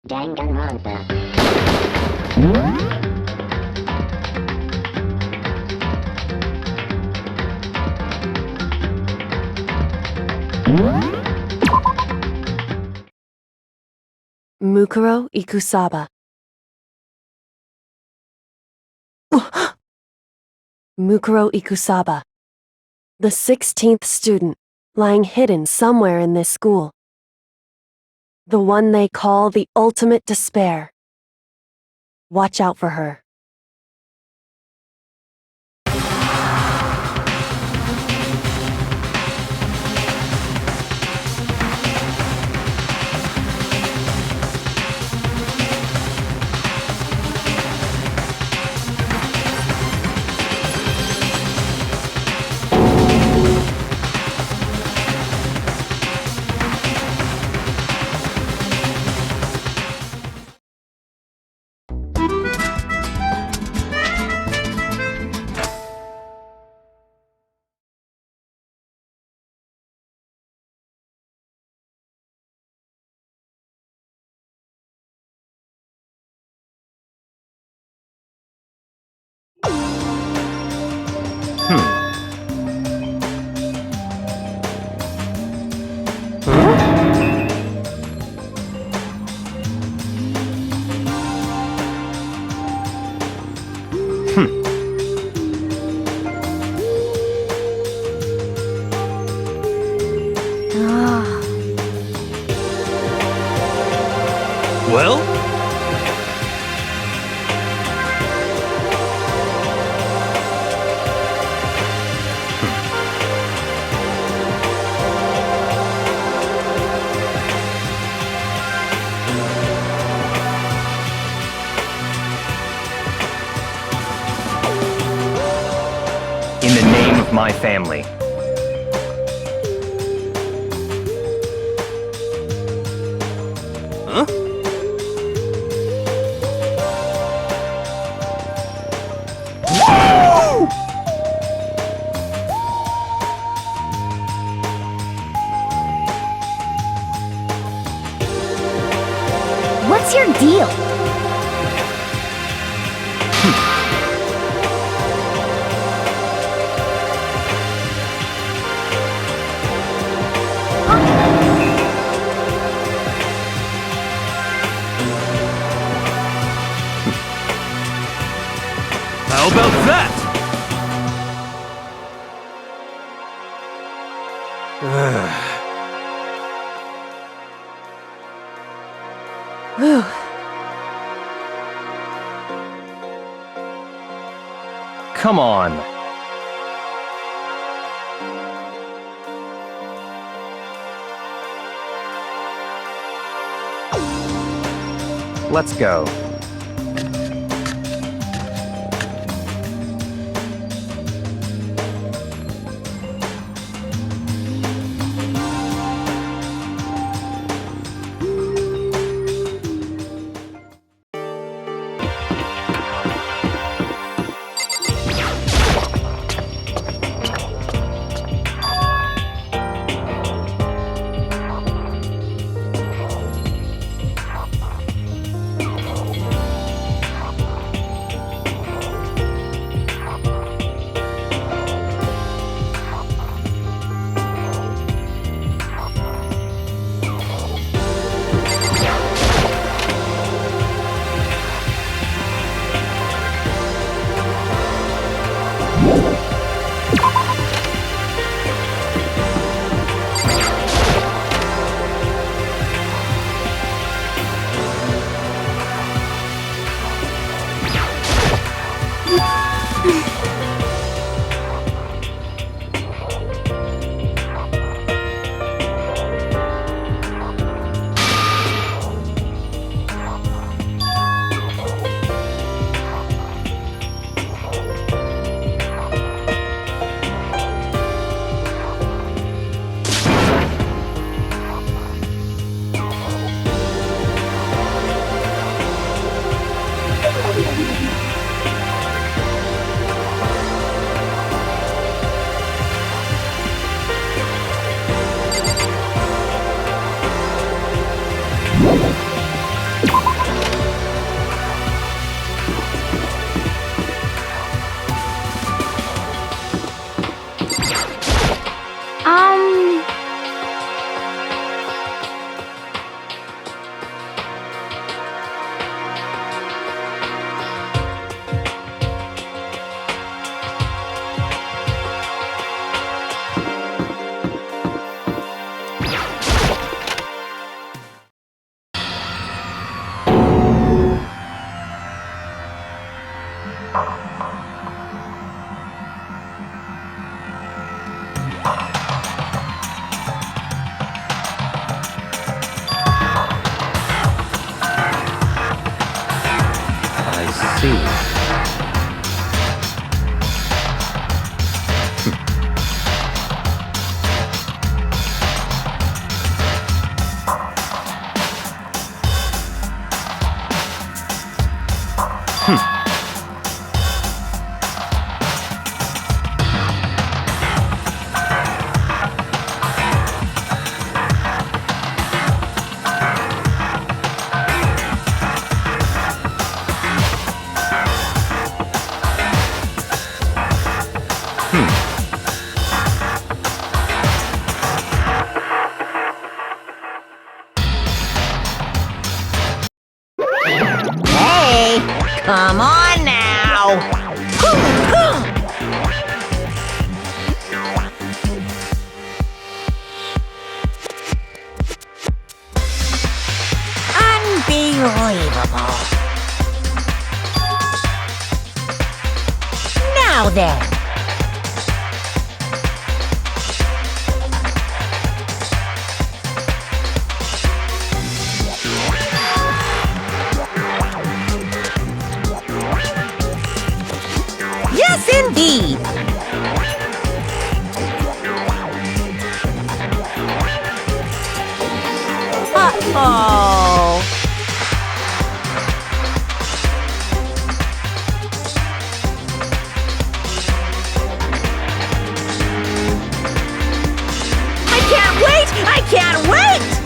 Danganronpa. Mukuro Ikusaba. Mukuro Ikusaba. The 16th student, lying hidden somewhere in this school. The one they call the ultimate despair. Watch out for her. Well? In the name of my family. Huh? What's your deal? How about that? Whew. Come on. Let's go. Come on now! Unbelievable. Now then. Yes, indeed. Uh-oh. I can't wait! I can't wait!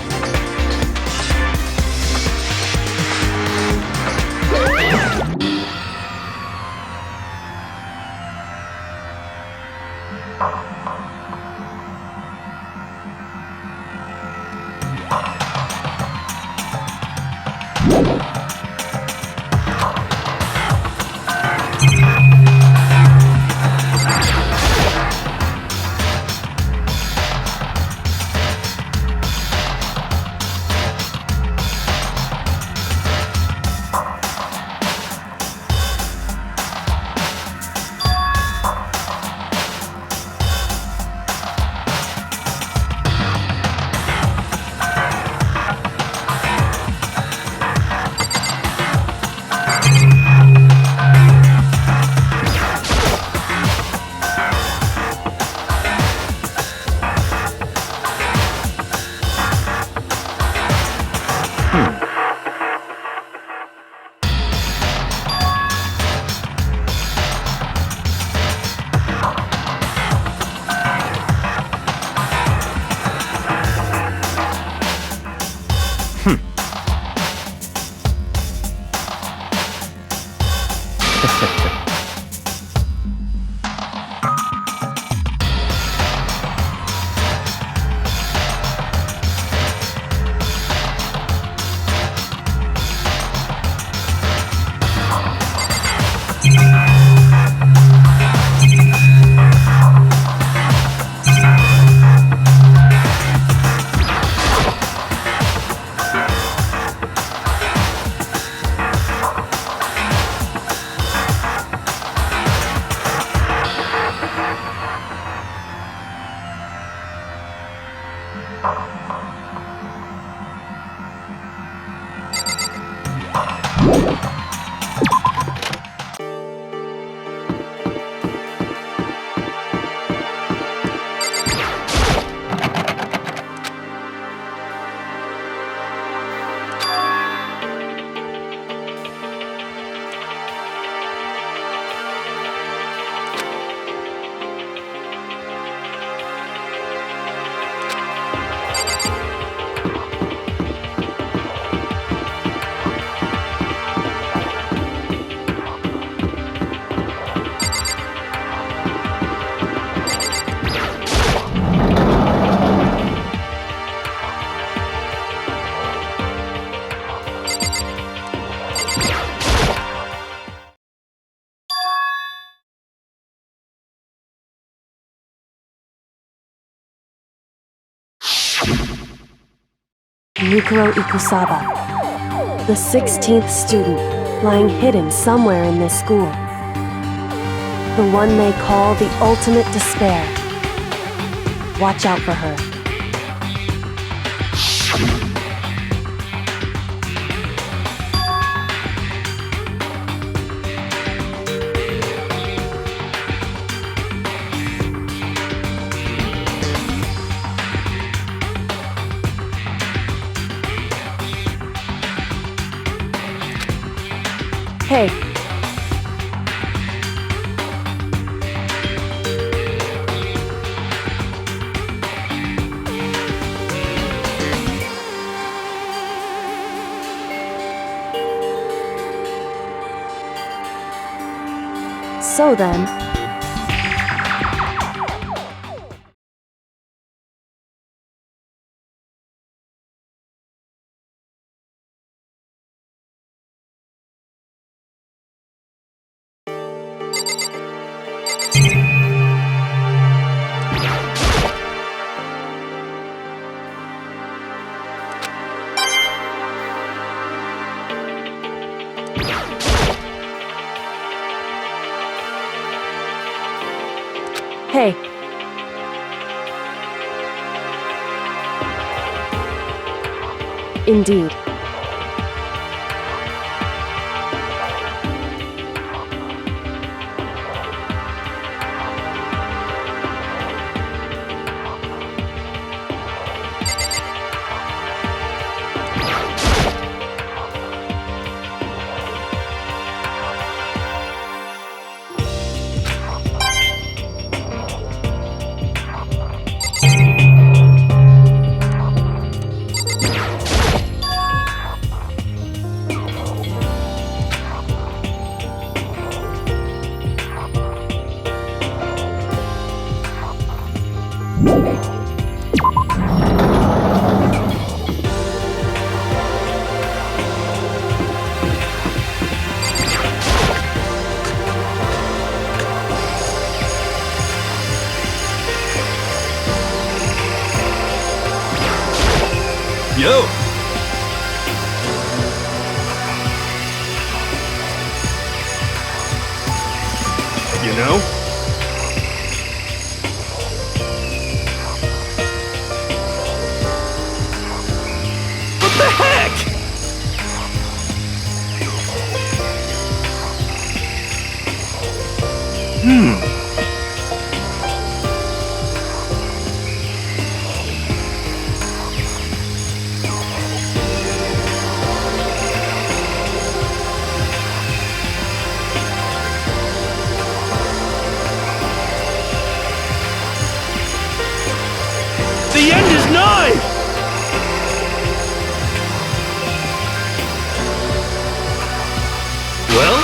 Ikusaba, the 16th student, lying hidden somewhere in this school. The one they call the ultimate despair. Watch out for her. Hey. So then, Hey. Indeed. Yo! You know? What the heck? The end is nigh! Well?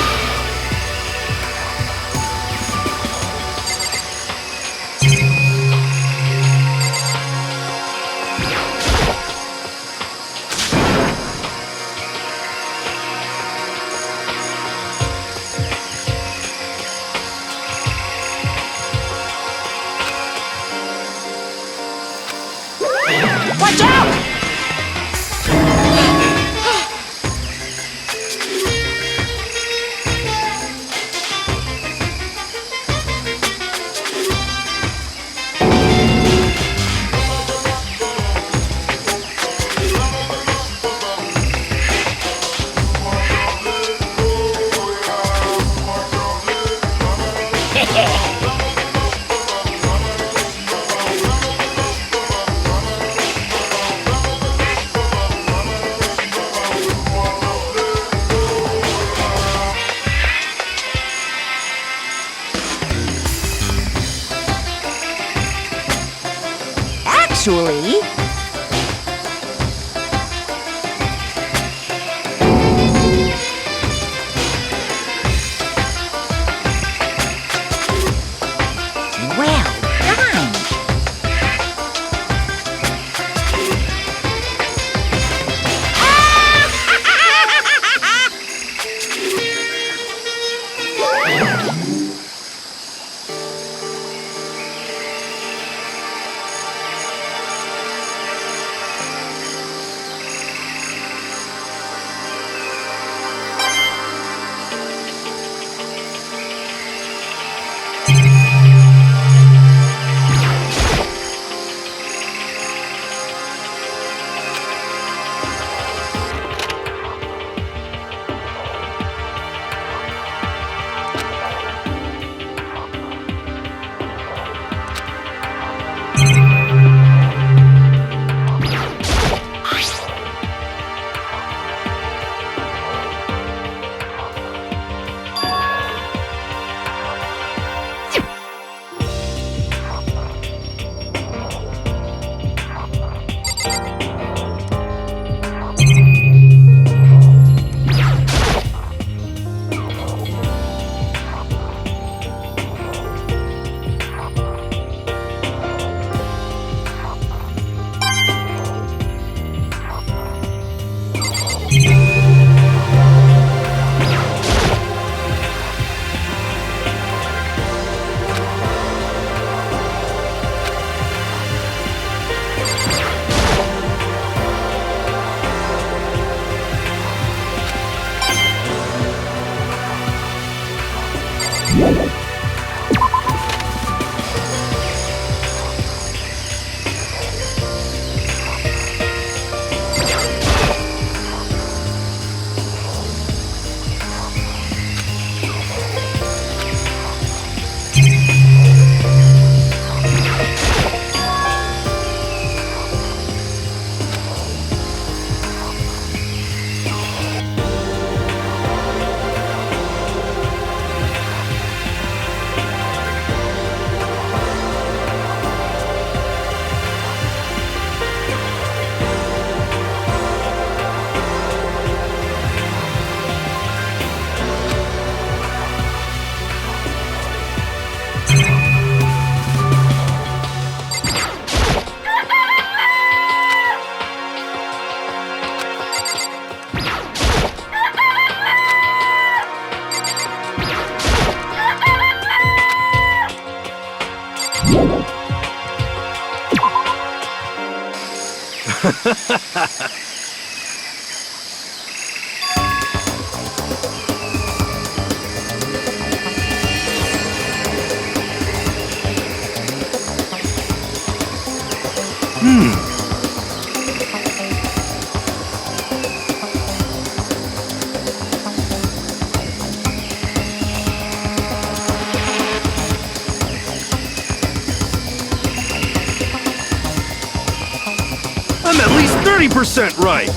I'm at least 30% right!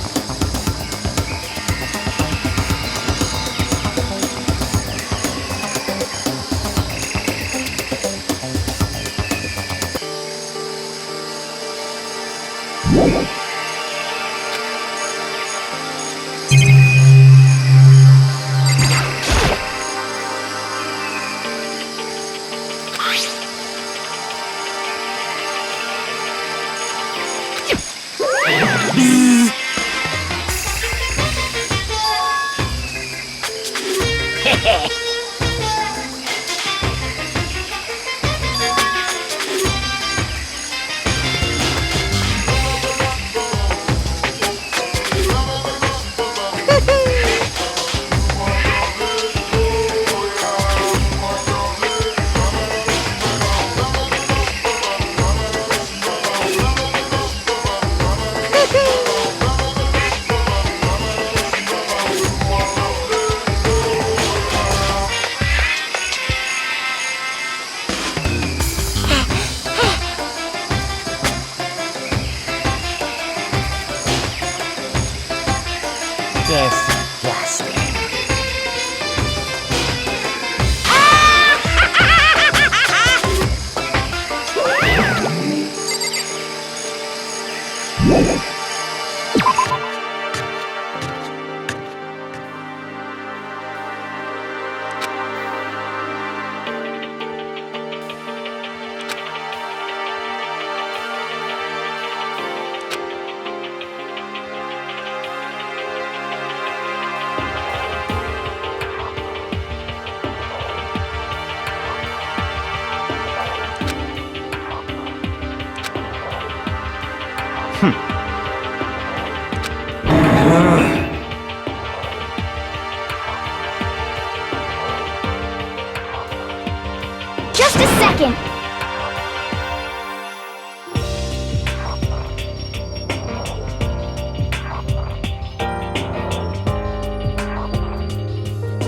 Disgusting. Just a second.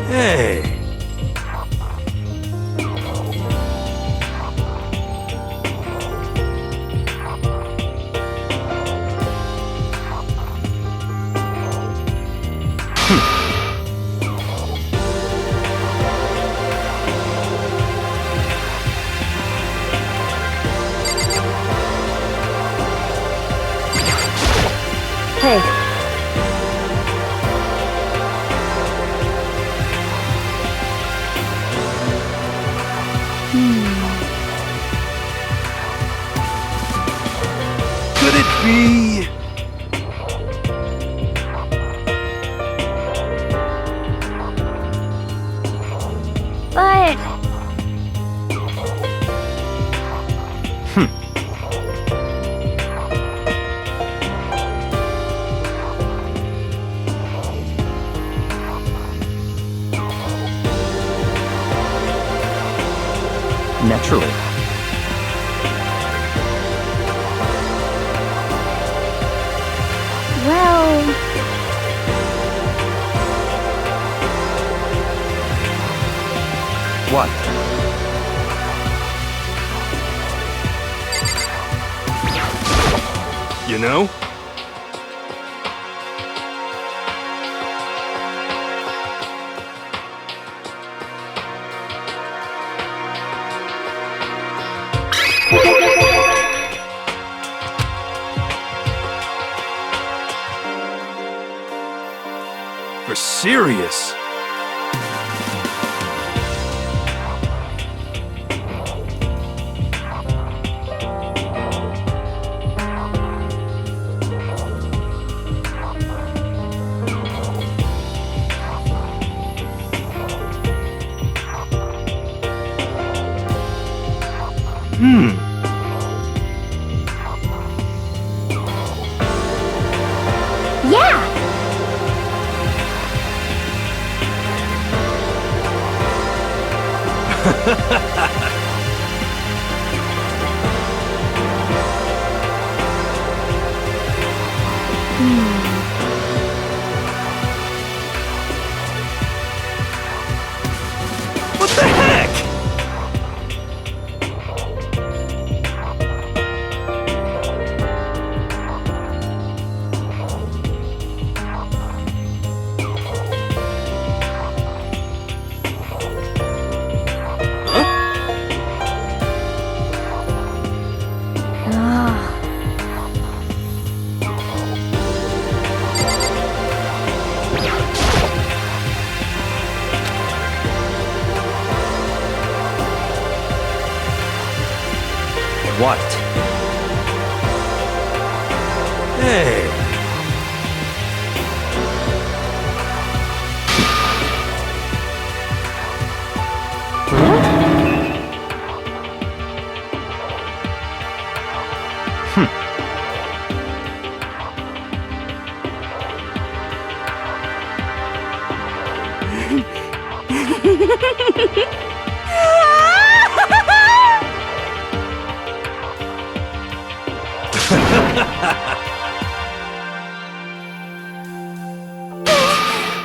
Hey! Hey, Could it be... But Naturally. well, What? You know? For serious. What the heck? What? Hey.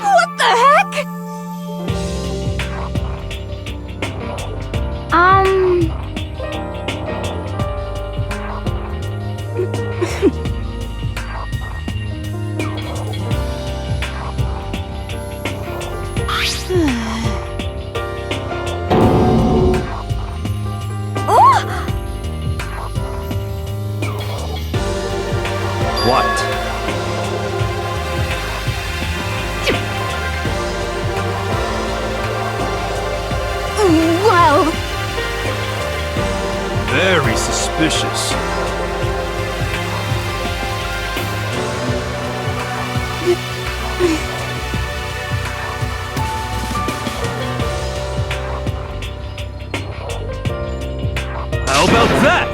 What the heck? What? Wow. Very suspicious. How about that?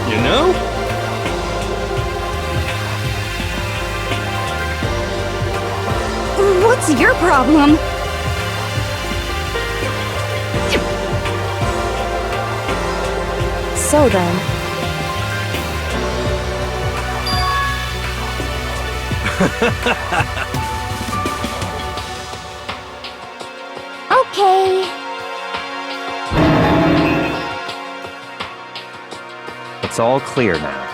You know? What's your problem? So then, Okay. It's all clear now.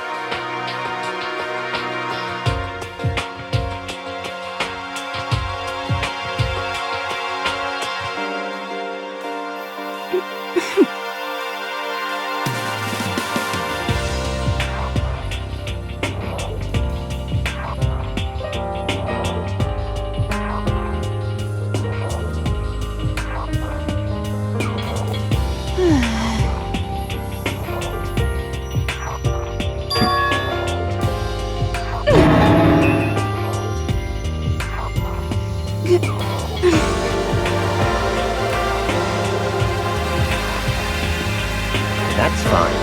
That's fine.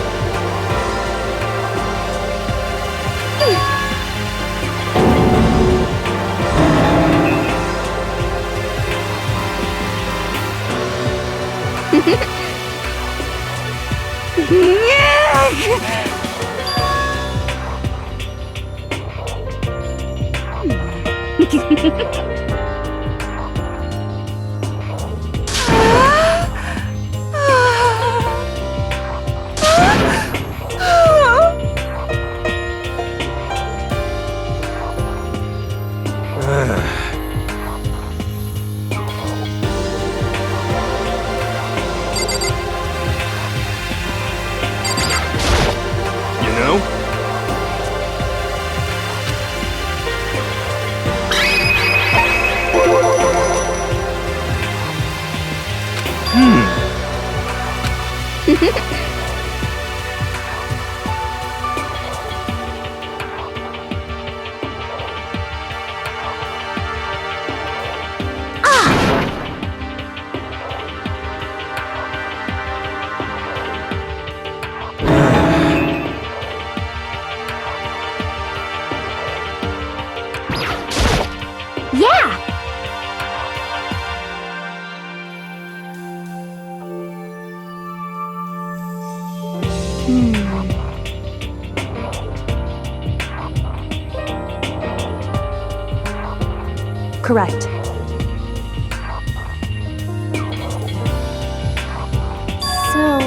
You know? Yeah! Correct. So,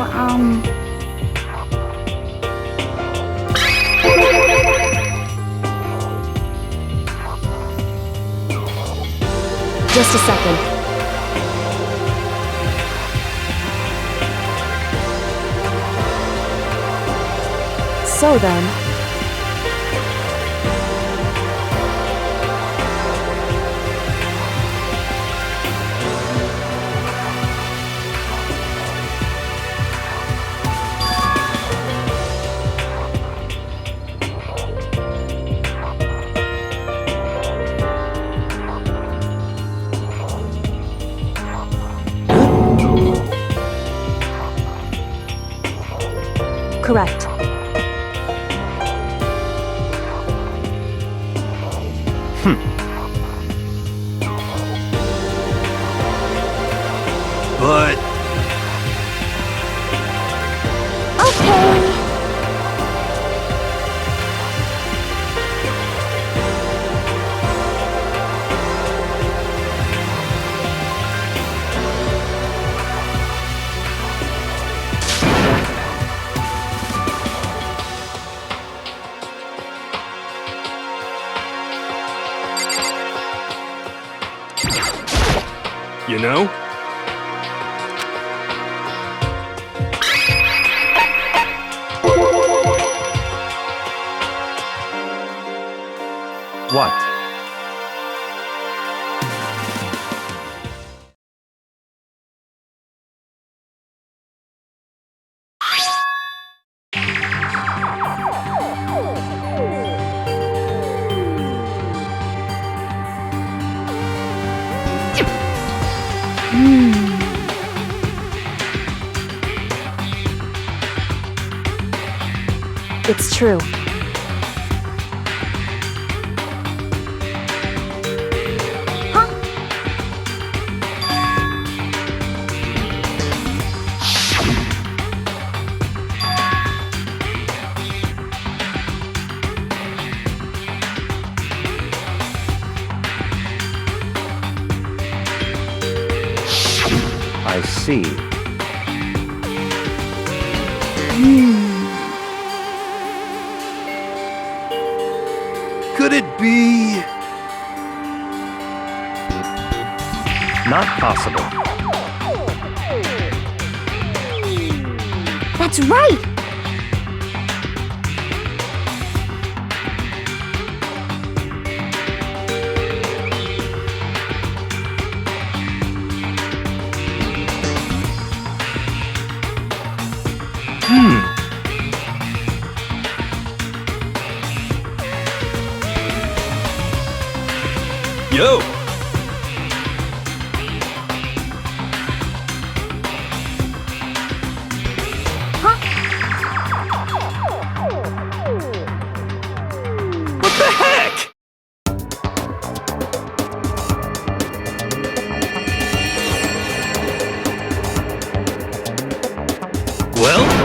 Just a second. So then, correct. But okay. you know? What? It's true. I see. Could it be? Not possible. That's right! Yo! What the heck? Well?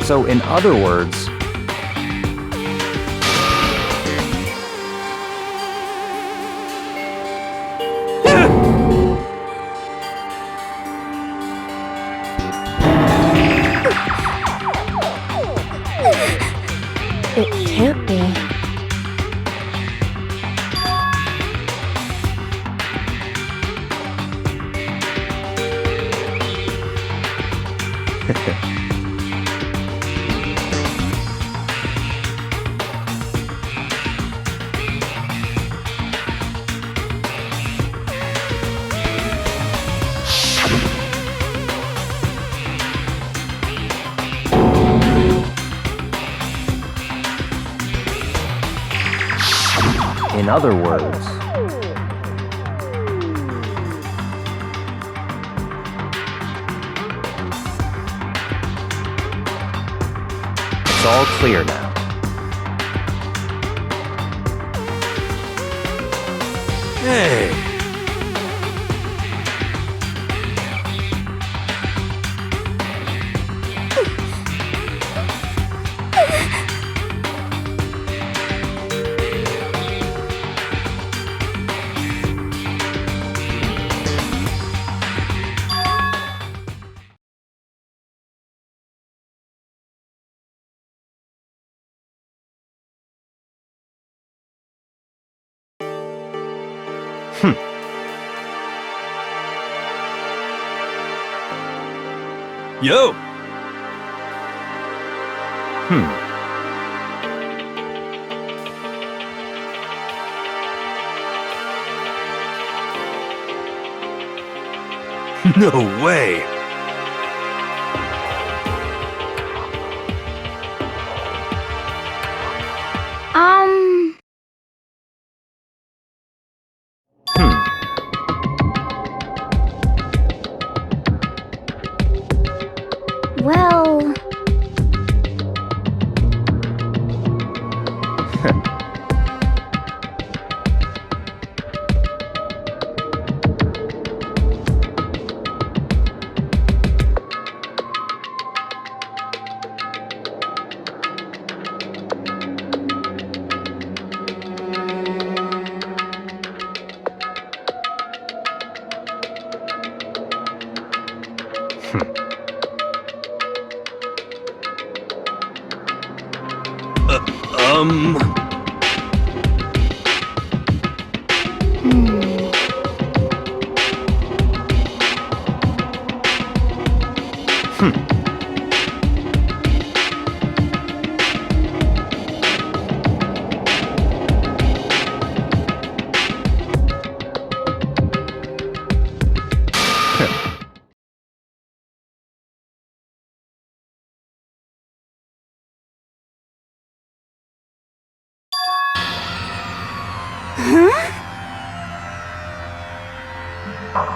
So in other words, It can't be. in other words, it's all clear now. Hey! Yo! No way! Well,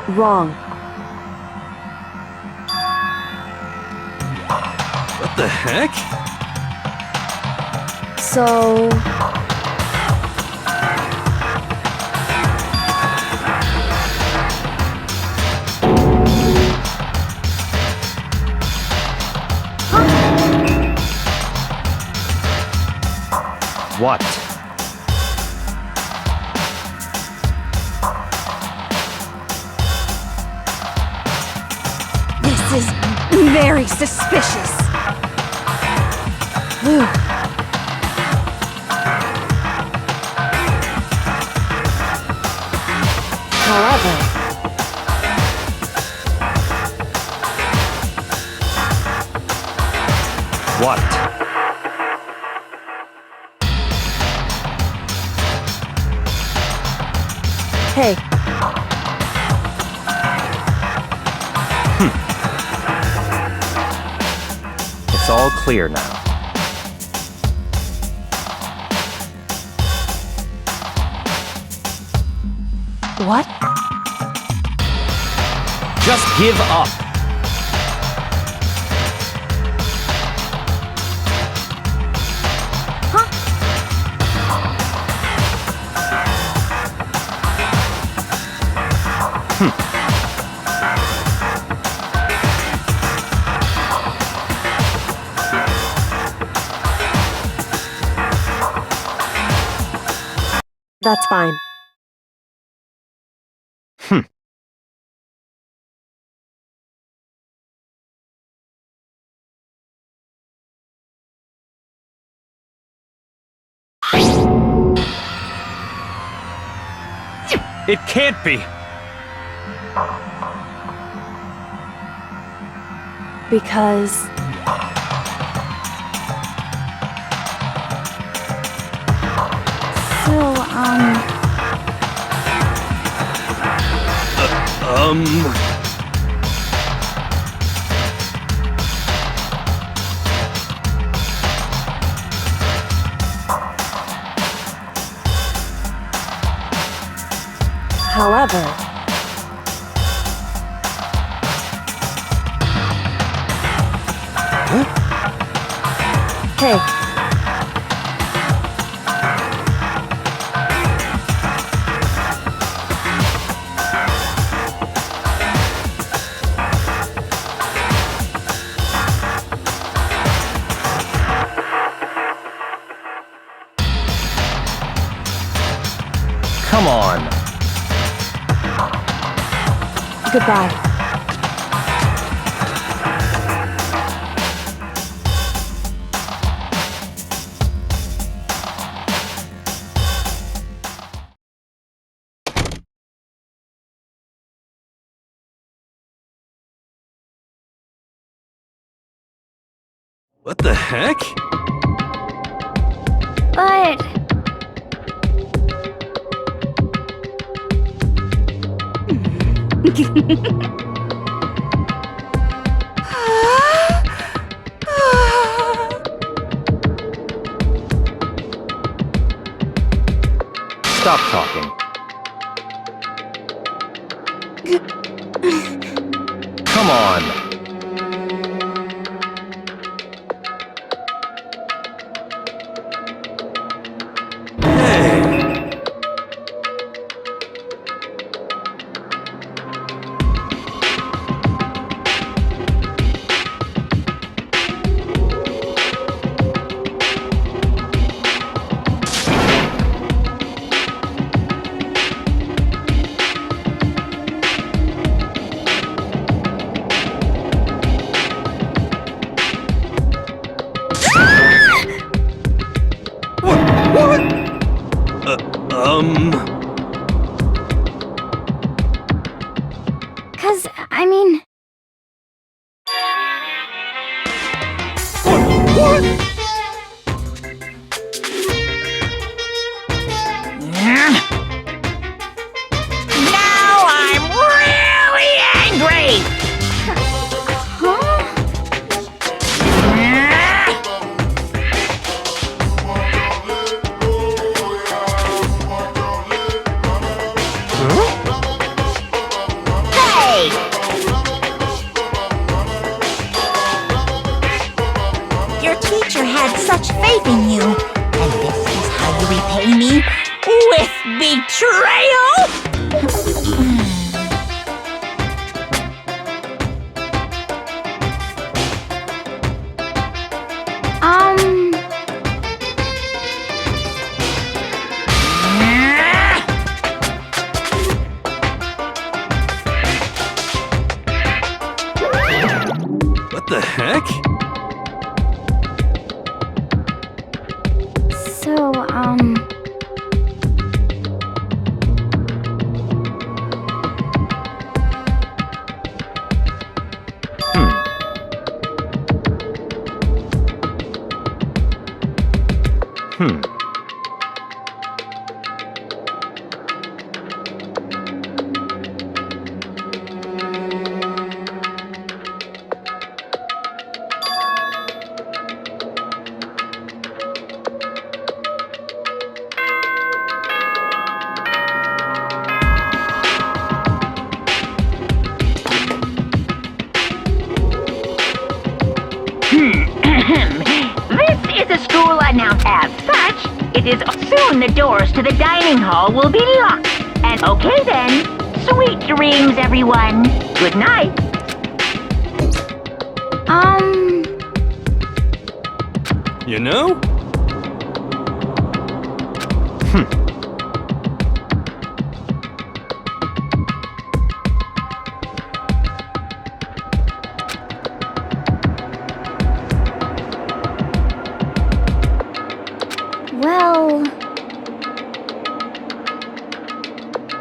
Wrong. What the heck? So... What? this is very suspicious. However... What? Hey, It's all clear now. what? Just give up. That's fine. It can't be! Because... However... Hey. Come on! Goodbye. What the heck? But... Stop talking. Come on! Cause, I mean... Now I'm really angry! Huh? Hey! Your teacher had such faith in you, and this is how you repay me? With betrayal? What the heck? So, This is a school announced as such. It is soon the doors to the dining hall will be locked. And okay then, sweet dreams everyone. Good night. You know?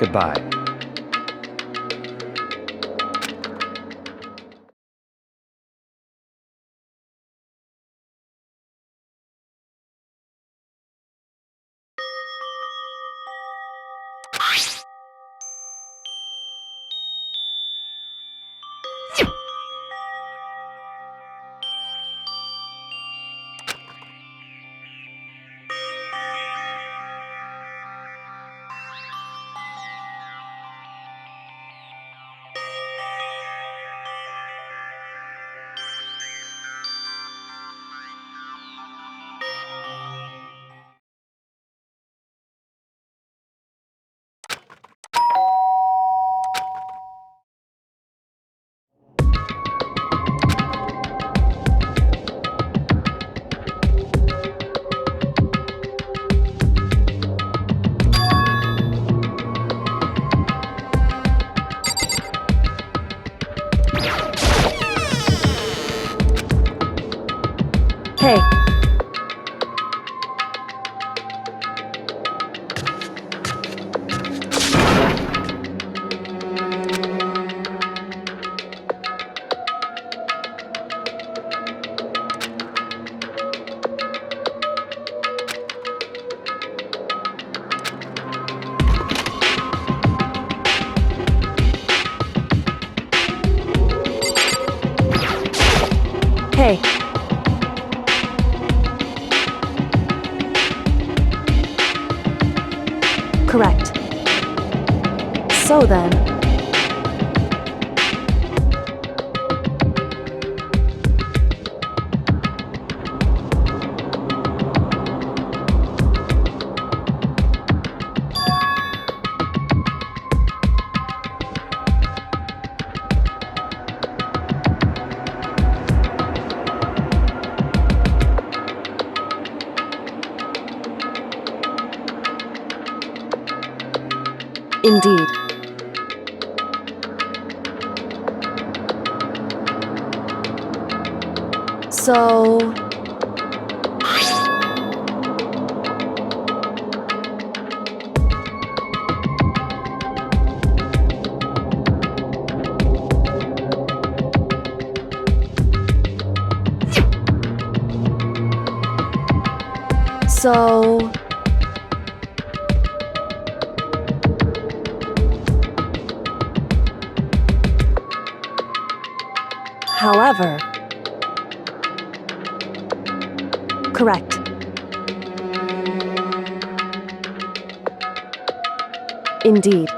Goodbye. Hey. Hey. Correct. So then. Indeed. So... So... However... Correct. Indeed.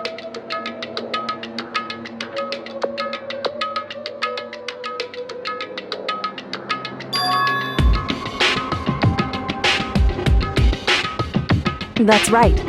That's right.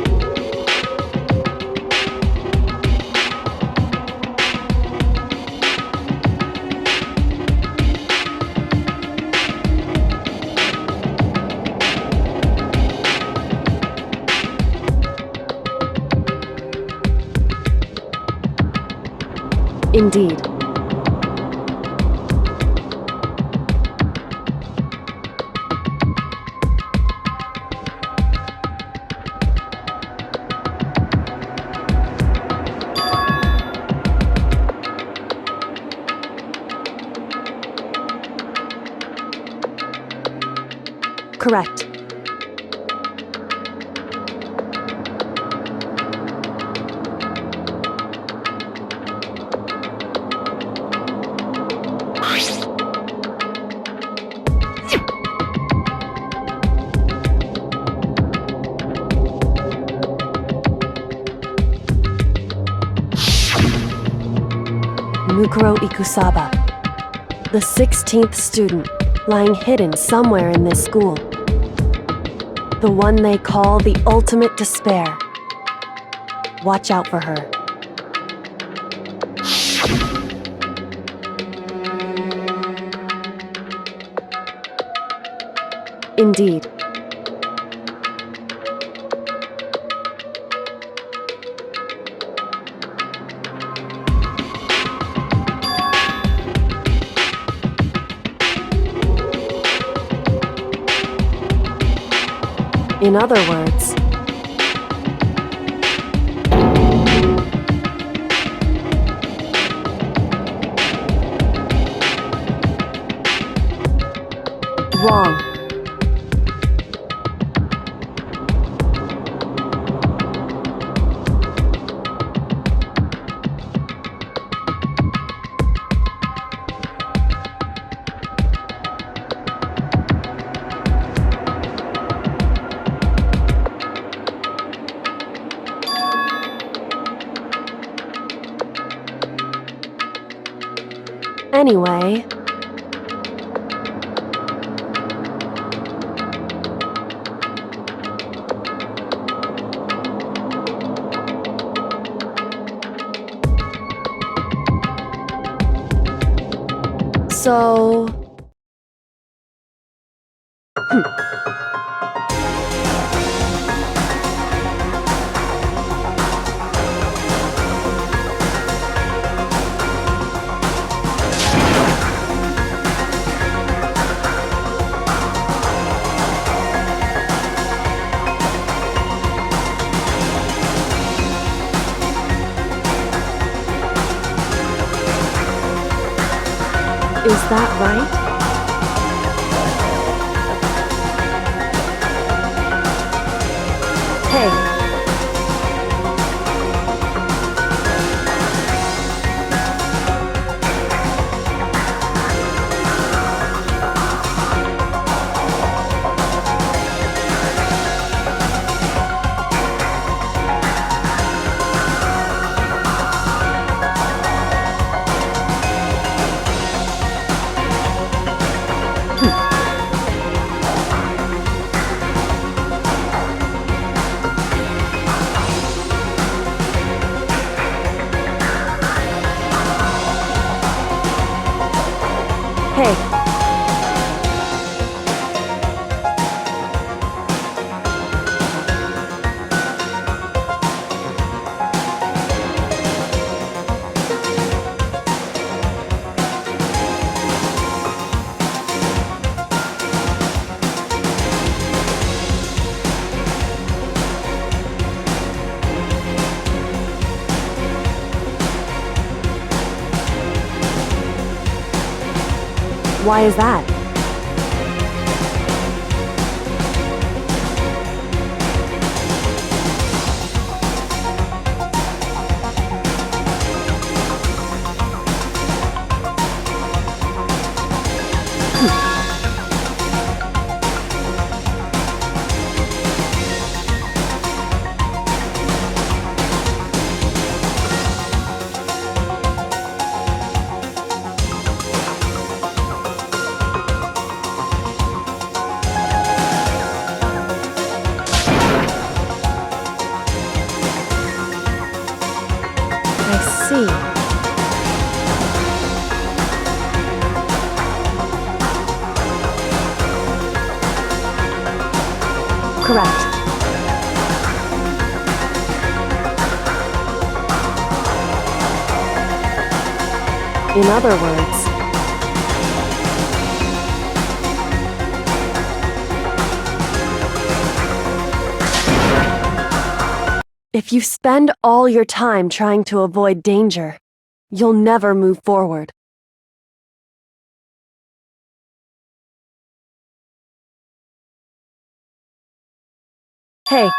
Indeed. Correct. Mukuro Ikusaba, the 16th student, lying hidden somewhere in this school. The one they call the ultimate despair. Watch out for her. Indeed. In other words, wrong. Anyway, so... Is that right? Hey. Hey. Why is that? I see. Correct. In other words, if you spend all your time trying to avoid danger, you'll never move forward. Hey.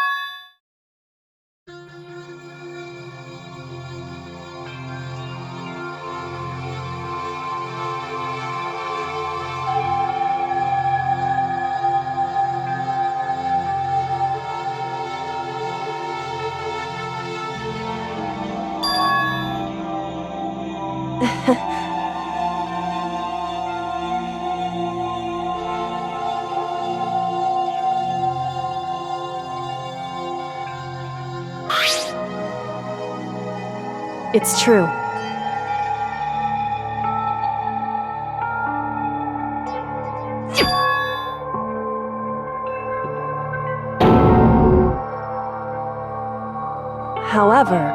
It's true. However,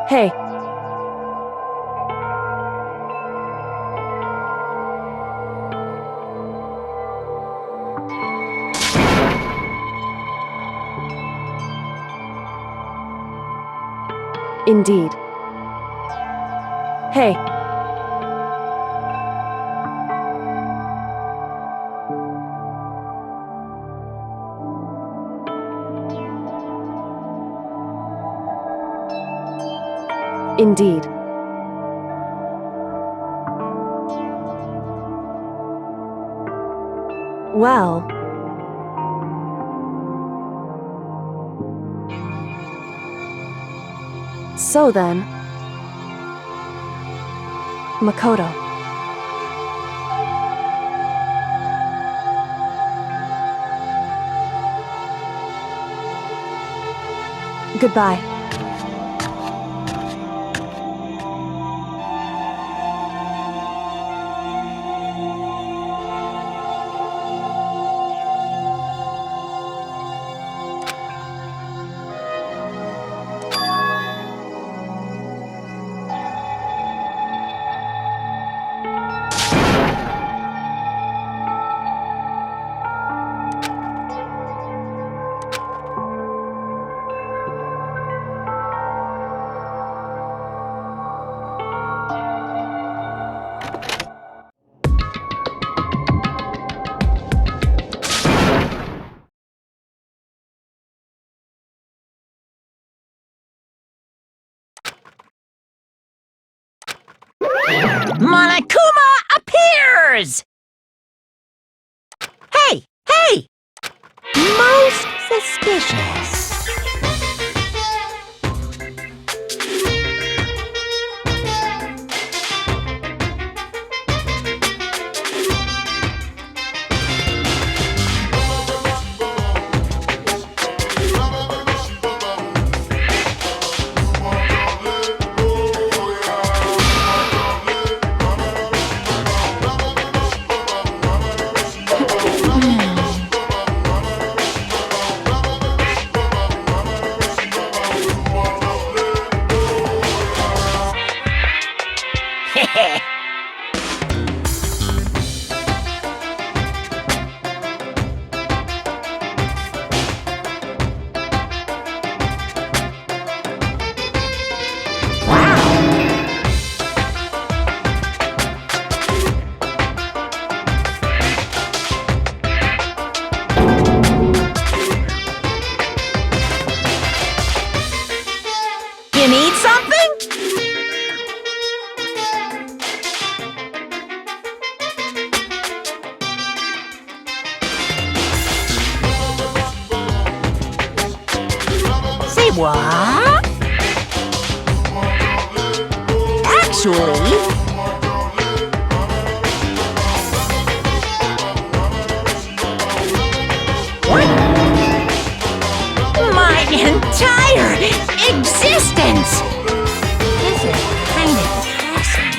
hey. Indeed. Hey. Indeed. Well. So then. Makoto. Goodbye. Monokuma appears! Hey! Hey! Most suspicious. You need something? Say what? Actually... What? My entire existence! This is kind of depressing.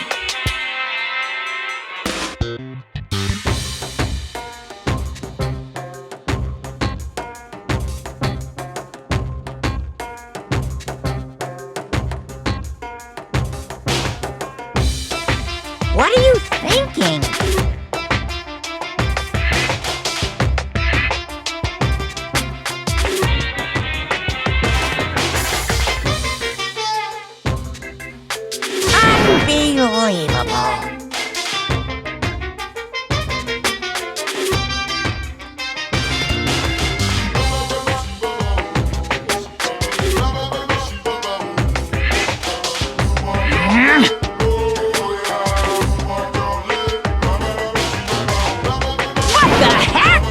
What are you thinking? Unbelievable. What the heck?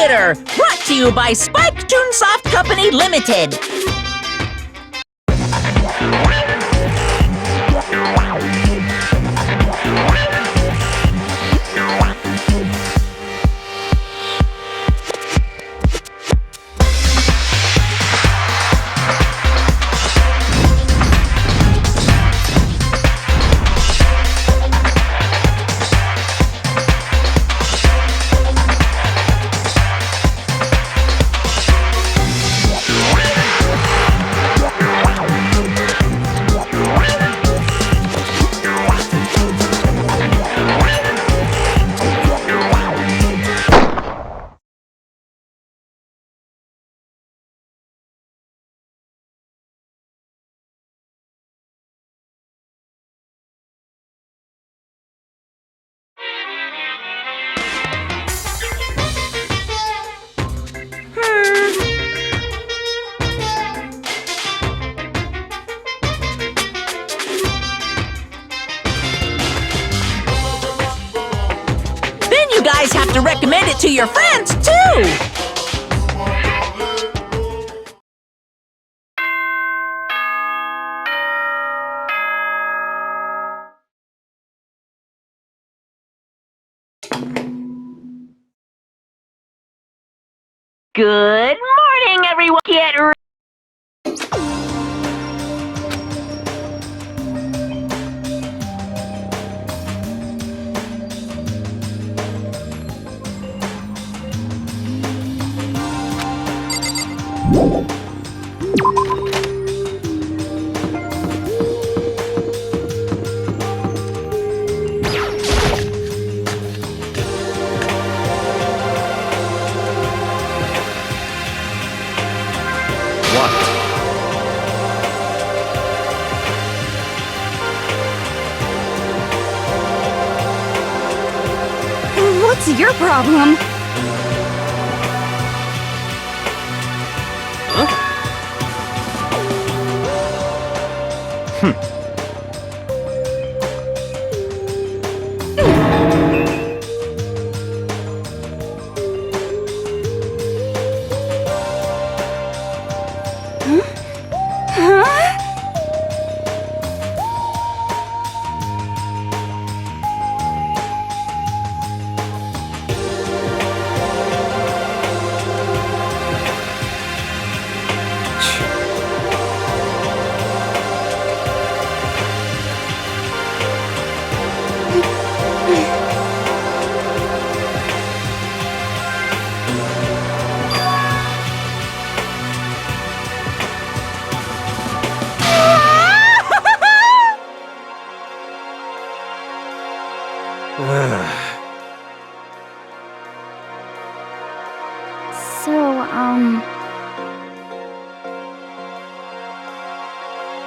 Theater, brought to you by Spike Toonsoft Company Limited. You guys have to recommend it to your friends, too! Good morning, everyone. Get ready. What's your problem?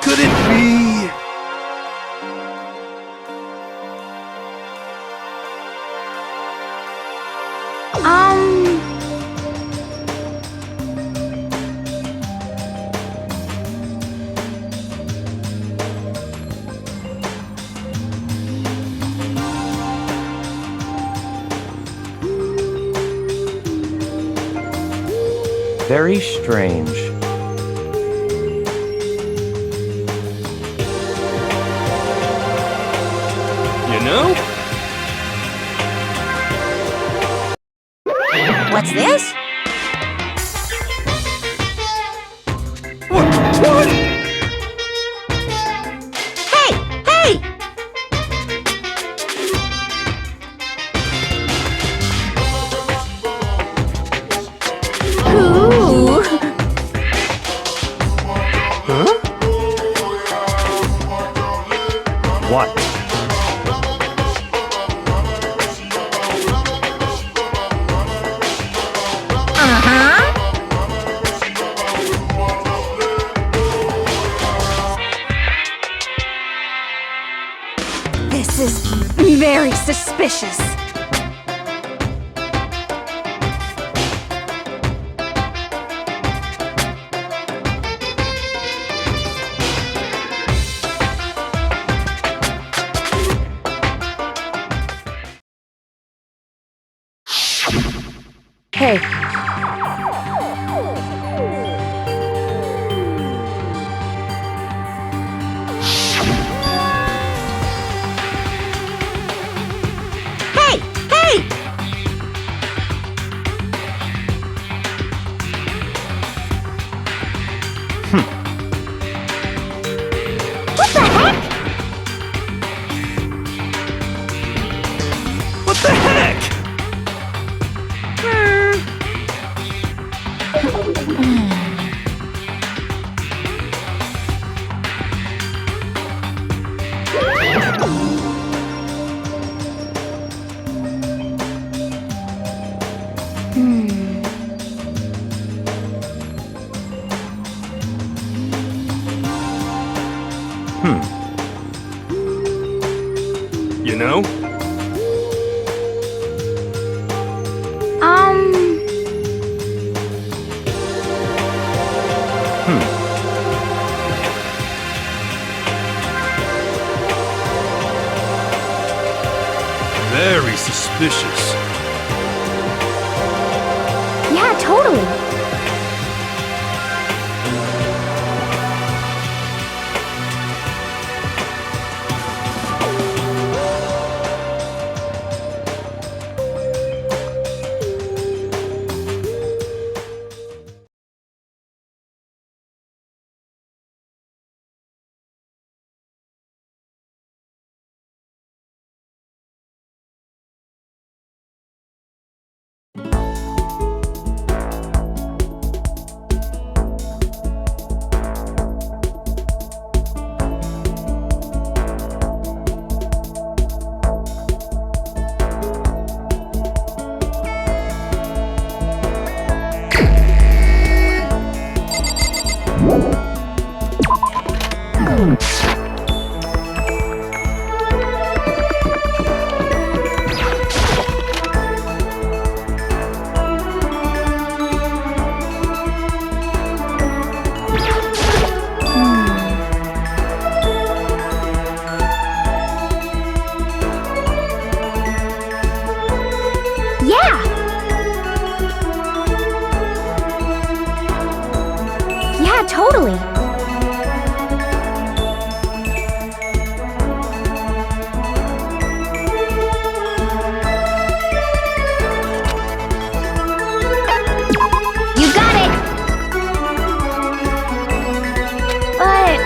Could it be? Very strange. You know? What's this? What? Hey! Hey! Ooh! Huh? What? This is very suspicious. Hey, You know? Very suspicious. Yeah, totally. Yeah, totally. You got it. But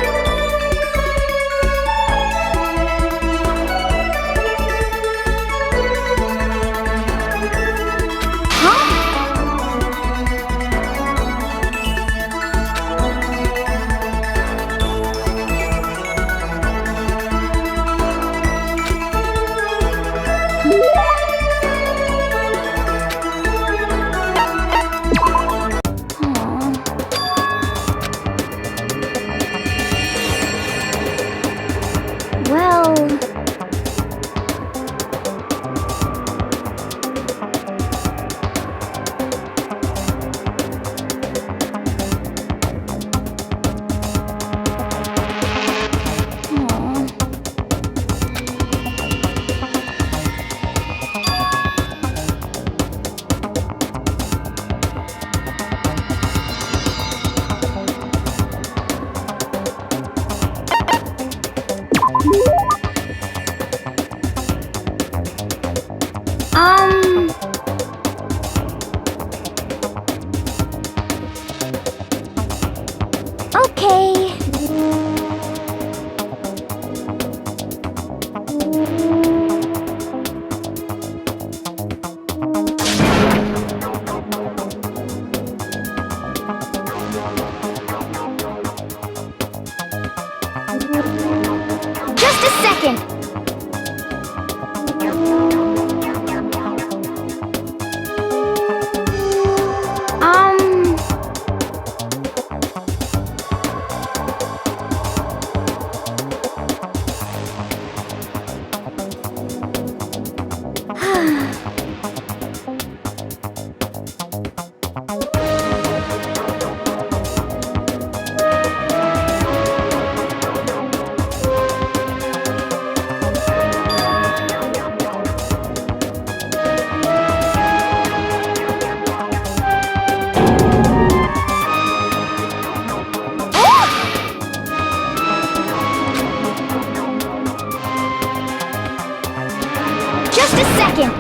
okay. Just a second. Just a second.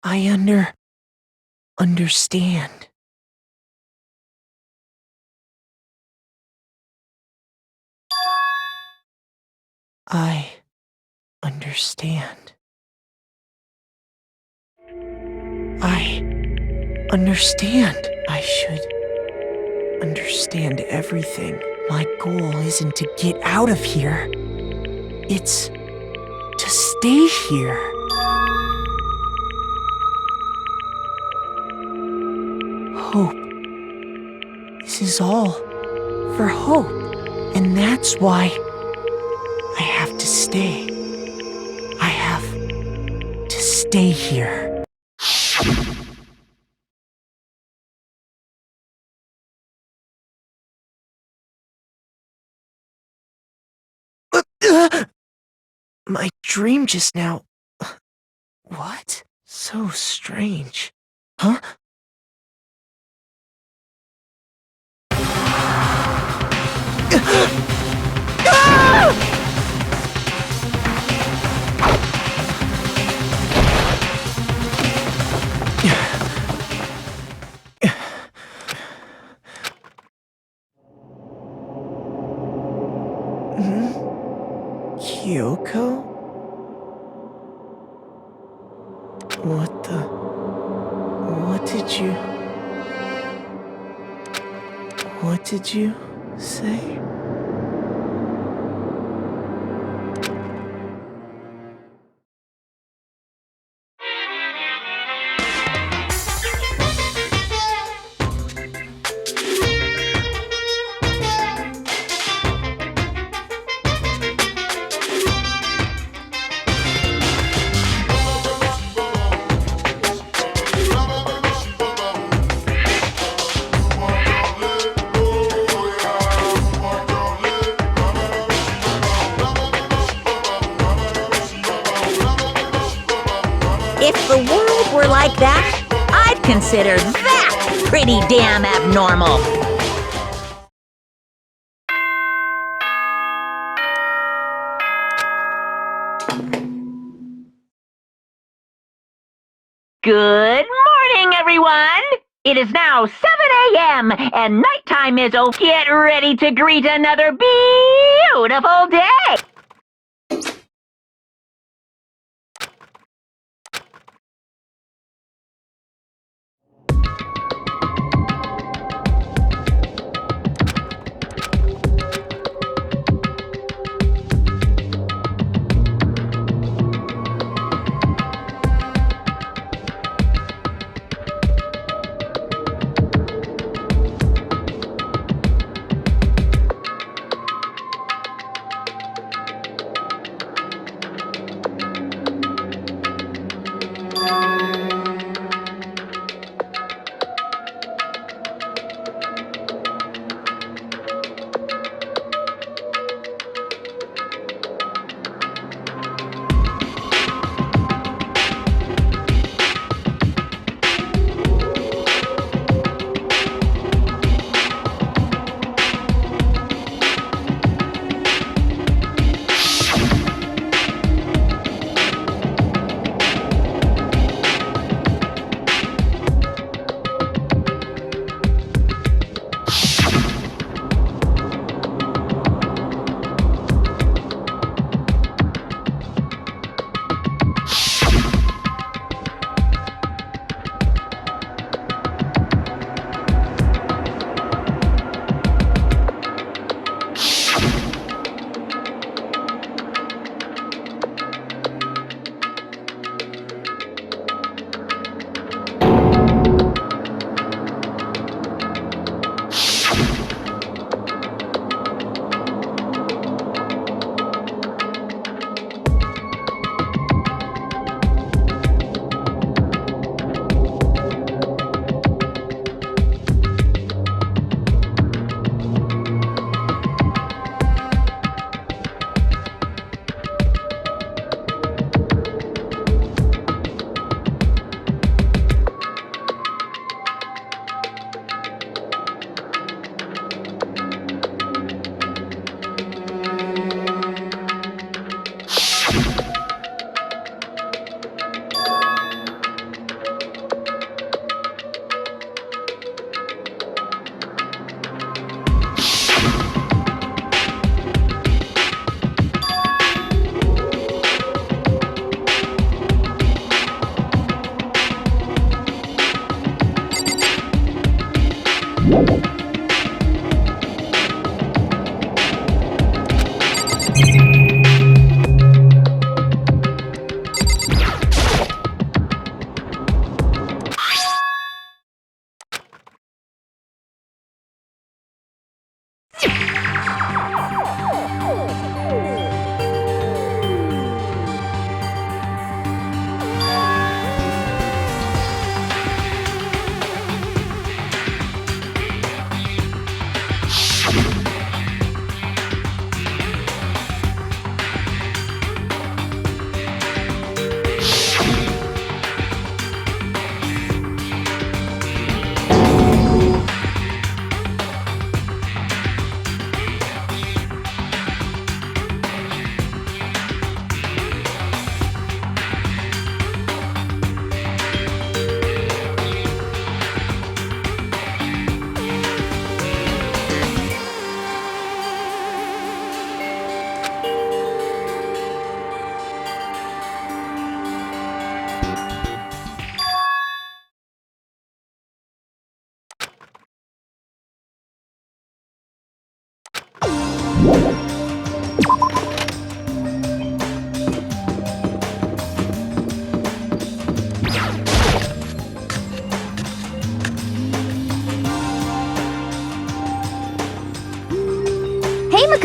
I understand. I understand. I understand. I should understand everything. My goal isn't to get out of here. It's to stay here. Hope. This is all for hope. And that's why I have to stay. I have to stay here. My dream just now. What? So strange. Huh? Kyoko? What the... What did you say? If the world were like that, I'd consider that pretty damn abnormal. Good morning, everyone! It is now 7 a.m. and nighttime is over. Get ready to greet another beautiful day!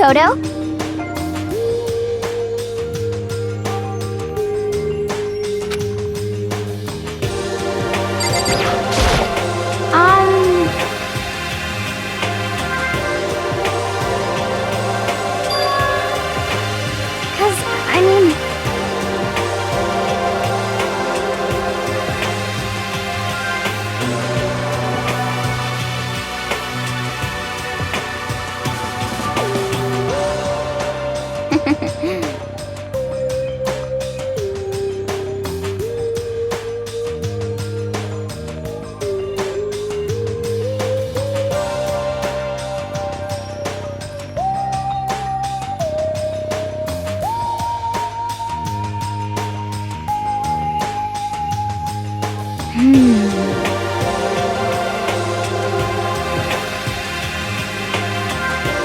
Makoto? I mean...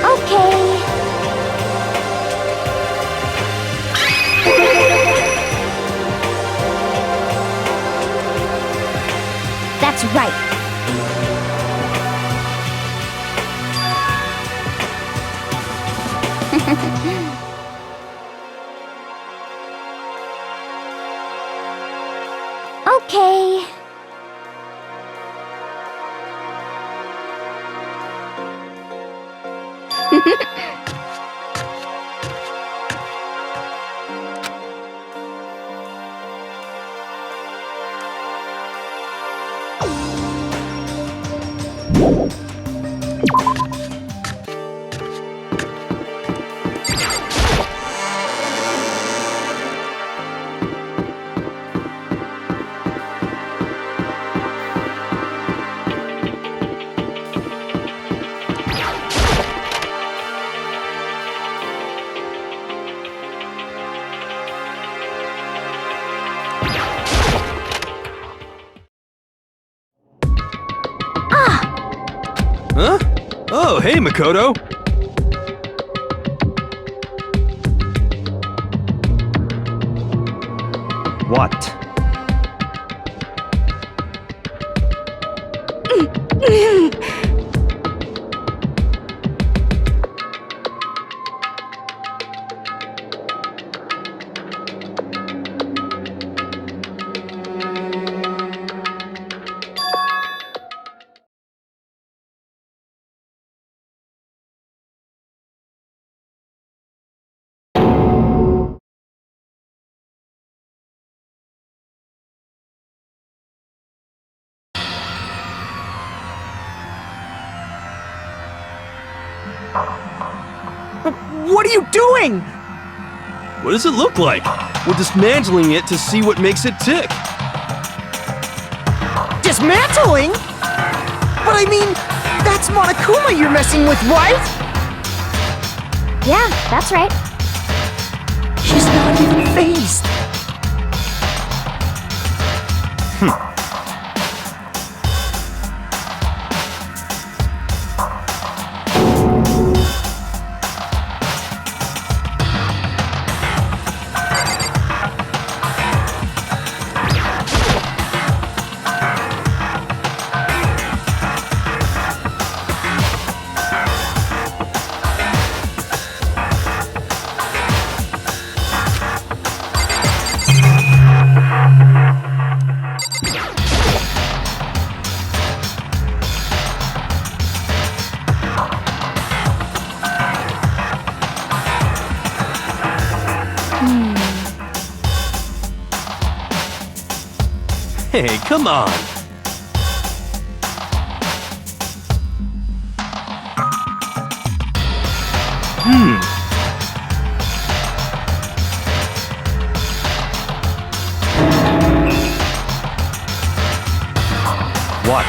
Okay. That's right. Okay. Huh? Oh, hey, Makoto. What? What are you doing? What does it look like? We're dismantling it to see what makes it tick. Dismantling? But I mean, that's Monokuma you're messing with, right? Yeah, that's right. She's not even phased. Hey, come on. What?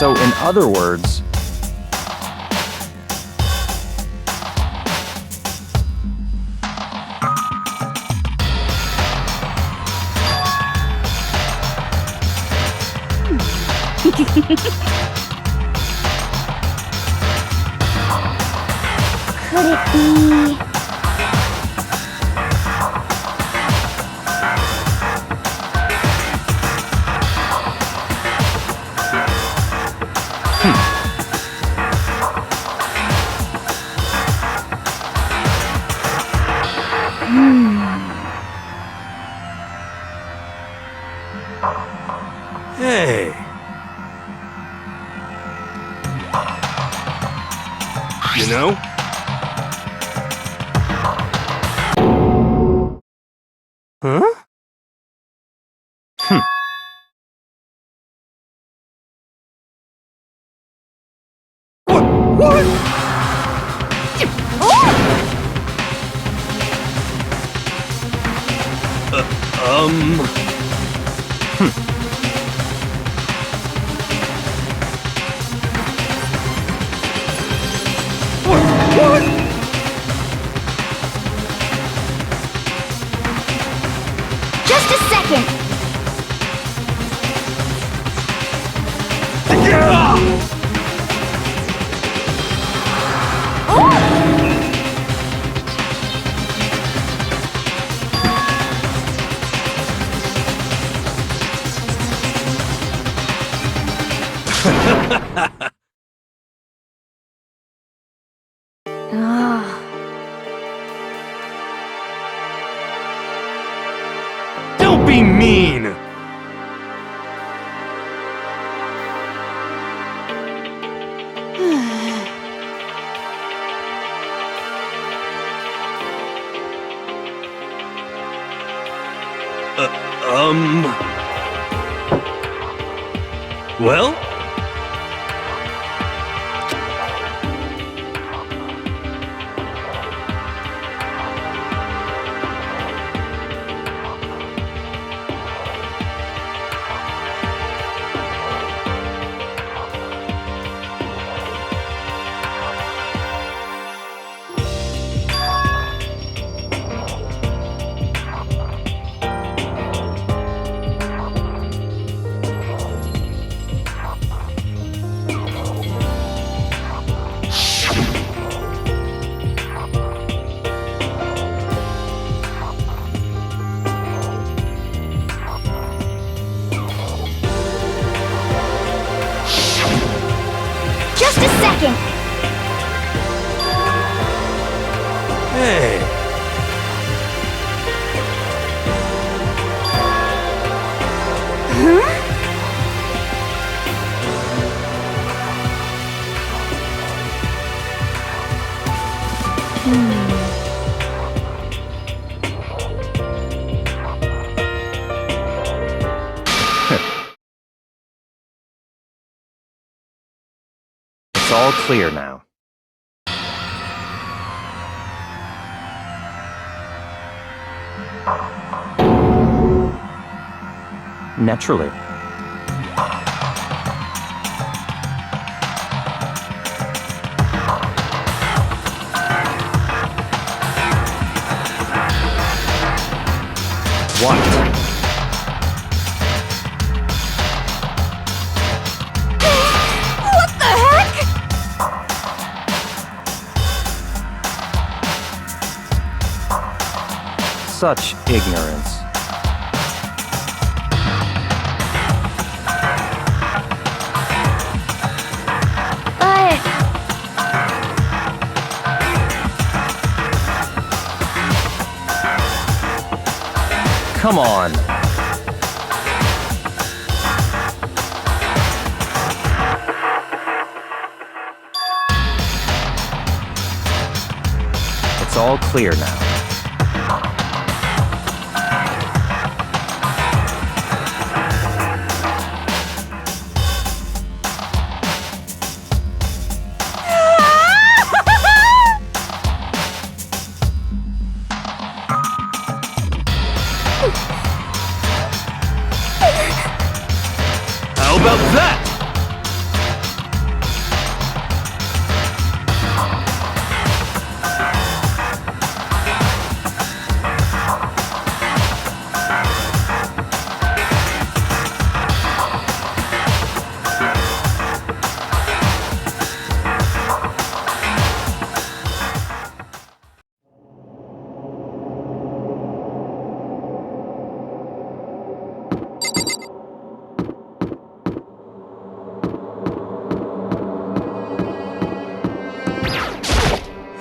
So, in other words, Could it be... Hey. You know? Huh? What? What? Just a second! Don't be mean! Well? Just a second! Hey. it's all clear now. Naturally. What? What the heck? Such ignorance. But... Come on. It's all clear now. How about that?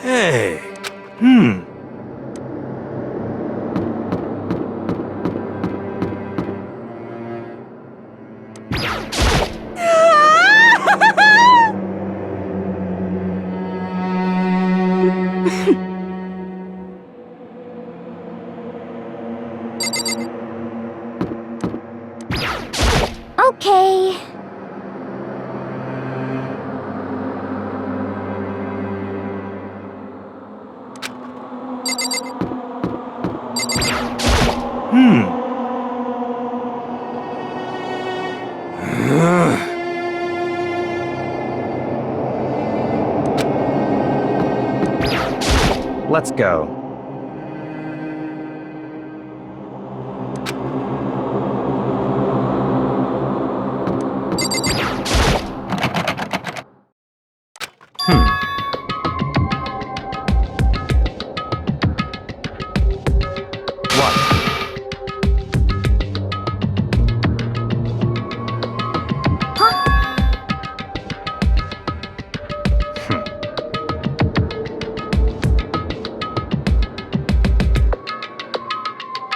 Hey. Okay. Let's go. What?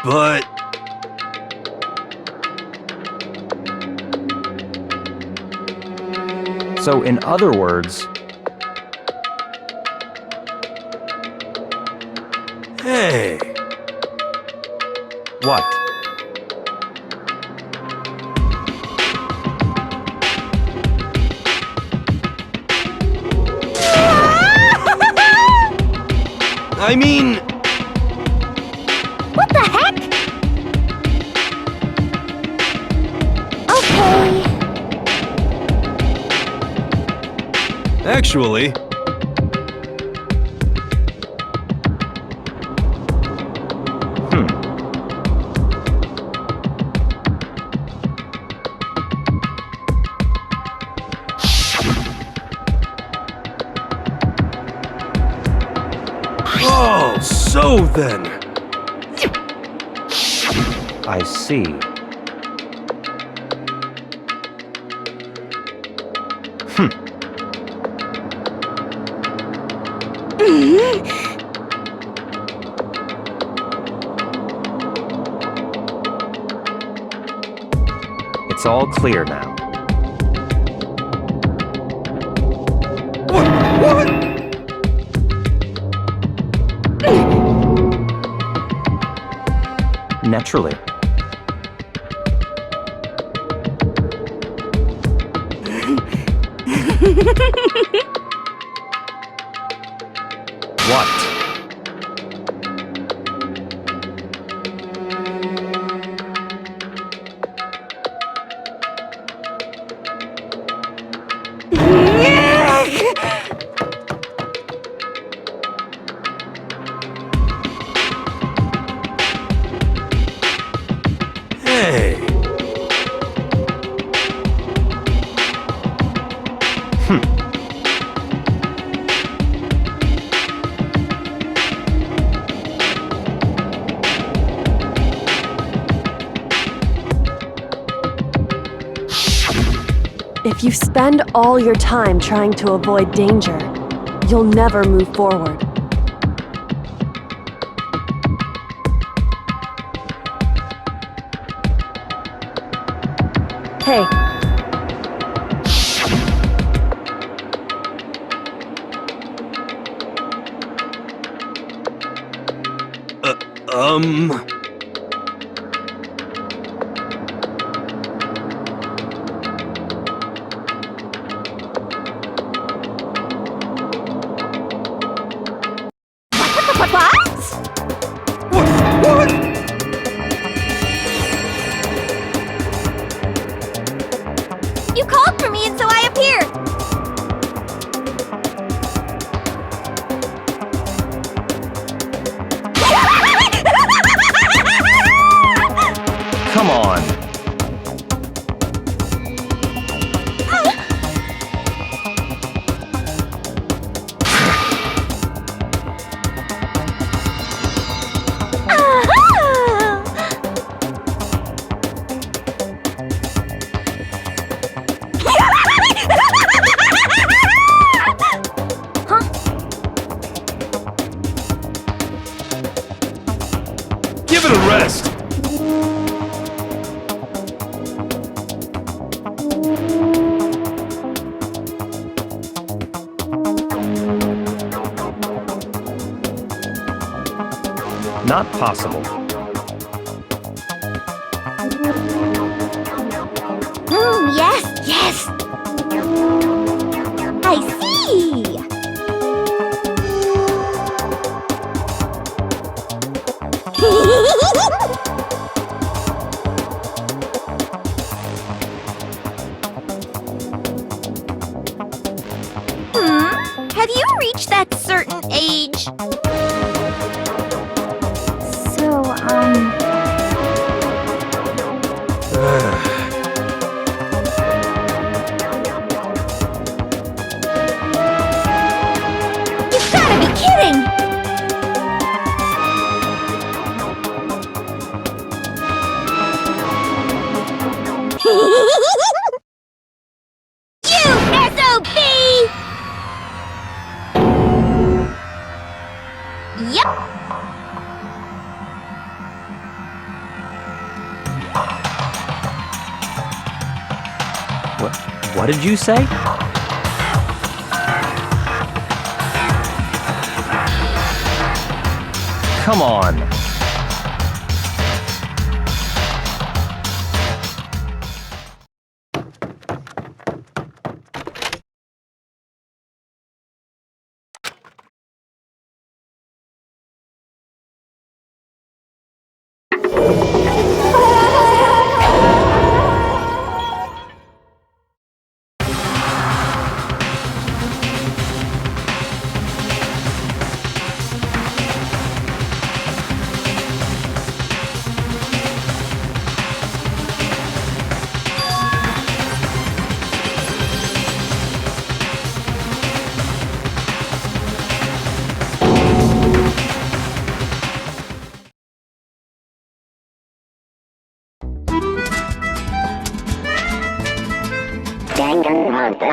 But So, in other words, hey. what? I mean, What the heck? Okay. actually, oh, so then. I see. It's all clear now. What? Naturally. What? Hey. If you spend all your time trying to avoid danger, you'll never move forward. Hey, What? You called for me and so I appeared. Come on. Give it a rest. Not possible. Yes, yes. I see. Have you reached that certain age? So, You've gotta be kidding! You SOB! Yep. What did you say? Come on. Danganronpa.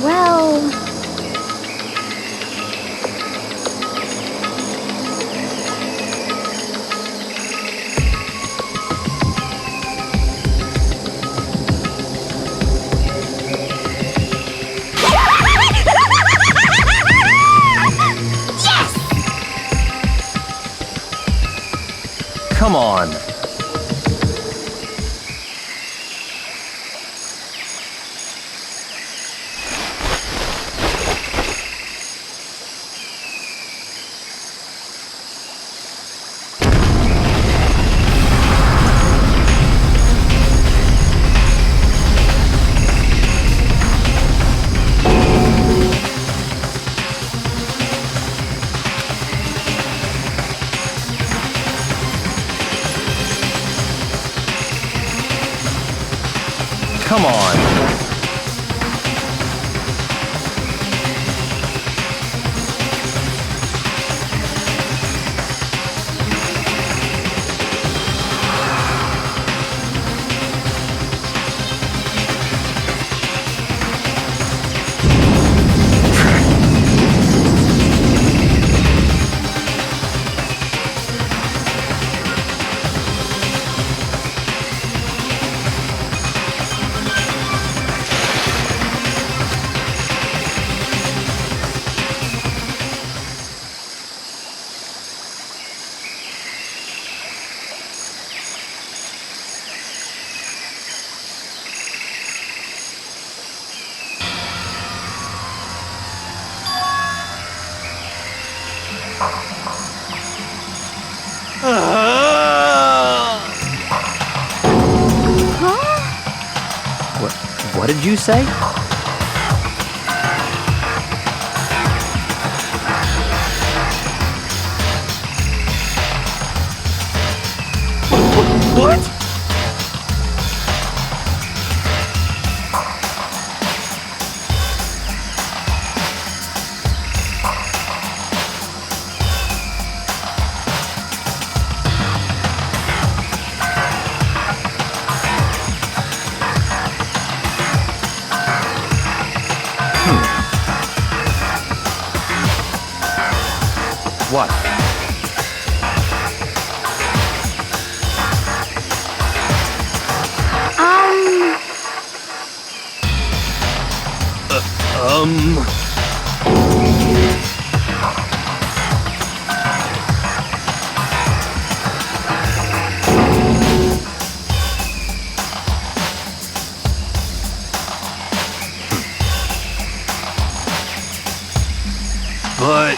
Well... Come on. Come on. What did you say? What? What? But...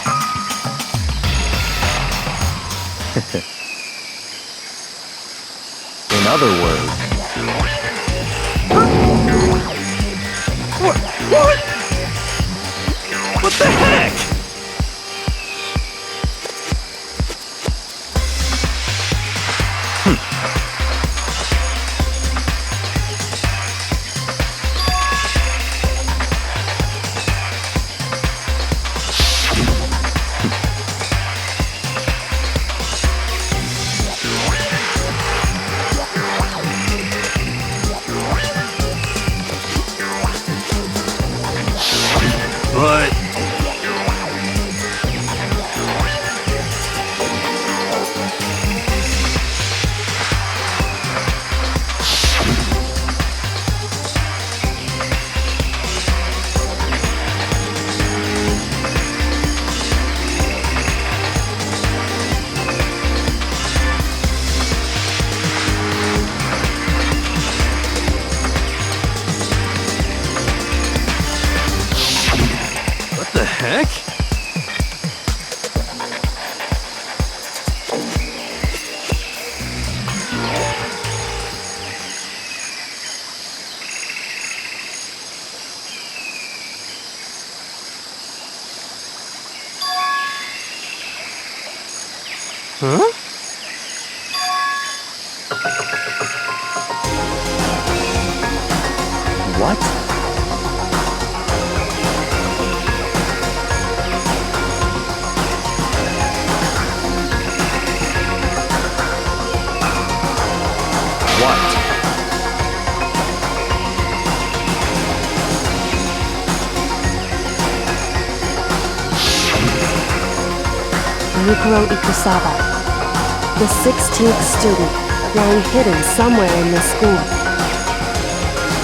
In other words, What? What the heck? But... What the heck? Huh? what? Mukuro Ikusaba, the 16th student, lying hidden somewhere in the school.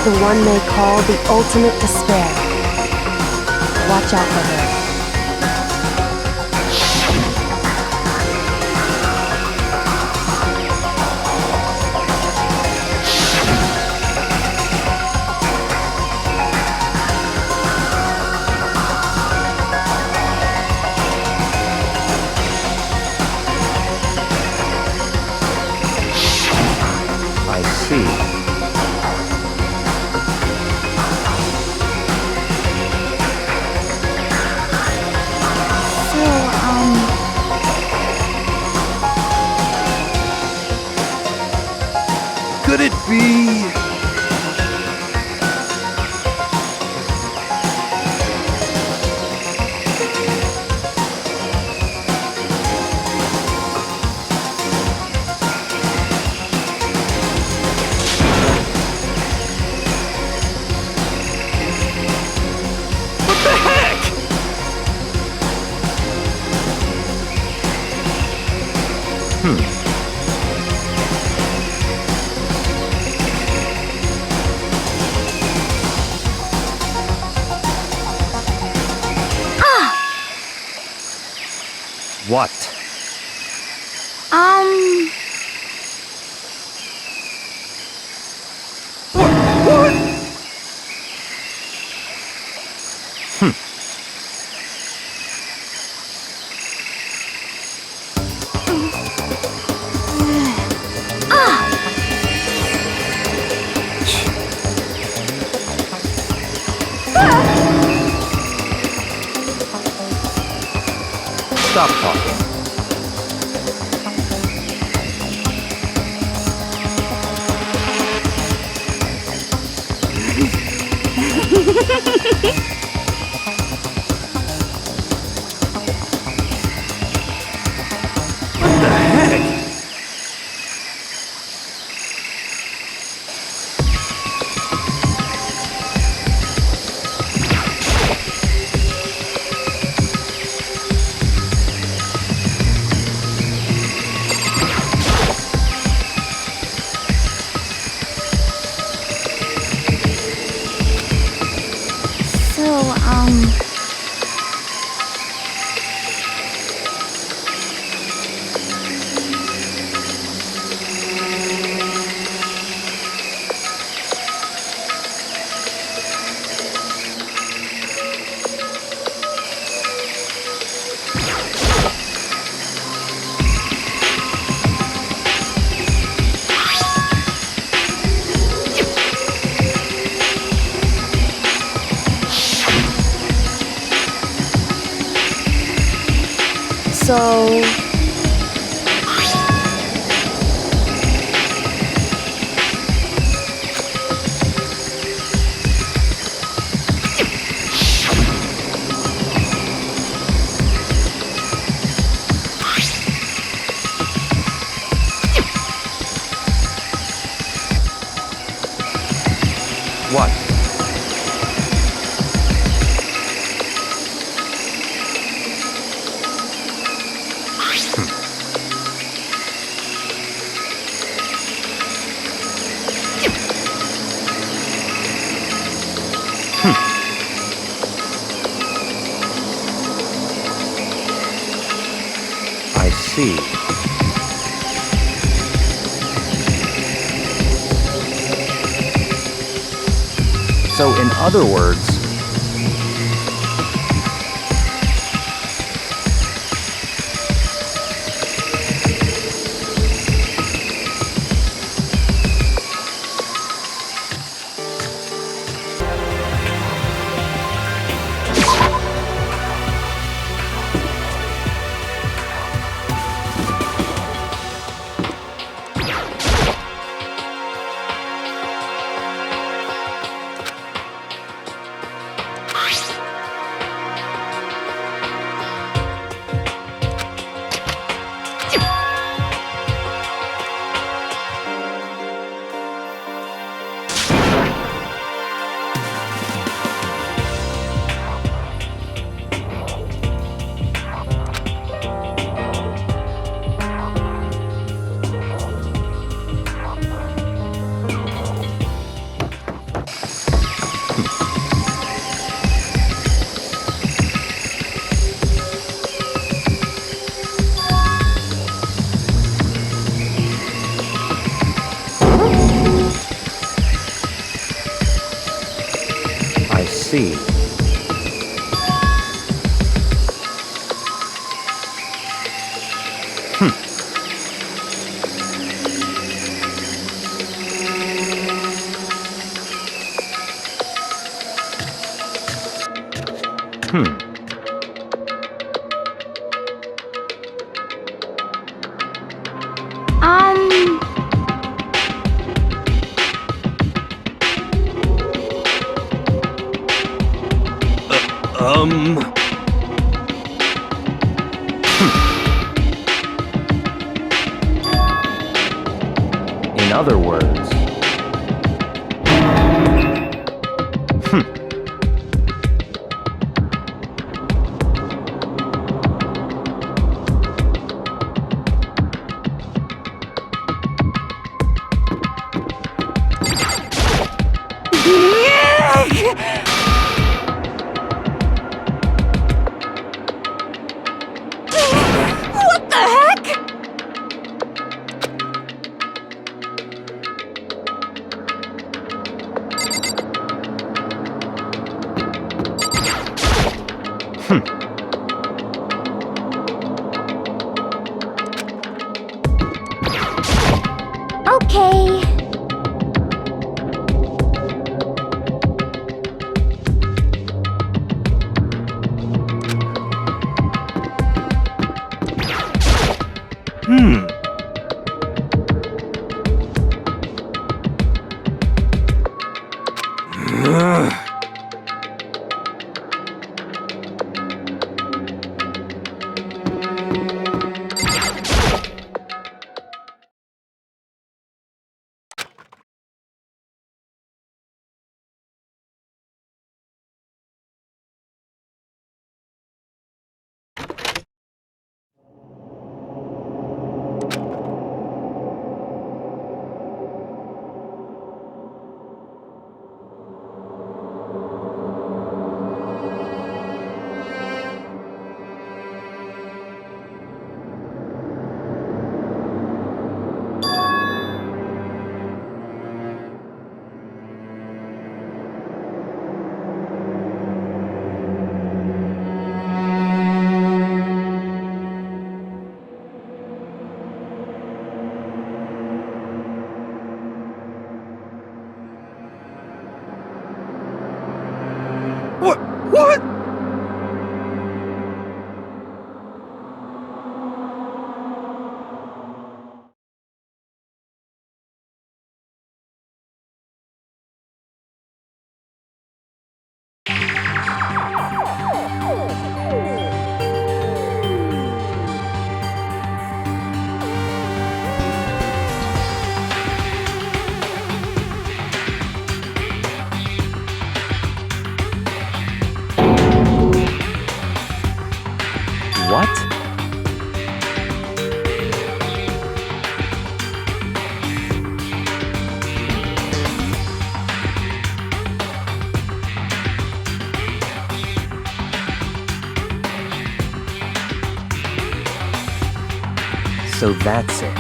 The one they call the ultimate despair. Watch out for her. I see. Could it be? What the heck? What? What? Stop talking. What the heck? So... What? I see. So, in other words, In other words, What the heck? Okay. What? what? So that's it.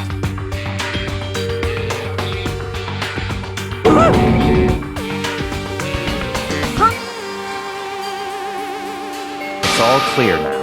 It's all clear now.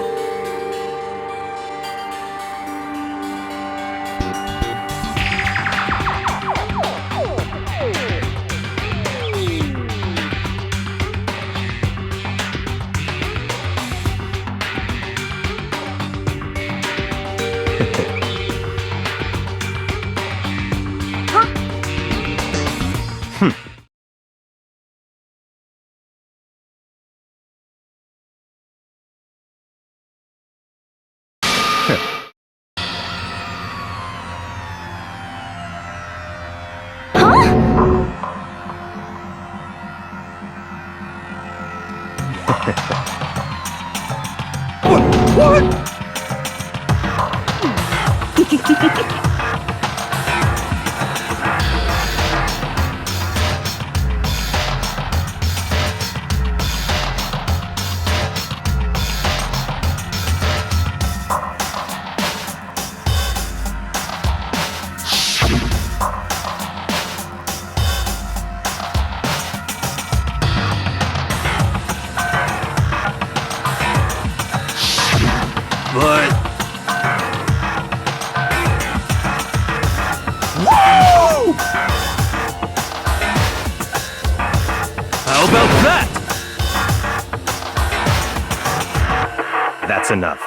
What? But How about that? That's enough.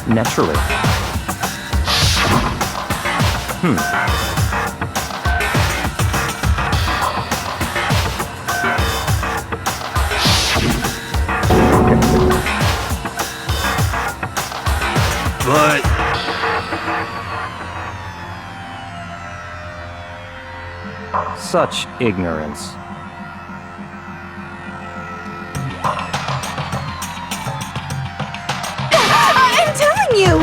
Naturally. But Such ignorance. I'm telling you!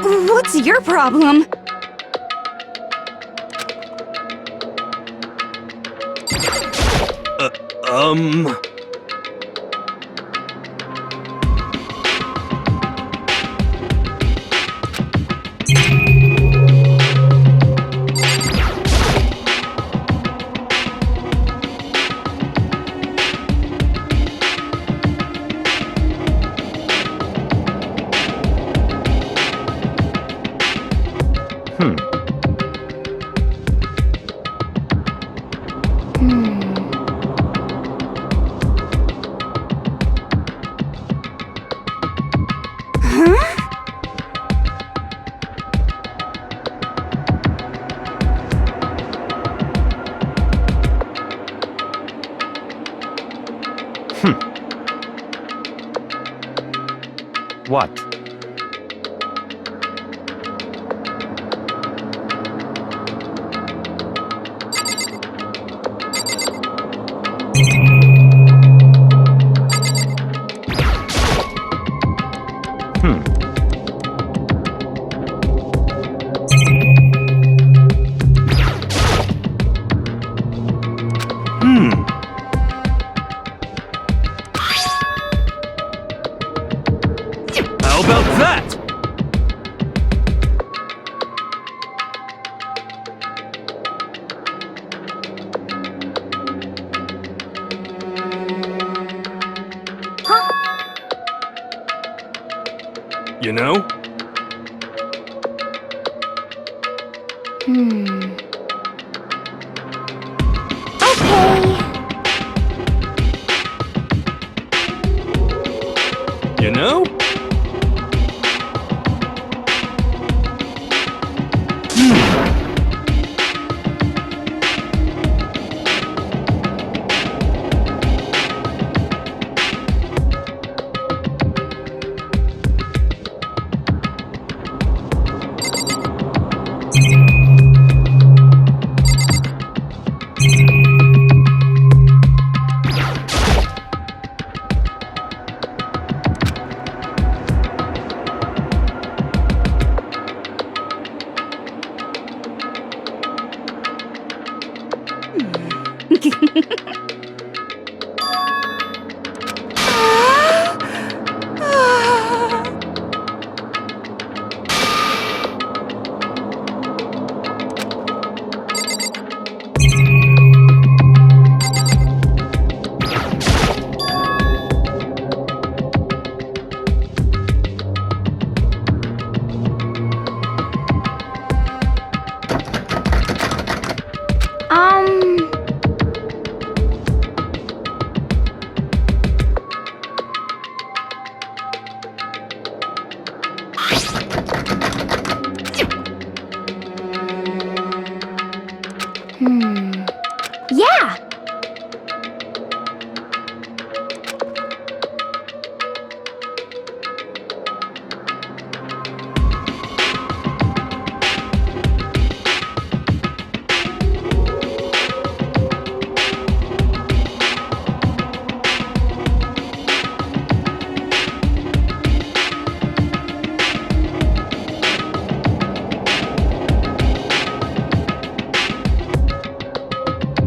What's your problem? um... What? How about that? You know? You know? Yeah!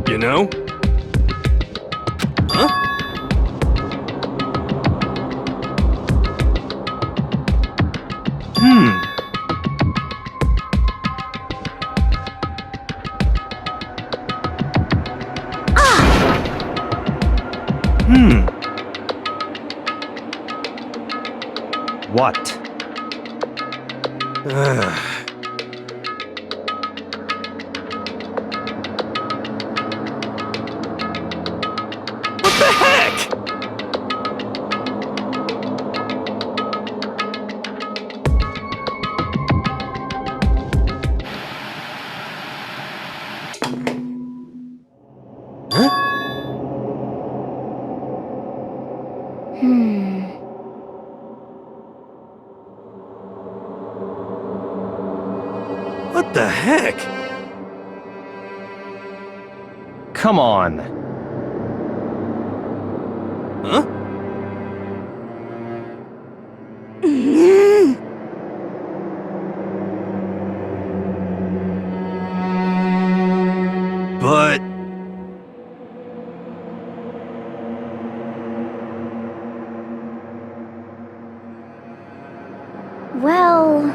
You know? Huh? What? What the heck? What the heck? Come on. Huh? But... Well...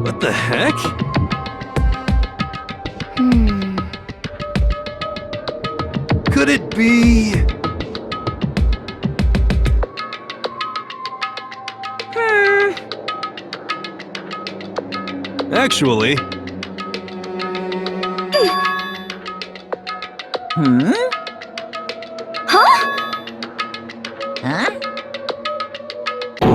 What the heck? Could it be... Actually... What?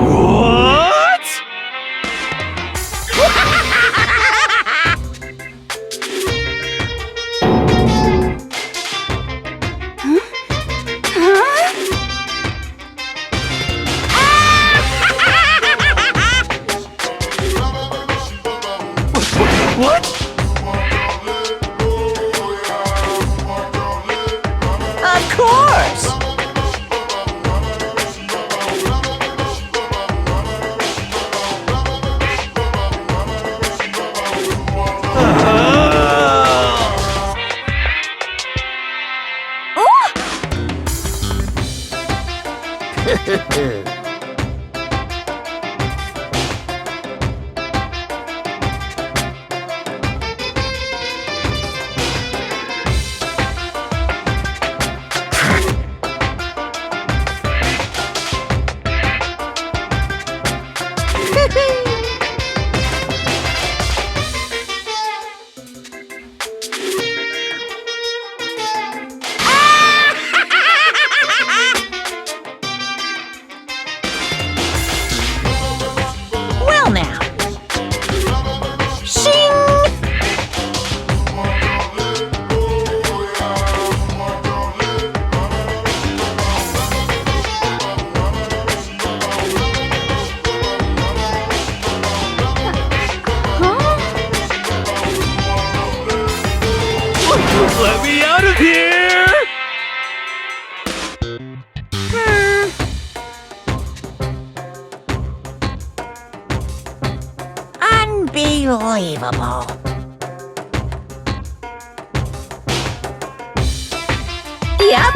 What? Of course! Well now. Shing! Let me out of here! Unbelievable. Yep.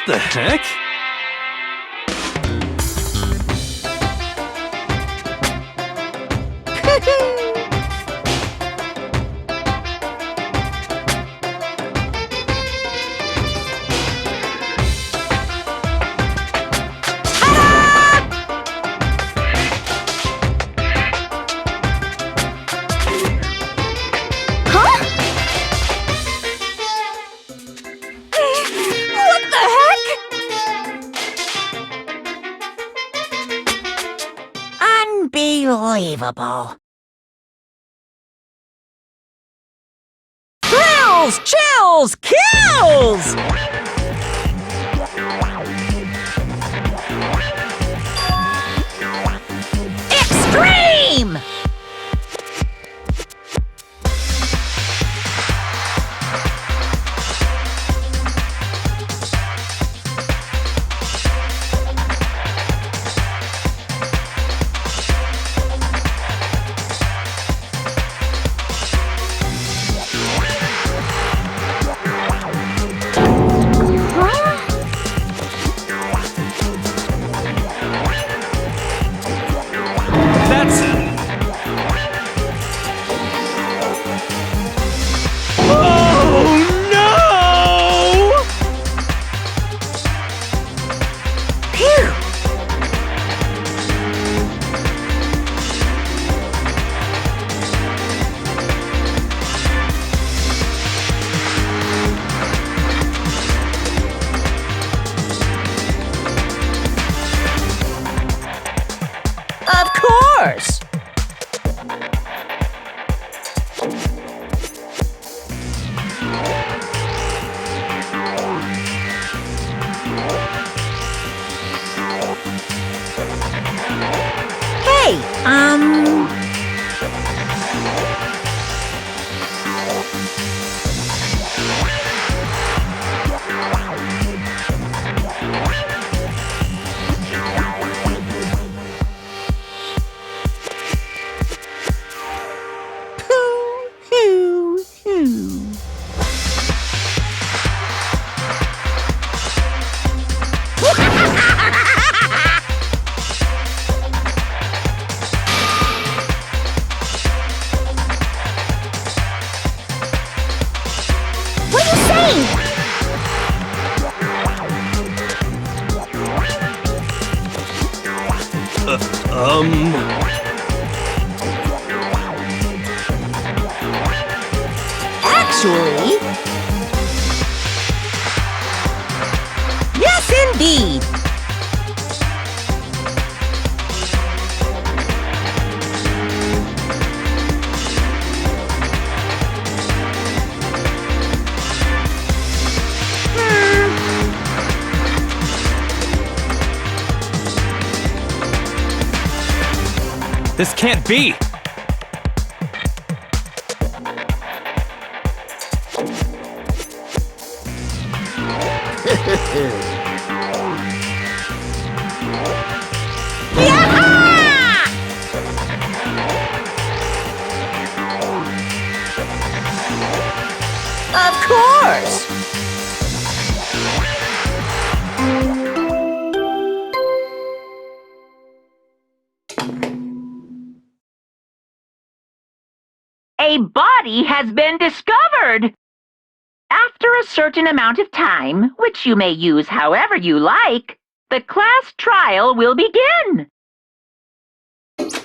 the heck? What the heck? Unbelievable. Thrills, chills, kills! Extreme! That's... Oh, no! Phew! Of course! Hey, what are you saying? Actually, yes, indeed. This can't be! Of course! A body has been discovered! After a certain amount of time, which you may use however you like, the class trial will begin. It's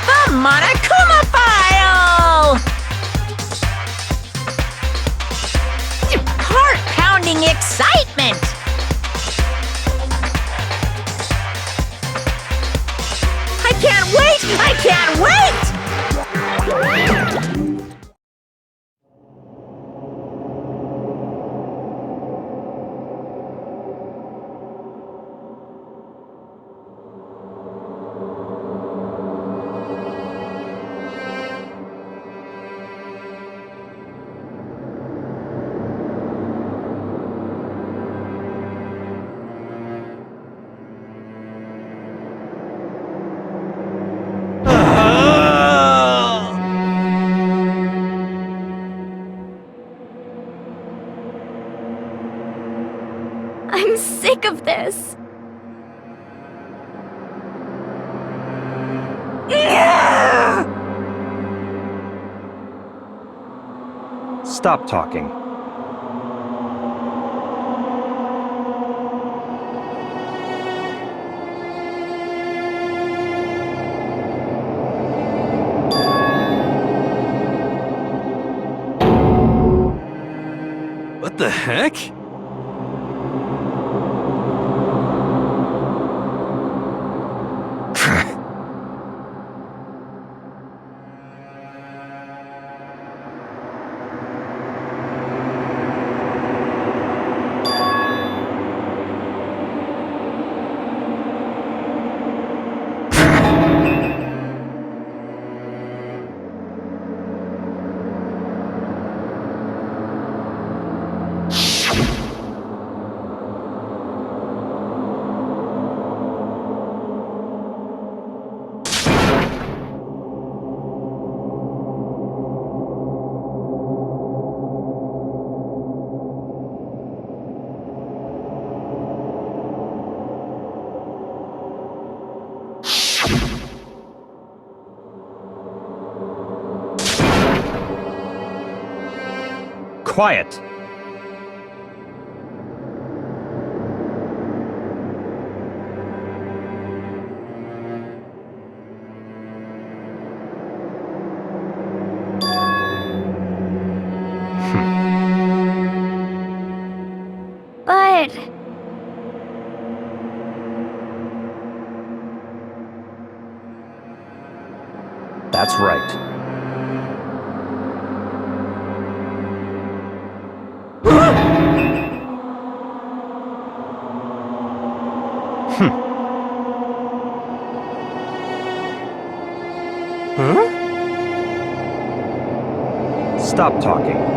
the Monokuma file! Heart-pounding excitement! I can't wait! I can't wait! Stop talking. What the heck? Quiet! But That's right. Huh? Stop talking.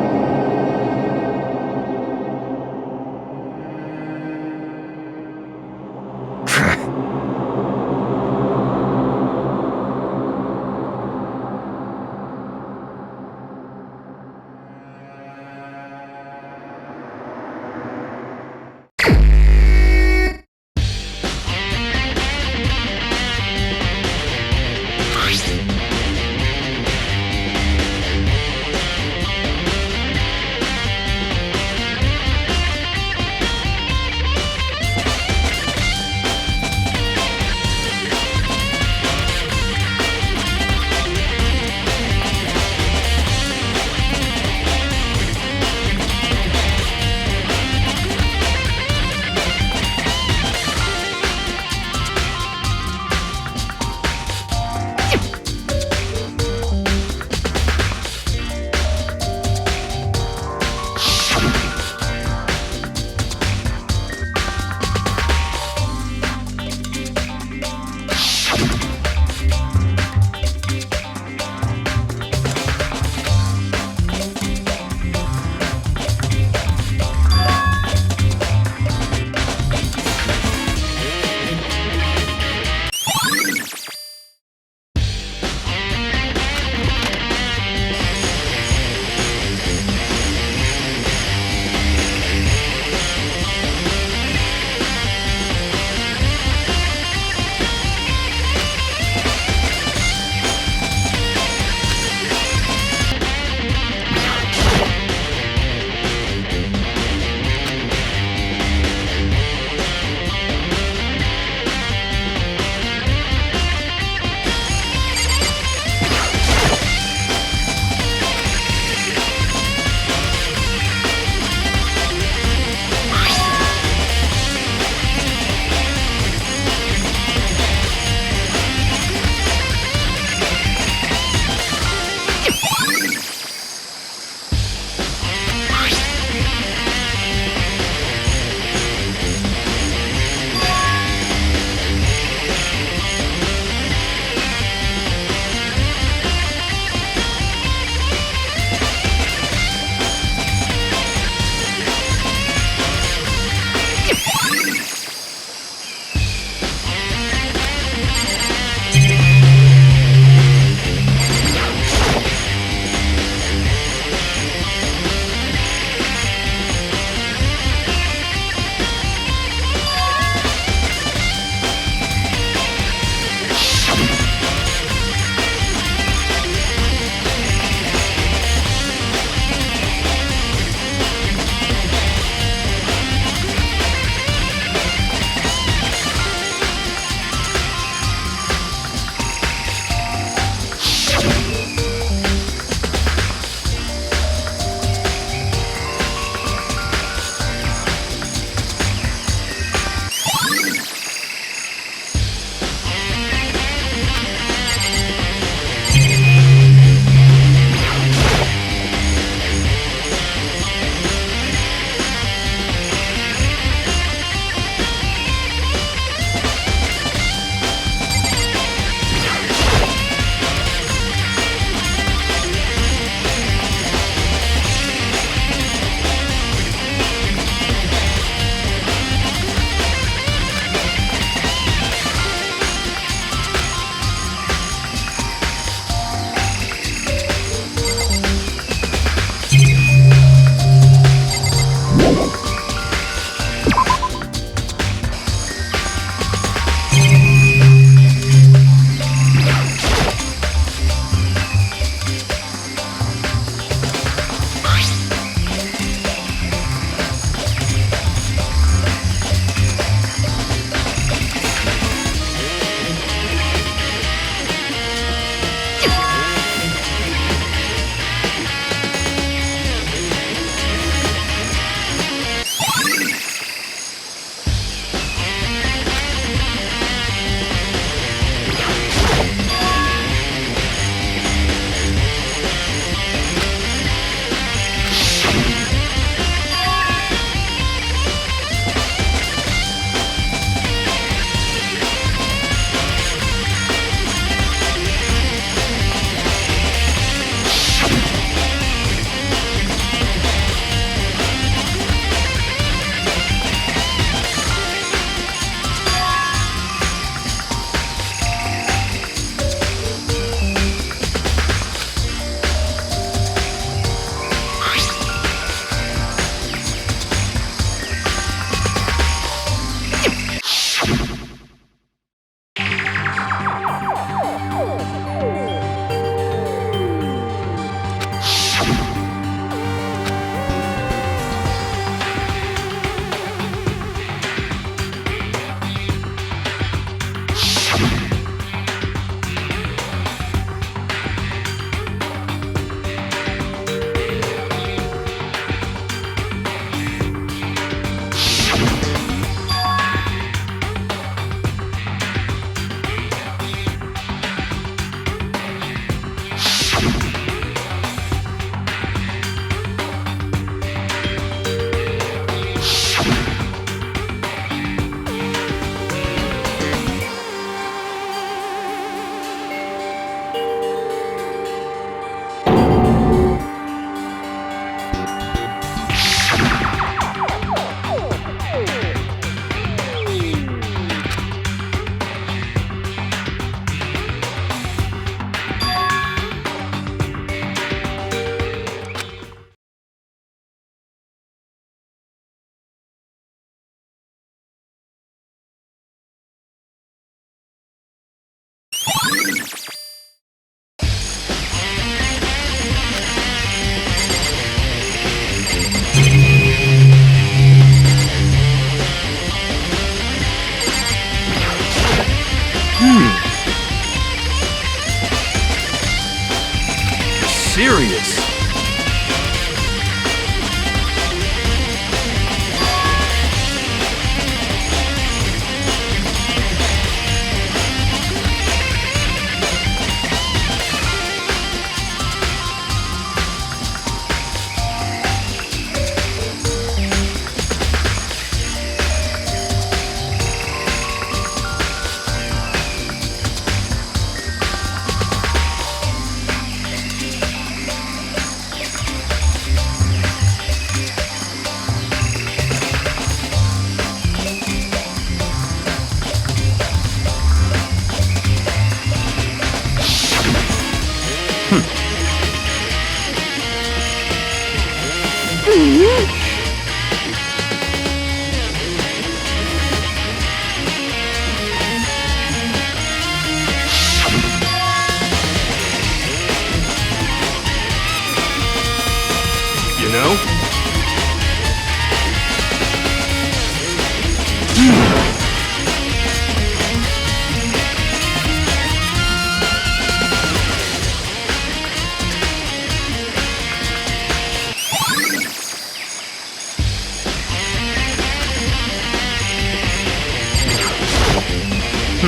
So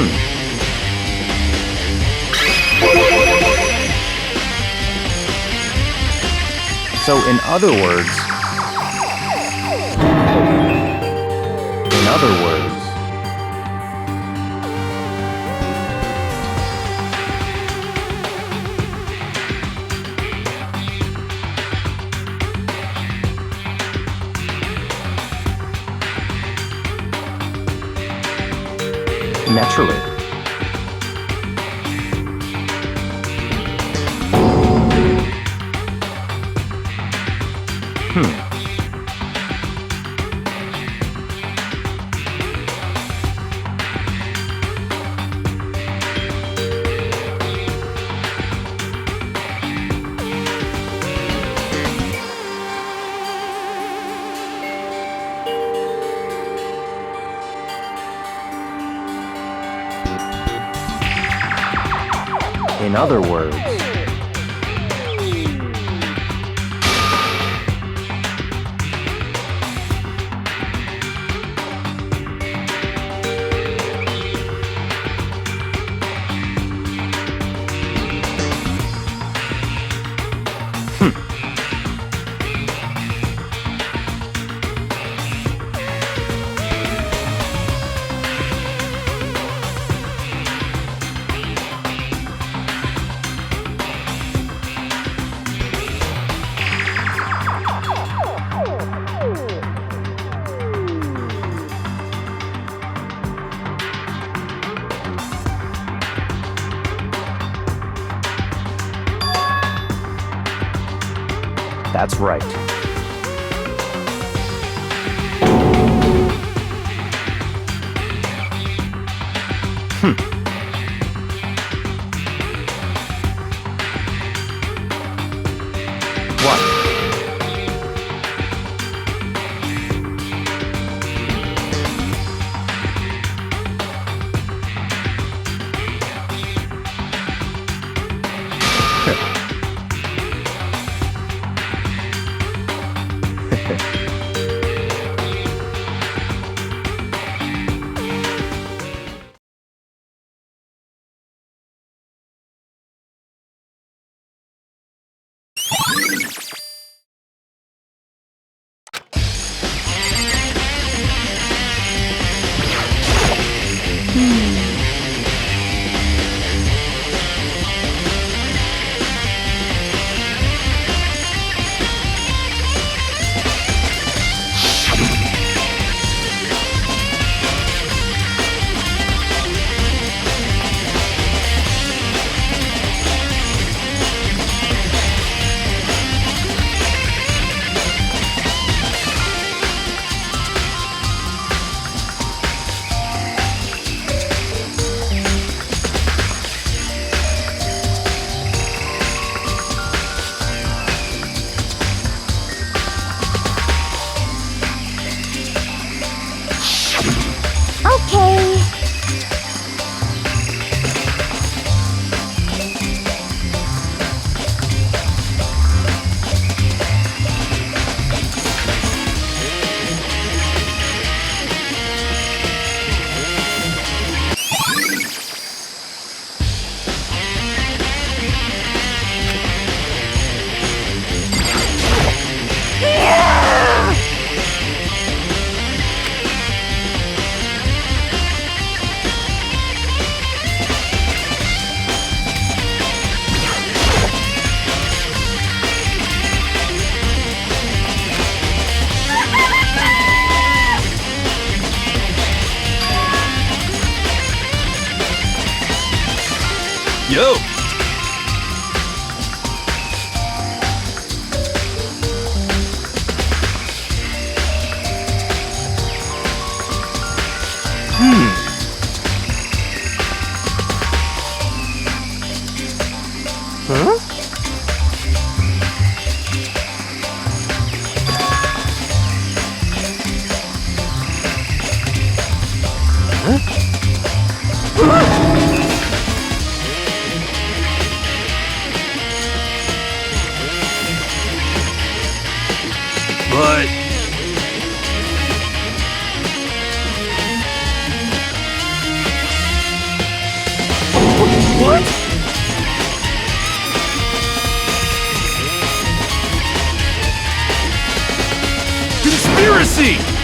in other words... Naturally. In other words... That's right. What? Yo! But... see.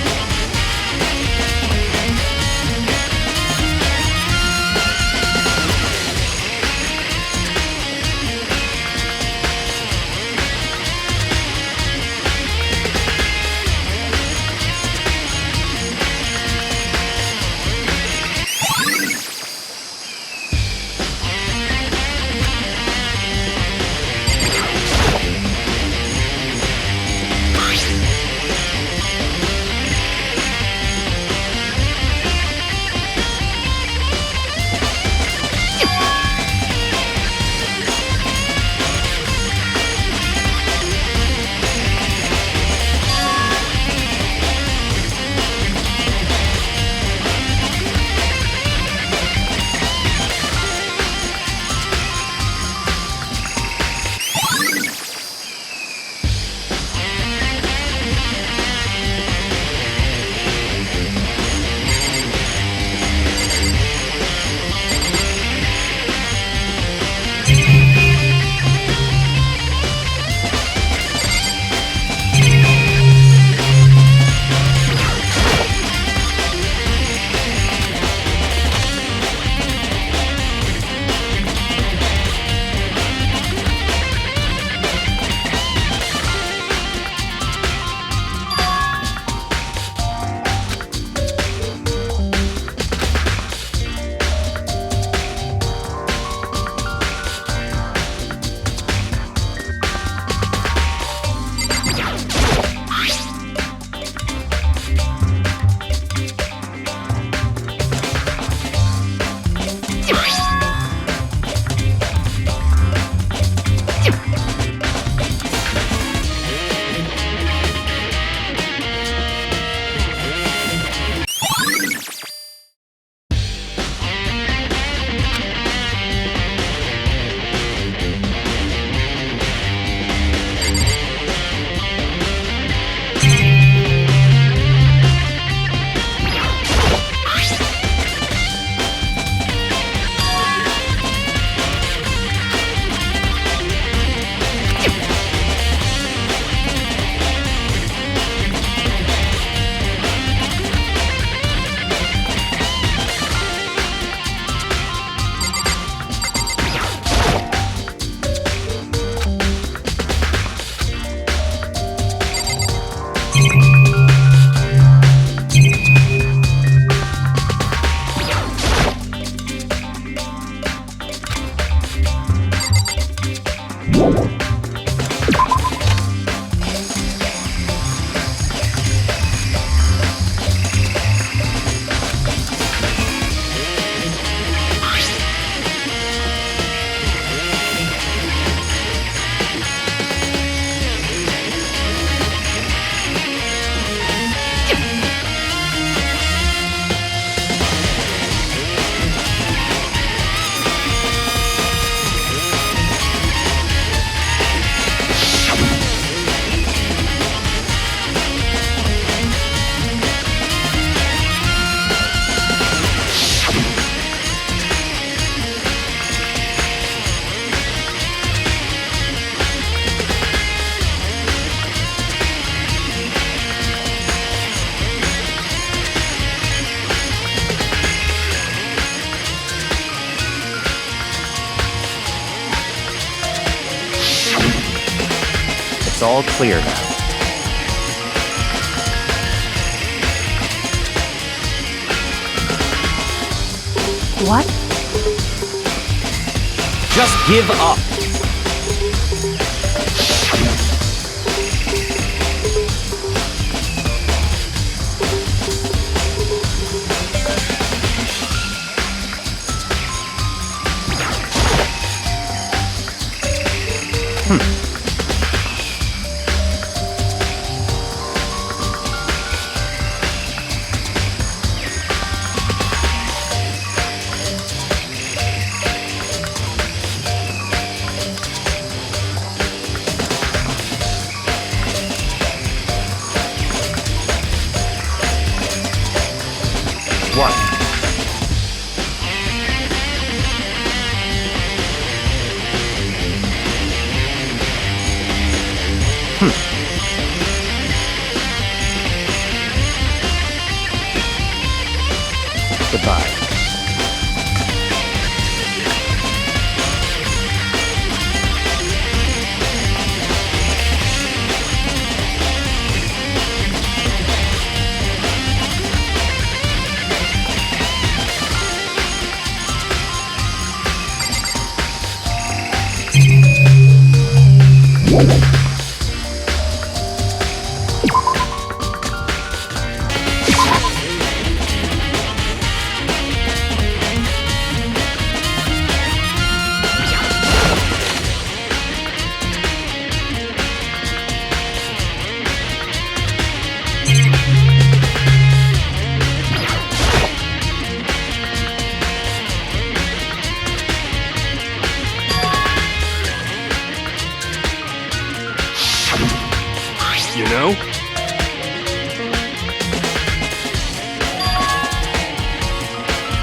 It's all clear now. What? Just give up. What? You know?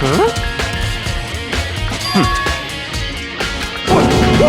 Huh? What?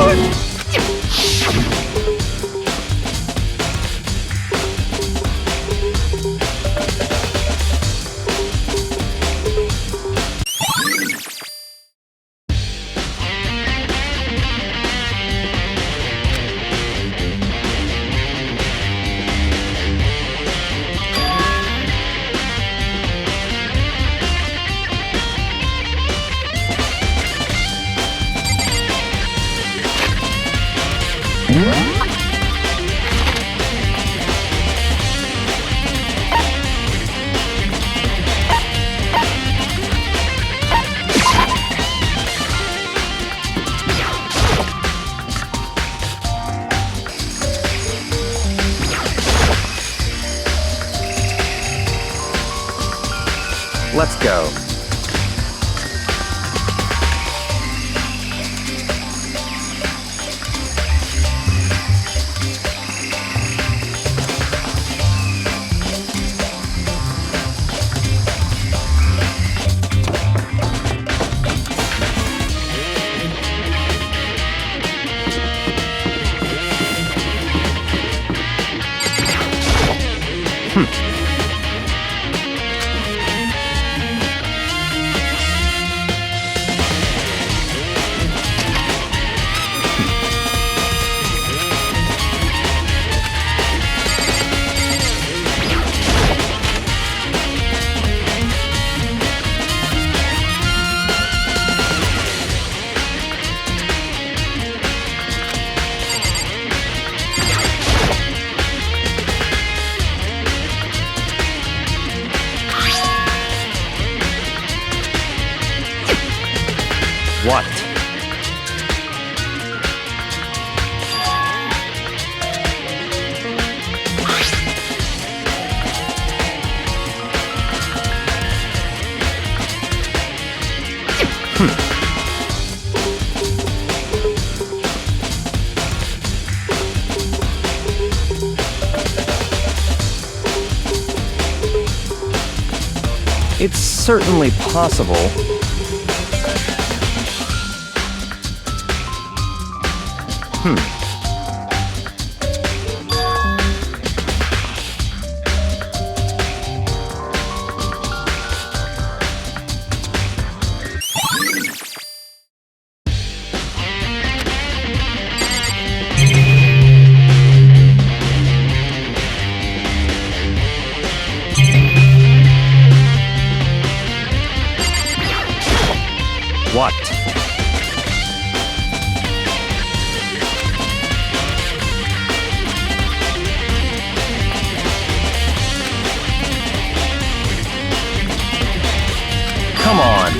Let's go. What? It's certainly possible. What? Come on.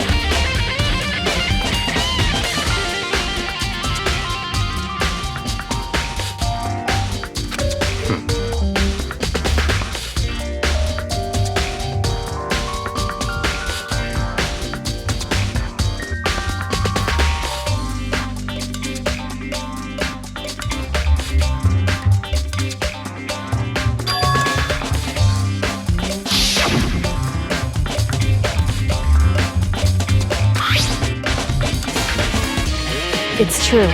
It's true.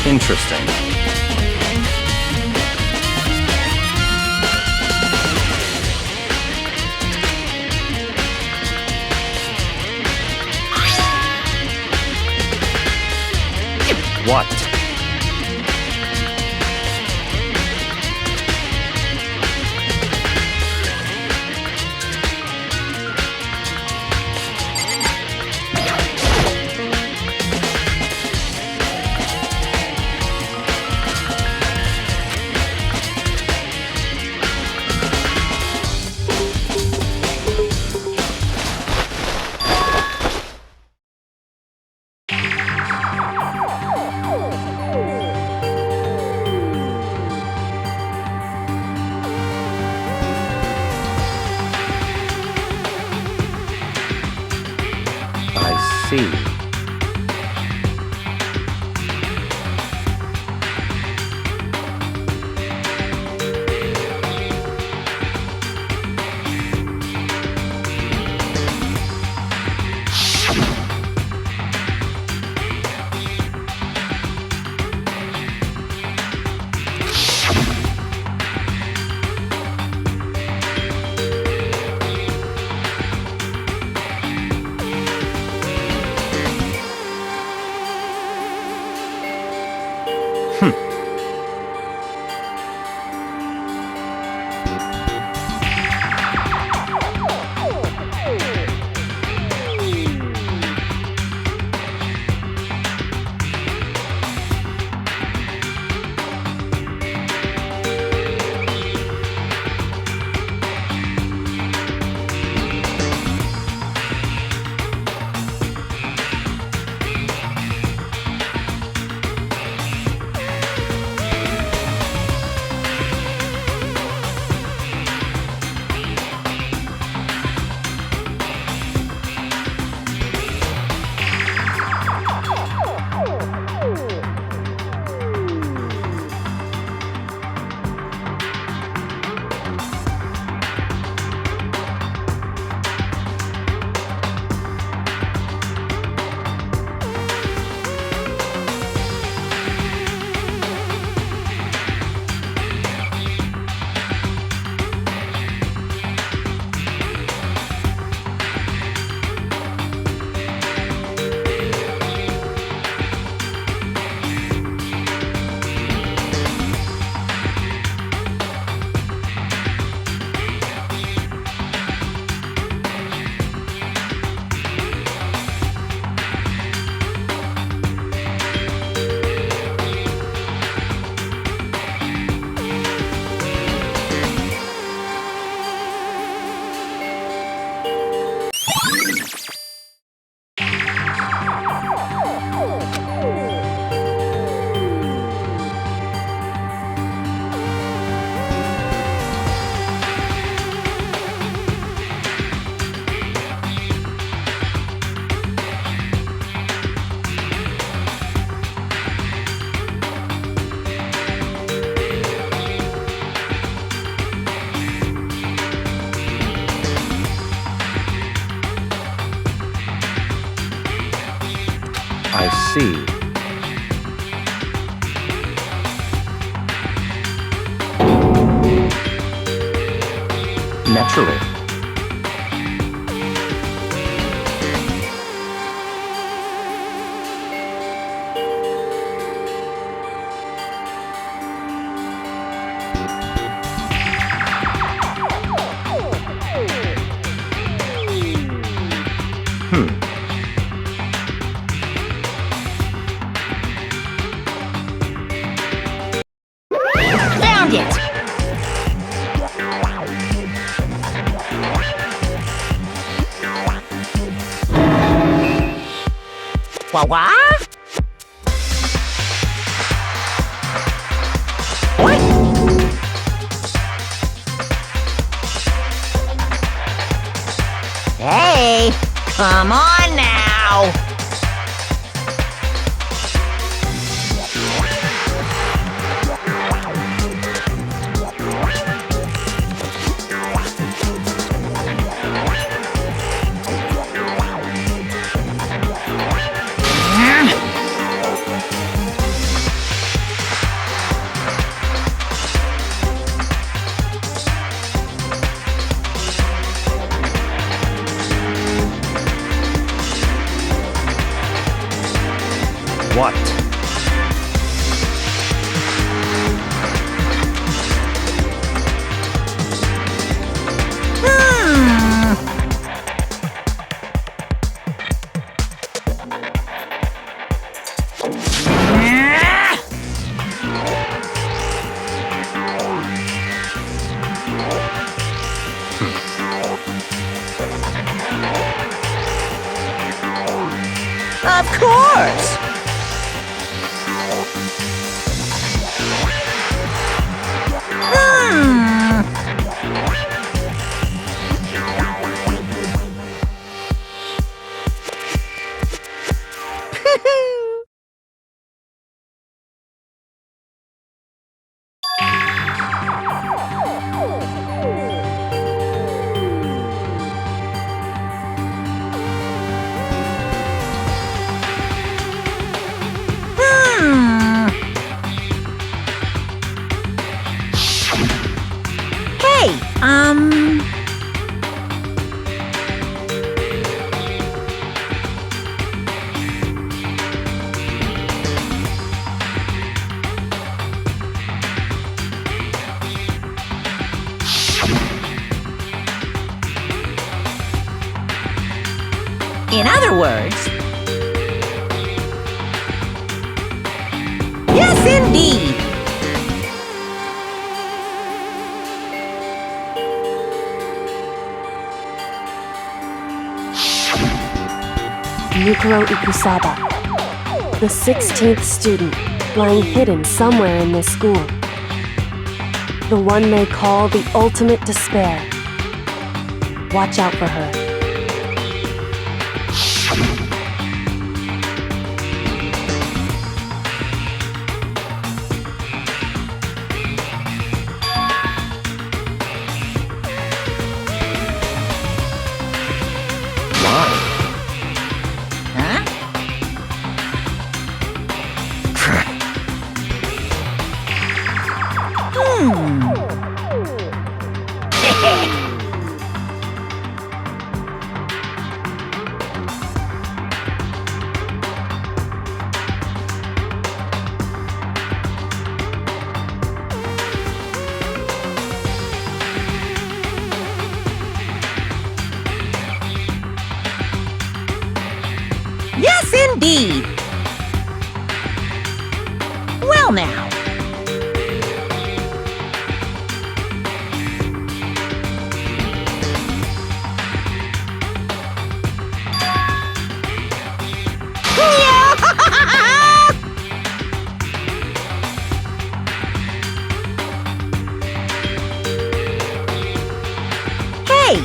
Interesting. see. I see. Naturally. Found it! What? Hey, come on now! What? Of course! Hey, in other words, yes, indeed. Mukuro Ikusaba, the 16th student, lying hidden somewhere in this school. The one they call the ultimate despair. Watch out for her. Huh? Yes, indeed. Well, now. Hey,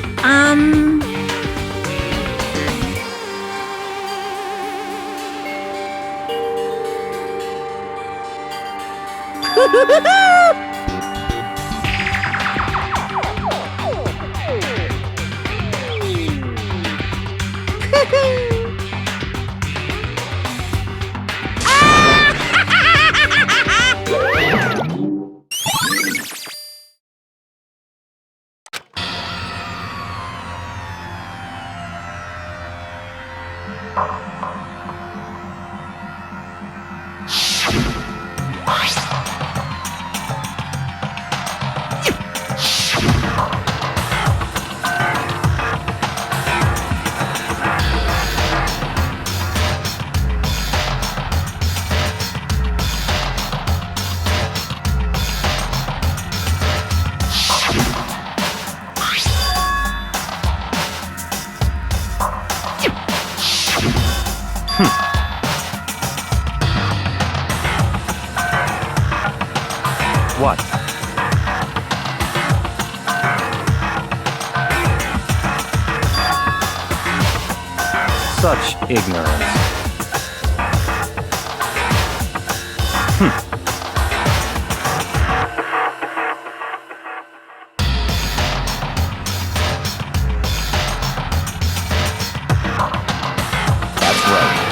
What? Such ignorance. That's right.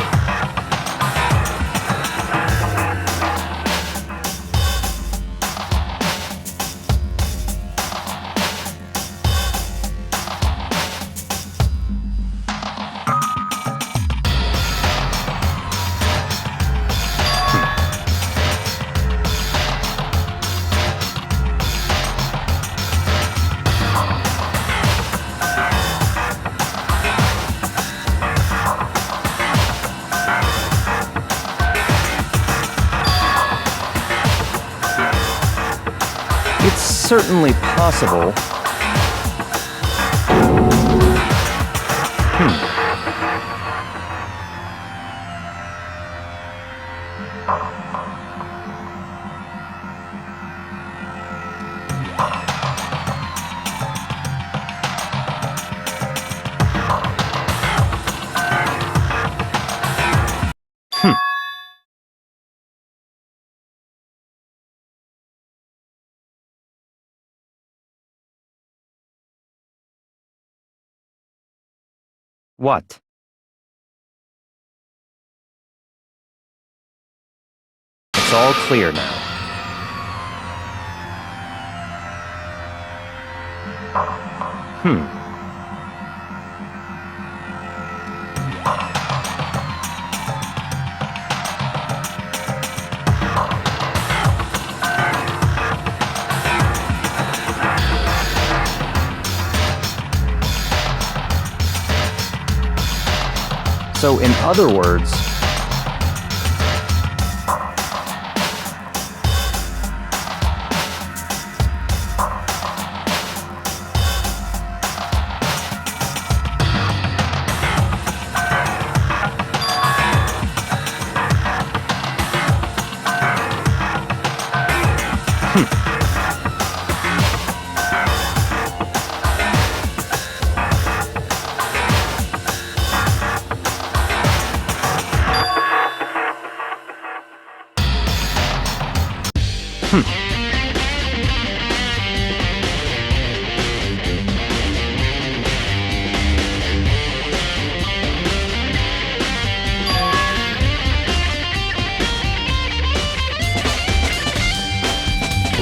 It's certainly possible. What? It's all clear now. So, in other words,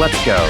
let's go.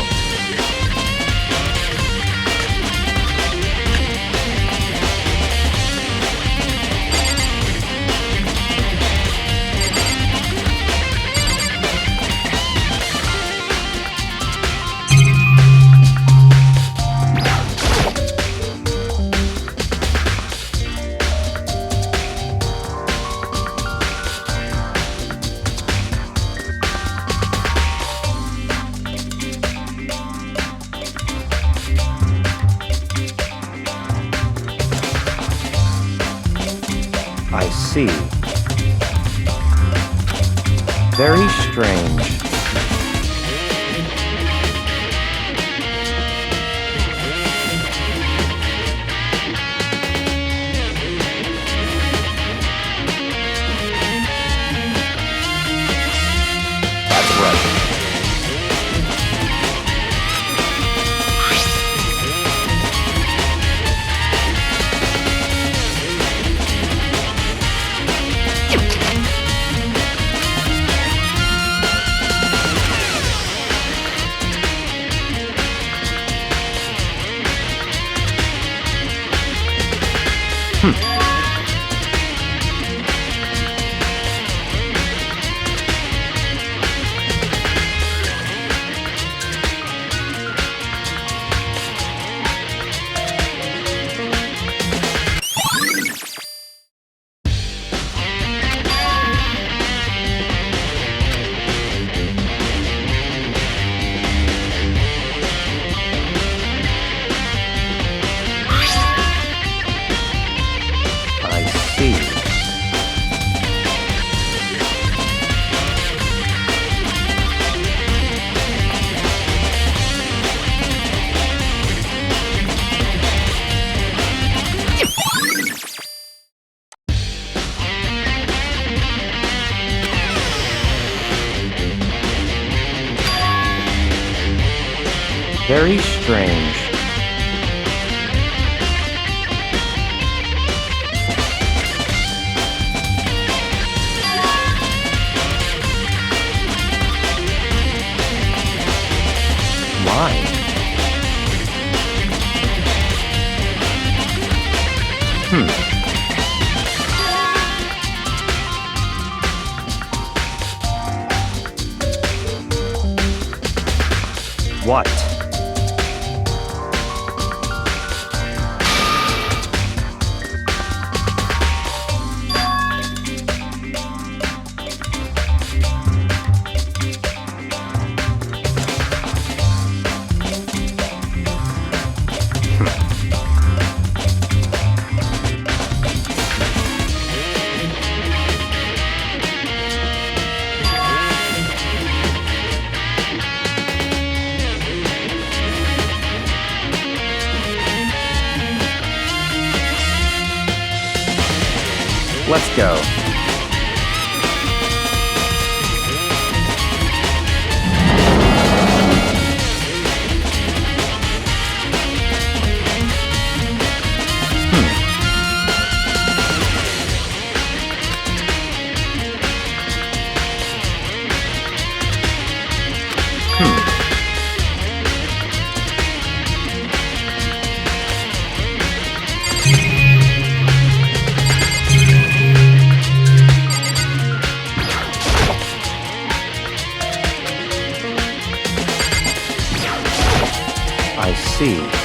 I see. Very strange. That's right. I see. Very strange. Why? What? Let's go. see.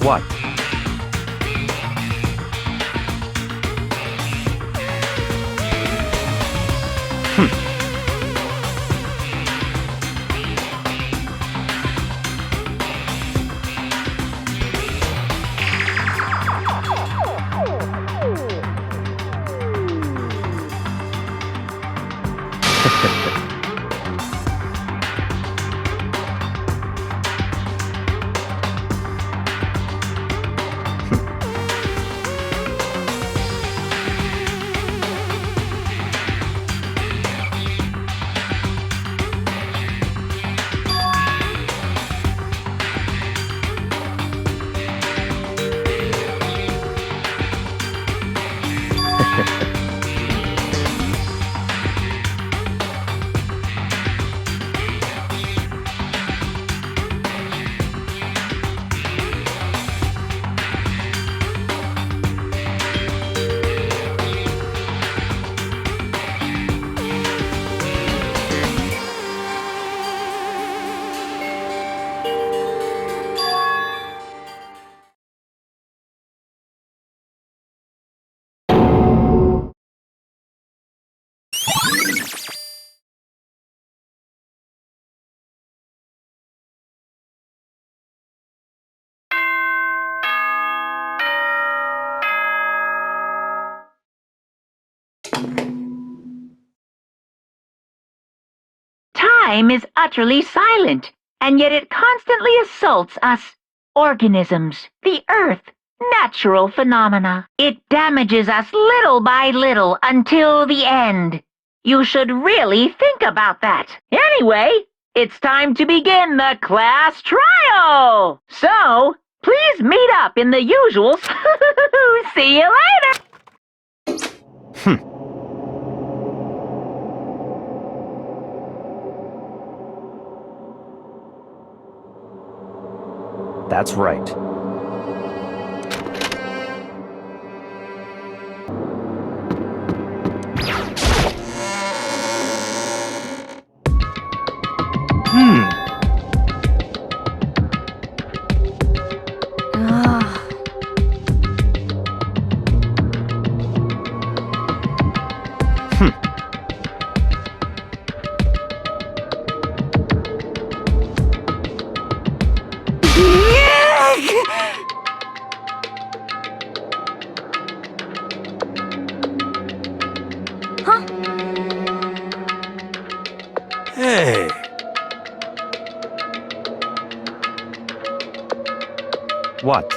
What? Time is utterly silent, and yet it constantly assaults us, organisms, the earth, natural phenomena. It damages us little by little until the end. You should really think about that. Anyway, it's time to begin the class trial. So, please meet up in the usual... See you later! That's right. Hey. What?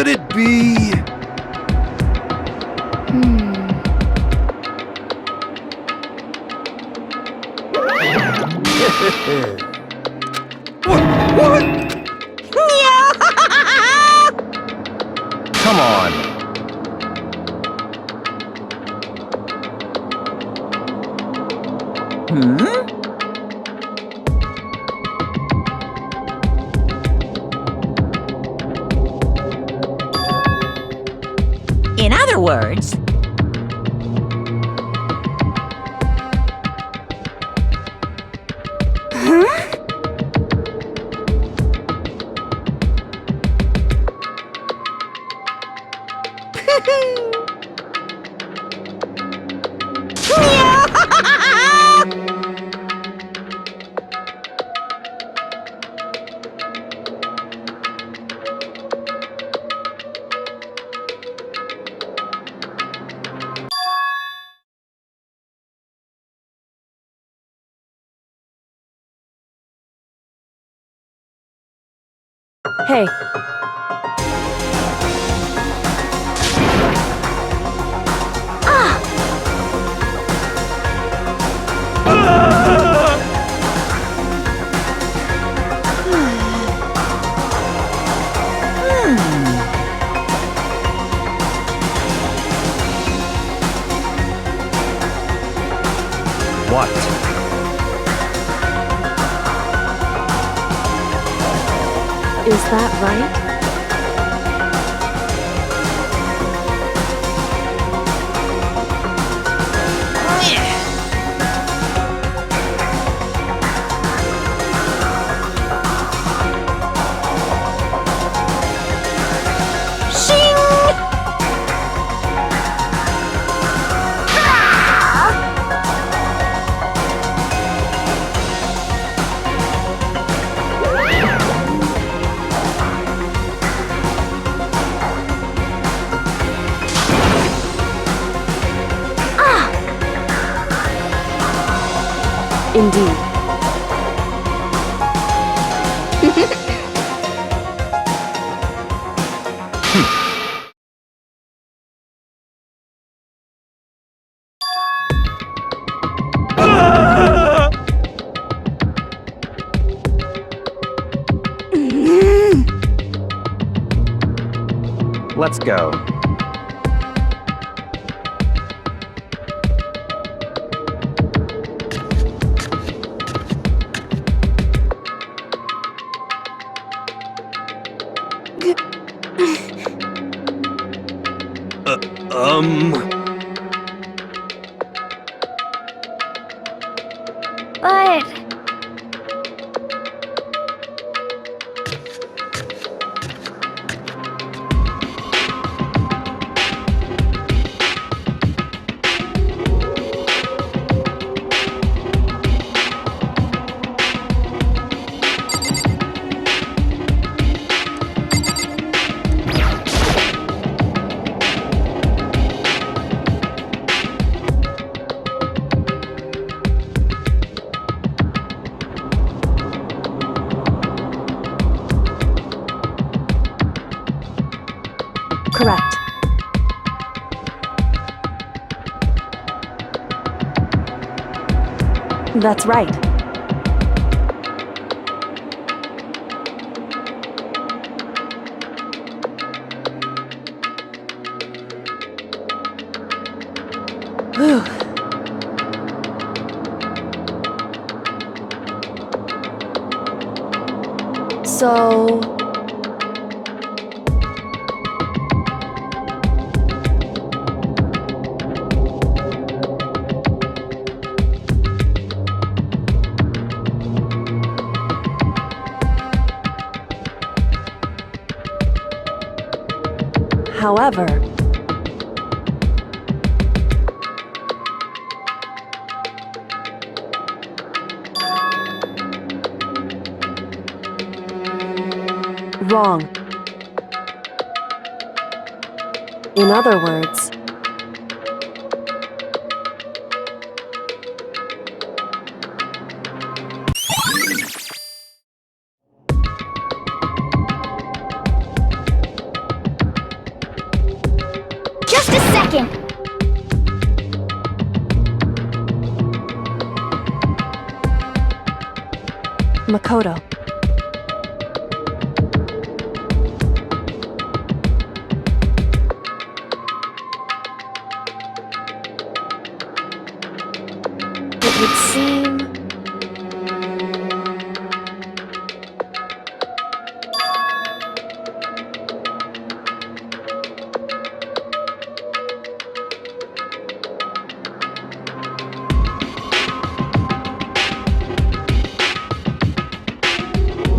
Could it be... What? Come on. In other words, Hey, What? is that right? Indeed. Let's go. But... Correct. That's right. Whew. So... However, wrong. In other words, Makoto. It would seem...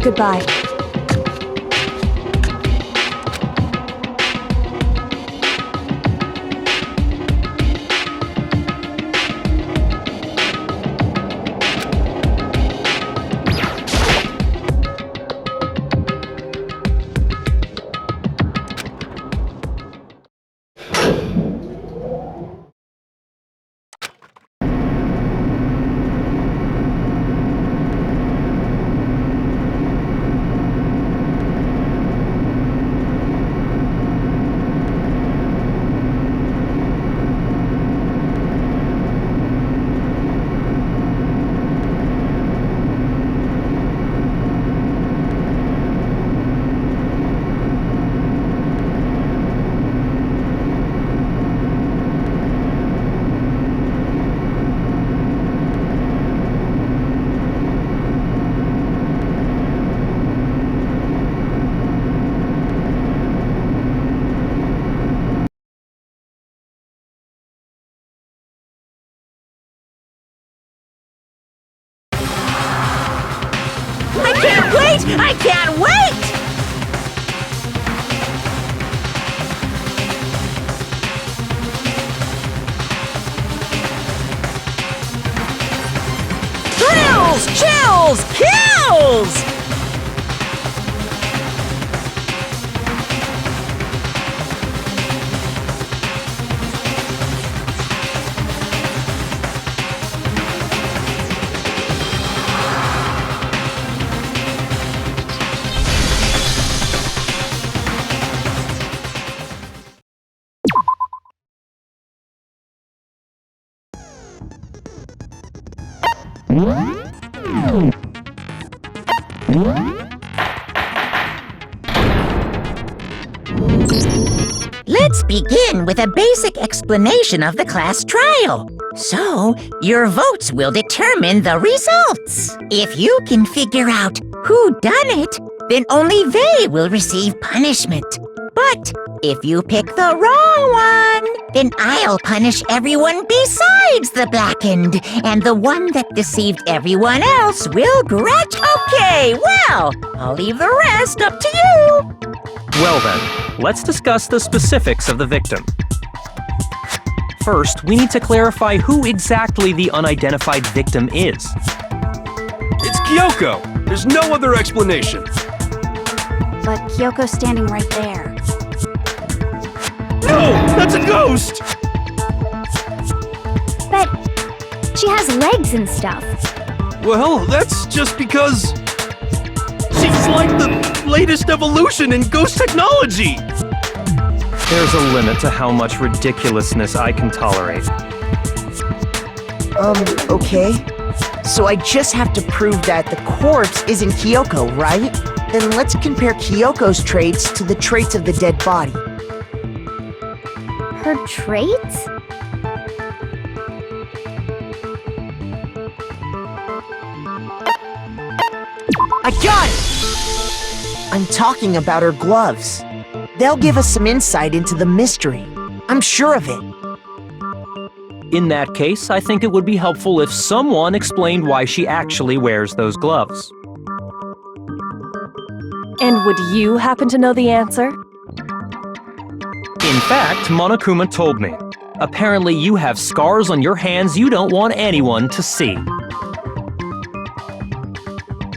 Goodbye. I can't wait! Thrills, chills, kills! Let's begin with a basic explanation of the class trial. So, your votes will determine the results. If you can figure out who done it, then only they will receive punishment. But if you pick the wrong one, then I'll punish everyone besides the blackened, and the one that deceived everyone else will grudge. Okay, well, I'll leave the rest up to you. Well then, let's discuss the specifics of the victim. First, we need to clarify who exactly the unidentified victim is. It's Kyoko! There's no other explanation! But Kyoko's standing right there. No! That's a ghost! But she has legs and stuff. Well, that's just because... she's like the latest evolution in ghost technology! There's a limit to how much ridiculousness I can tolerate. Okay. So I just have to prove that the corpse isn't Kyoko, right? Then let's compare Kyoko's traits to the traits of the dead body. Her traits? I got it! I'm talking about her gloves. They'll give us some insight into the mystery. I'm sure of it. In that case, I think it would be helpful if someone explained why she actually wears those gloves. And would you happen to know the answer? In fact, Monokuma told me. Apparently you have scars on your hands you don't want anyone to see.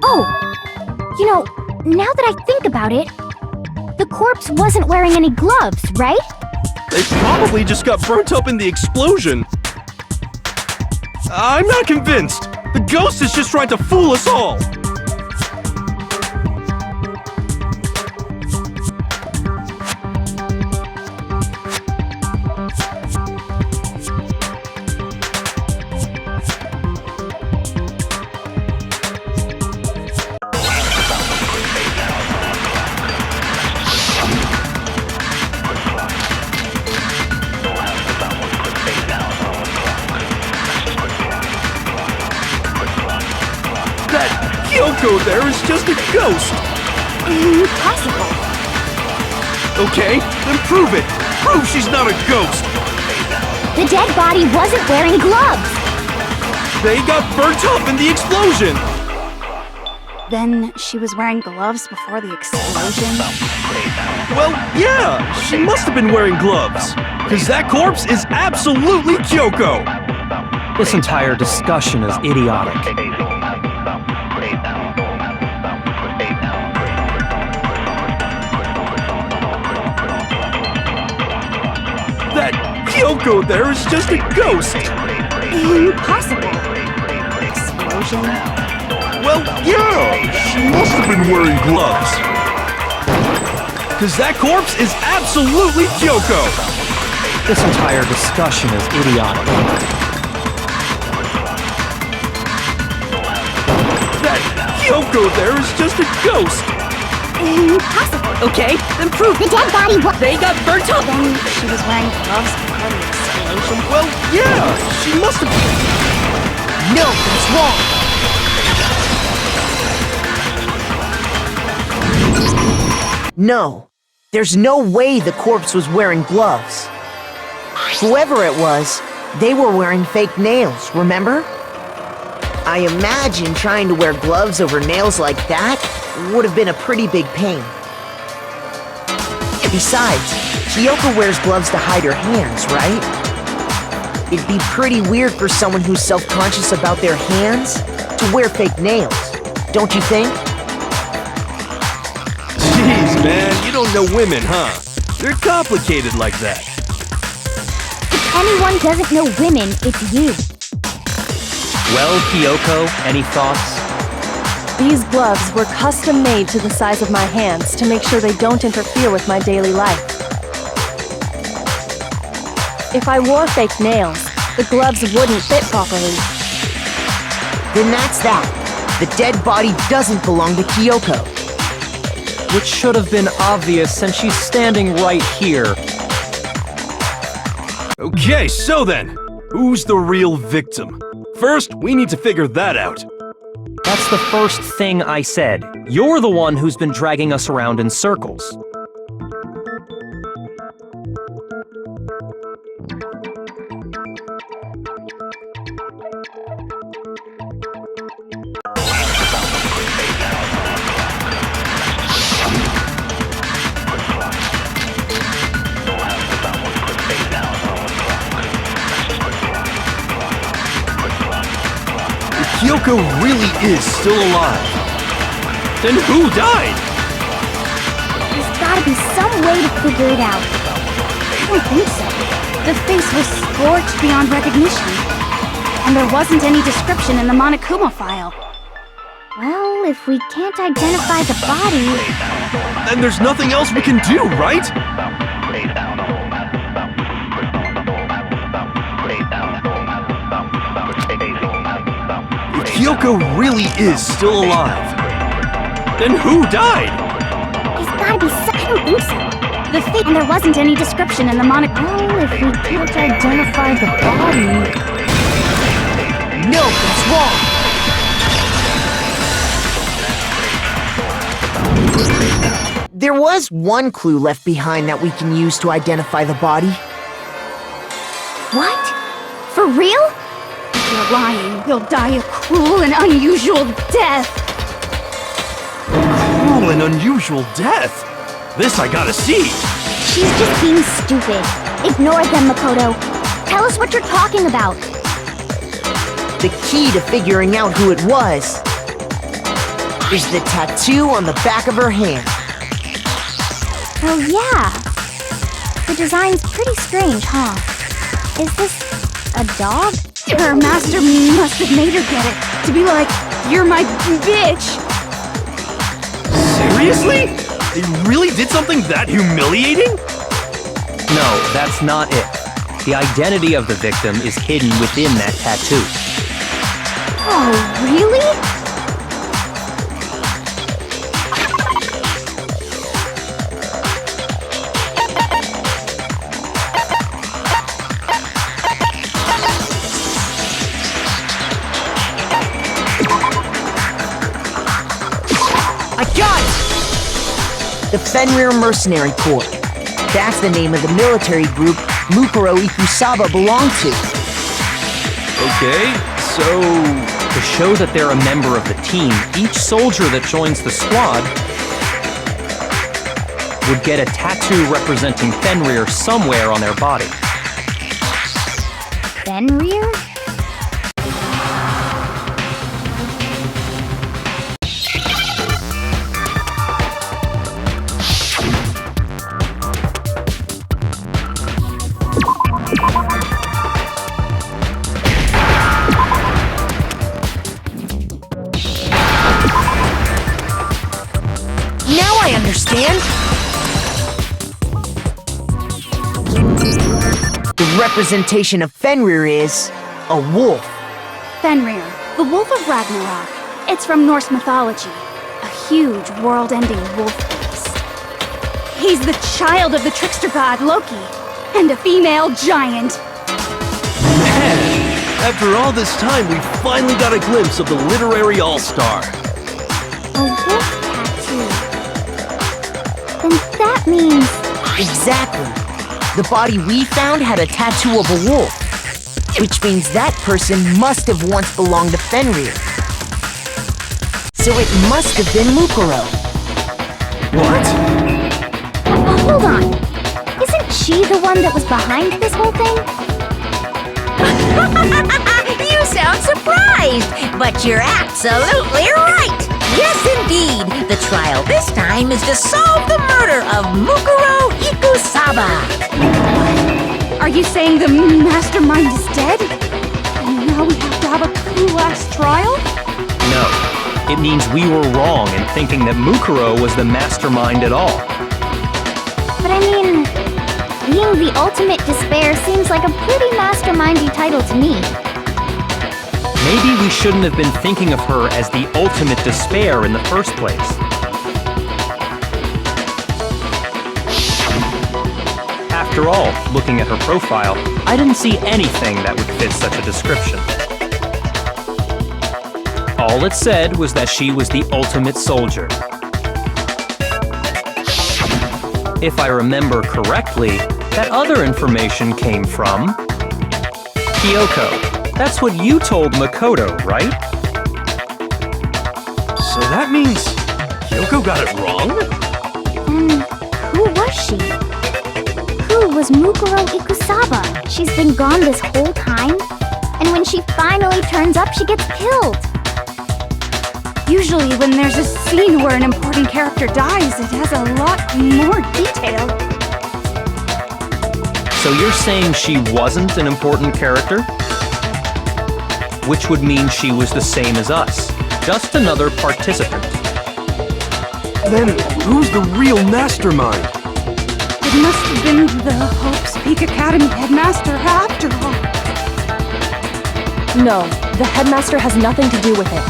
Oh! You know, now that I think about it, the corpse wasn't wearing any gloves, right? They probably just got burnt up in the explosion. I'm not convinced. The ghost is just trying to fool us all. Kyoko there is just a ghost. Impossible. Okay, then prove it. Prove she's not a ghost. The dead body wasn't wearing gloves. They got burnt up in the explosion. Then she was wearing gloves before the explosion? Well, yeah, she must have been wearing gloves. Because that corpse is absolutely Kyoko. This entire discussion is idiotic. That Kyoko there is just a ghost. Impossible. Explosion? Well, yeah, she must have been wearing gloves. Because that corpse is absolutely Kyoko. This entire discussion is idiotic. That Kyoko there is just a ghost. Impossible. Okay, then prove The dead body was. they got burnt up! Then she was wearing gloves before the explosion? Well, yeah, she must have. No, that's wrong. No, there's no way the corpse was wearing gloves. Whoever it was, they were wearing fake nails, remember? I imagine trying to wear gloves over nails like that would have been a pretty big pain. Besides, Kyoko wears gloves to hide her hands, right? It'd be pretty weird for someone who's self-conscious about their hands to wear fake nails, don't you think? Jeez, man, you don't know women, huh? They're complicated like that. If anyone doesn't know women, it's you. Well, Kyoko, any thoughts? These gloves were custom made to the size of my hands to make sure they don't interfere with my daily life. If I wore fake nails, the gloves wouldn't fit properly. Then that's that. The dead body doesn't belong to Kyoko. Which should have been obvious since she's standing right here. Okay, so then, who's the real victim? First, we need to figure that out. That's the first thing I said. You're the one who's been dragging us around in circles. Kyoko really is still alive. Then who died? There's gotta be some way to figure it out. I don't think so. The face was scorched beyond recognition. And there wasn't any description in the Monokuma file. Well, if we can't identify the body, Then there's nothing else we can do, right? If Kyoko really is still alive, then who died? there's gotta be some. I don't think so. The face, and there wasn't any description in the Monokuma. Well, if we can't identify the body, No, that's wrong. There was one clue left behind that we can use to identify the body. what? For real? If you're lying, you'll die a cruel and unusual death. Cruel and unusual death. This I gotta see. She's just being stupid. Ignore them, Makoto. Tell us what you're talking about. The key to figuring out who it was is the tattoo on the back of her hand. Oh, yeah. The design's pretty strange, huh? Is this a dog? Her master must have made her get it. To be like, you're my bitch. Seriously? They really did something that humiliating? No, that's not it. The identity of the victim is hidden within that tattoo. Oh, really? I got it! The Fenrir Mercenary Corps. That's the name of the military group Mukuro Ikusaba belonged to. Okay, so... To show that they're a member of the team, each soldier that joins the squad would get a tattoo representing Fenrir somewhere on their body. Fenrir? Now I understand! The representation of Fenrir is a wolf. Fenrir, the Wolf of Ragnarok. It's from Norse mythology. A huge, world-ending wolf face. He's the child of the trickster god Loki, and a female giant. Man! After all this time, we finally got a glimpse of the literary all-star. A wolf tattoo. Then that means... Exactly. The body we found had a tattoo of a wolf, which means that person must have once belonged to Fenrir. So it must have been Mukuro. What? Hold on. Isn't she the one that was behind this whole thing? You sound surprised, but you're absolutely right. Yes, indeed. The trial this time is to solve the murder of Mukuro Ikusaba. Are you saying the mastermind is dead? And now we have to have a last trial? No. It means we were wrong in thinking that Mukuro was the mastermind at all. But I mean, being the ultimate despair seems like a pretty mastermindy title to me. Maybe we shouldn't have been thinking of her as the ultimate despair in the first place. After all, looking at her profile, I didn't see anything that would fit such a description. All it said was that she was the ultimate soldier. If I remember correctly, that other information came from Kyoko. That's what you told Makoto, right? So that means Kyoko got it wrong? Then who was she? Who was Mukuro Ikusaba? She's been gone this whole time, and when she finally turns up, she gets killed. Usually when there's a scene where an important character dies, it has a lot more detail. So you're saying she wasn't an important character? Which would mean she was the same as us, just another participant. Then who's the real mastermind? It must have been the Hope's Peak Academy headmaster after all. No, the headmaster has nothing to do with it.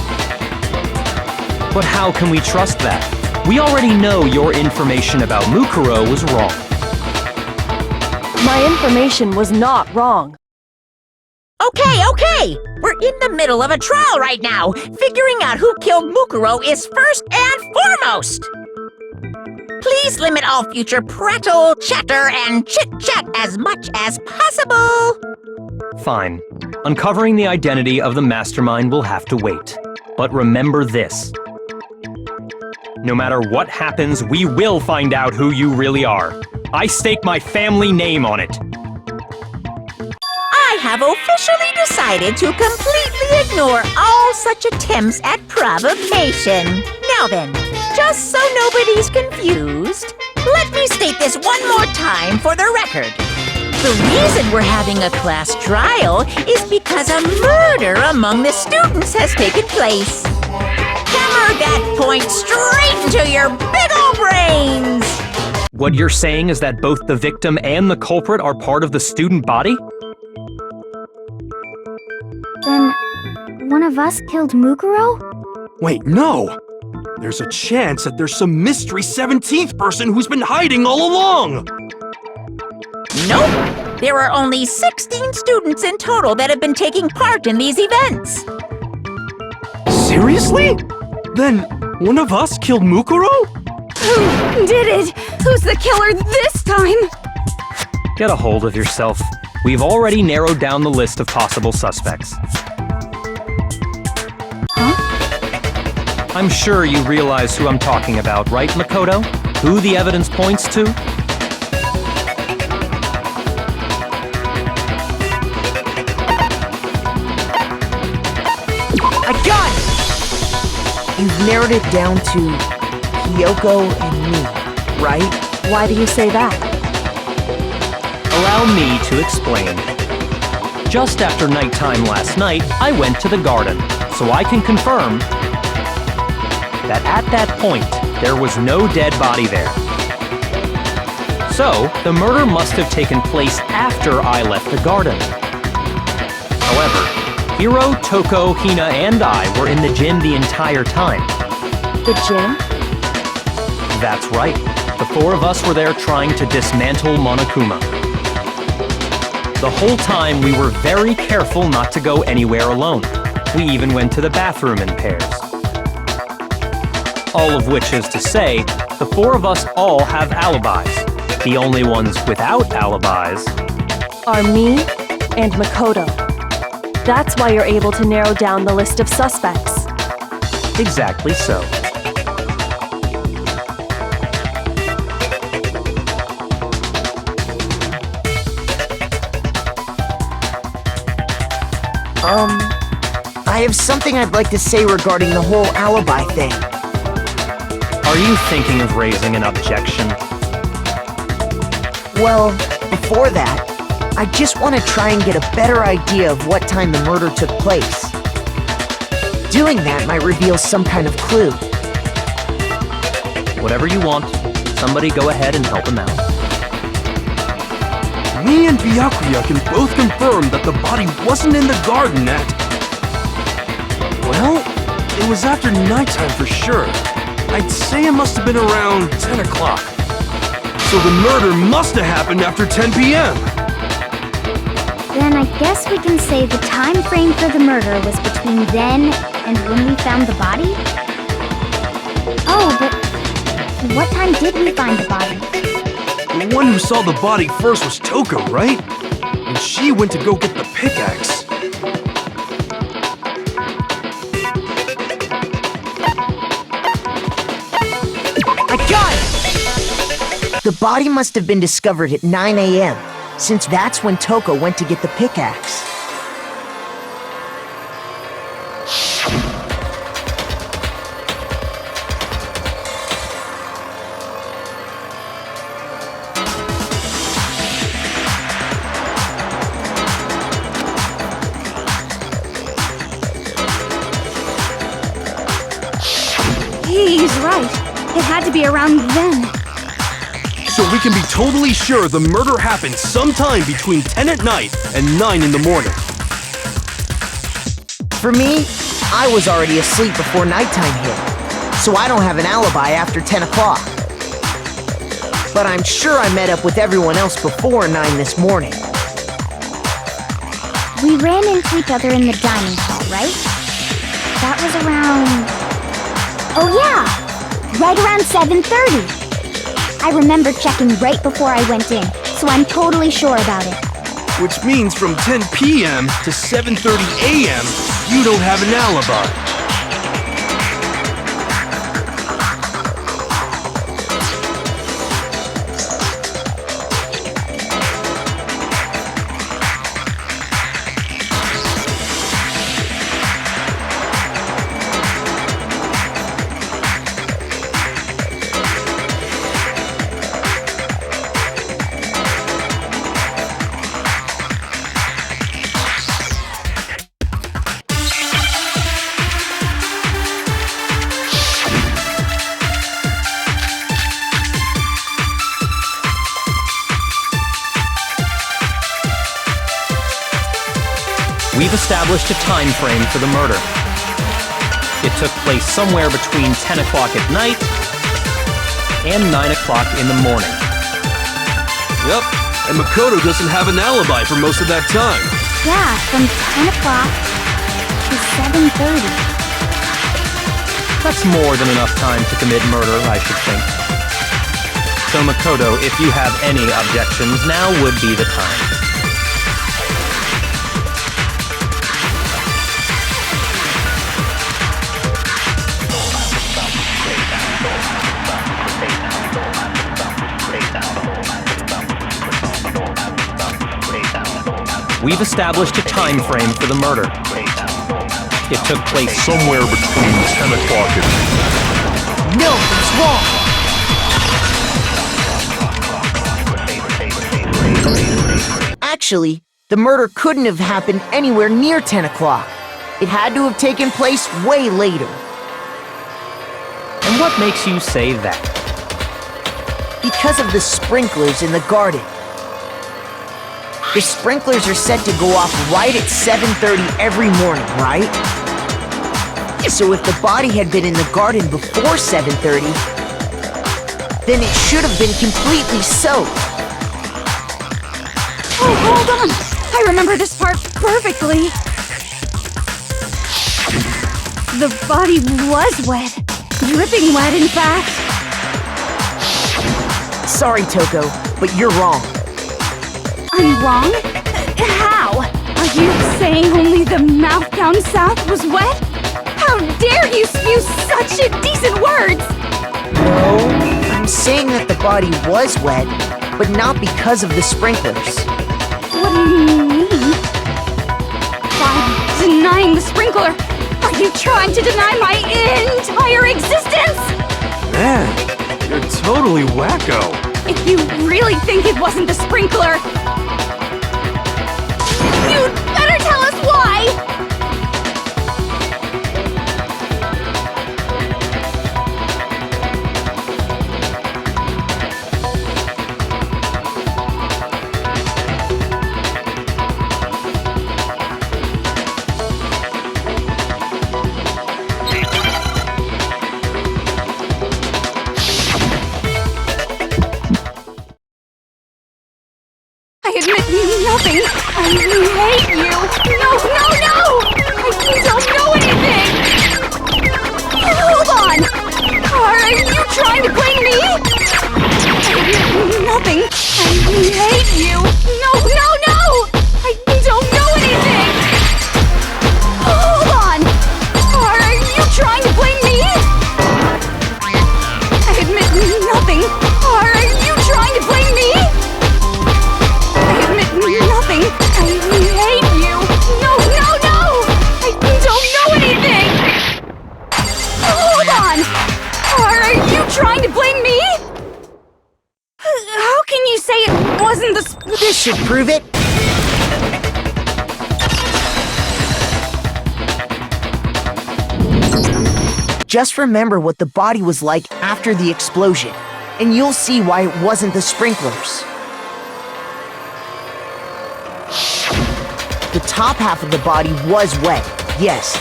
But how can we trust that? We already know your information about Mukuro was wrong. My information was not wrong. Okay. We're in the middle of a trial right now. Figuring out who killed Mukuro is first and foremost. Please limit all future prattle, chatter, and chit-chat as much as possible. Fine. Uncovering the identity of the mastermind will have to wait. But remember this. No matter what happens, we will find out who you really are. I stake my family name on it. I have officially decided to completely ignore all such attempts at provocation. Now then, just so nobody's confused, let me state this one more time for the record. The reason we're having a class trial is because a murder among the students has taken place. Hammer that point straight into your big ol' brains! What you're saying is that both the victim and the culprit are part of the student body? Then one of us killed Mukuro? Wait, no! There's a chance that there's some mystery 17th person who's been hiding all along! Nope! There are only 16 students in total that have been taking part in these events. Seriously? Then One of us killed Mukuro? Who did it? Who's the killer this time? Get a hold of yourself. We've already narrowed down the list of possible suspects. I'm sure you realize who I'm talking about, right, Makoto? Who the evidence points to? I got it! You've narrowed it down to Kyoko and me, right? Why do you say that? Allow me to explain. Just after nighttime last night, I went to the garden, so I can confirm that at that point, there was no dead body there. So, the murder must have taken place after I left the garden. However, Hiro, Toko, Hina, and I were in the gym the entire time. The gym? That's right. The four of us were there trying to dismantle Monokuma. The whole time we were very careful not to go anywhere alone. We even went to the bathroom in pairs. All of which is to say, the four of us all have alibis. The only ones without alibis Are me and Makoto. That's why you're able to narrow down the list of suspects. exactly so. I have something I'd like to say regarding the whole alibi thing. Are you thinking of raising an objection? Well, before that, I just want to try and get a better idea of what time the murder took place. Doing that might reveal some kind of clue. Whatever you want. Somebody go ahead and help him out. Me and Byakuya can both confirm that the body wasn't in the garden at... Well, it was after nighttime for sure. I'd say it must have been around 10 o'clock. So the murder must have happened after 10 p.m. Then I guess we can say the time frame for the murder was between then and when we found the body? Oh, but what time did we find the body? The one who saw the body first was Toko, right? And she went to go get the pickaxe. I got it! The body must have been discovered at 9 a.m., since that's when Toko went to get the pickaxe. He's right. It had to be around then. So we can be totally sure the murder happened sometime between 10 at night and 9 in the morning. For me, I was already asleep before nighttime hit, so I don't have an alibi after 10 o'clock. But I'm sure I met up with everyone else before 9 this morning. We ran into each other in the dining hall, right? That was around... Oh yeah! Right around 7:30. I remember checking right before I went in, so I'm totally sure about it. Which means from 10 p.m. to 7:30 a.m., you don't have an alibi. We've established a time frame for the murder. It took place somewhere between 10 o'clock at night and 9 o'clock in the morning. Yep, and Makoto doesn't have an alibi for most of that time. Yeah, from 10 o'clock to 7:30. That's more than enough time to commit murder, I should think. So Makoto, if you have any objections, now would be the time. We've established a time frame for the murder. It took place Somewhere between 10 o'clock and... No, that's wrong! Actually, the murder couldn't have happened anywhere near 10 o'clock. It had to have taken place way later. And what makes you say that? Because of the sprinklers in the garden. The sprinklers are set to go off right at 7:30 every morning, right? So if the body had been in the garden before 7:30, then it should have been completely soaked. Oh, hold on! I remember this part perfectly. The body was wet. Dripping wet, in fact. Sorry, Toko, but you're wrong. I'm wrong? How? Are you saying only the mouth down south was wet? How dare you spew such indecent words! No, I'm saying that the body was wet, but not because of the sprinklers. What do you mean? By denying the sprinkler, are you trying to deny my entire existence? Man, you're totally wacko. If you really think it wasn't the sprinkler, you'd better tell us why! I admit nothing. I hate you. No, no, no! I don't know anything! Hold on! Are you trying to blame me? I admit nothing. I hate you. No, no, no! I don't know anything! Hold on! Are you trying to blame me? I admit nothing. Are you trying to blame me? Nothing. I hate you. No, no, no! I don't know anything! Hold on! Are you trying to blame me? How can you say it wasn't the This should prove it. Just remember what the body was like after the explosion, and you'll see why it wasn't the sprinklers. The top half of the body was wet, yes,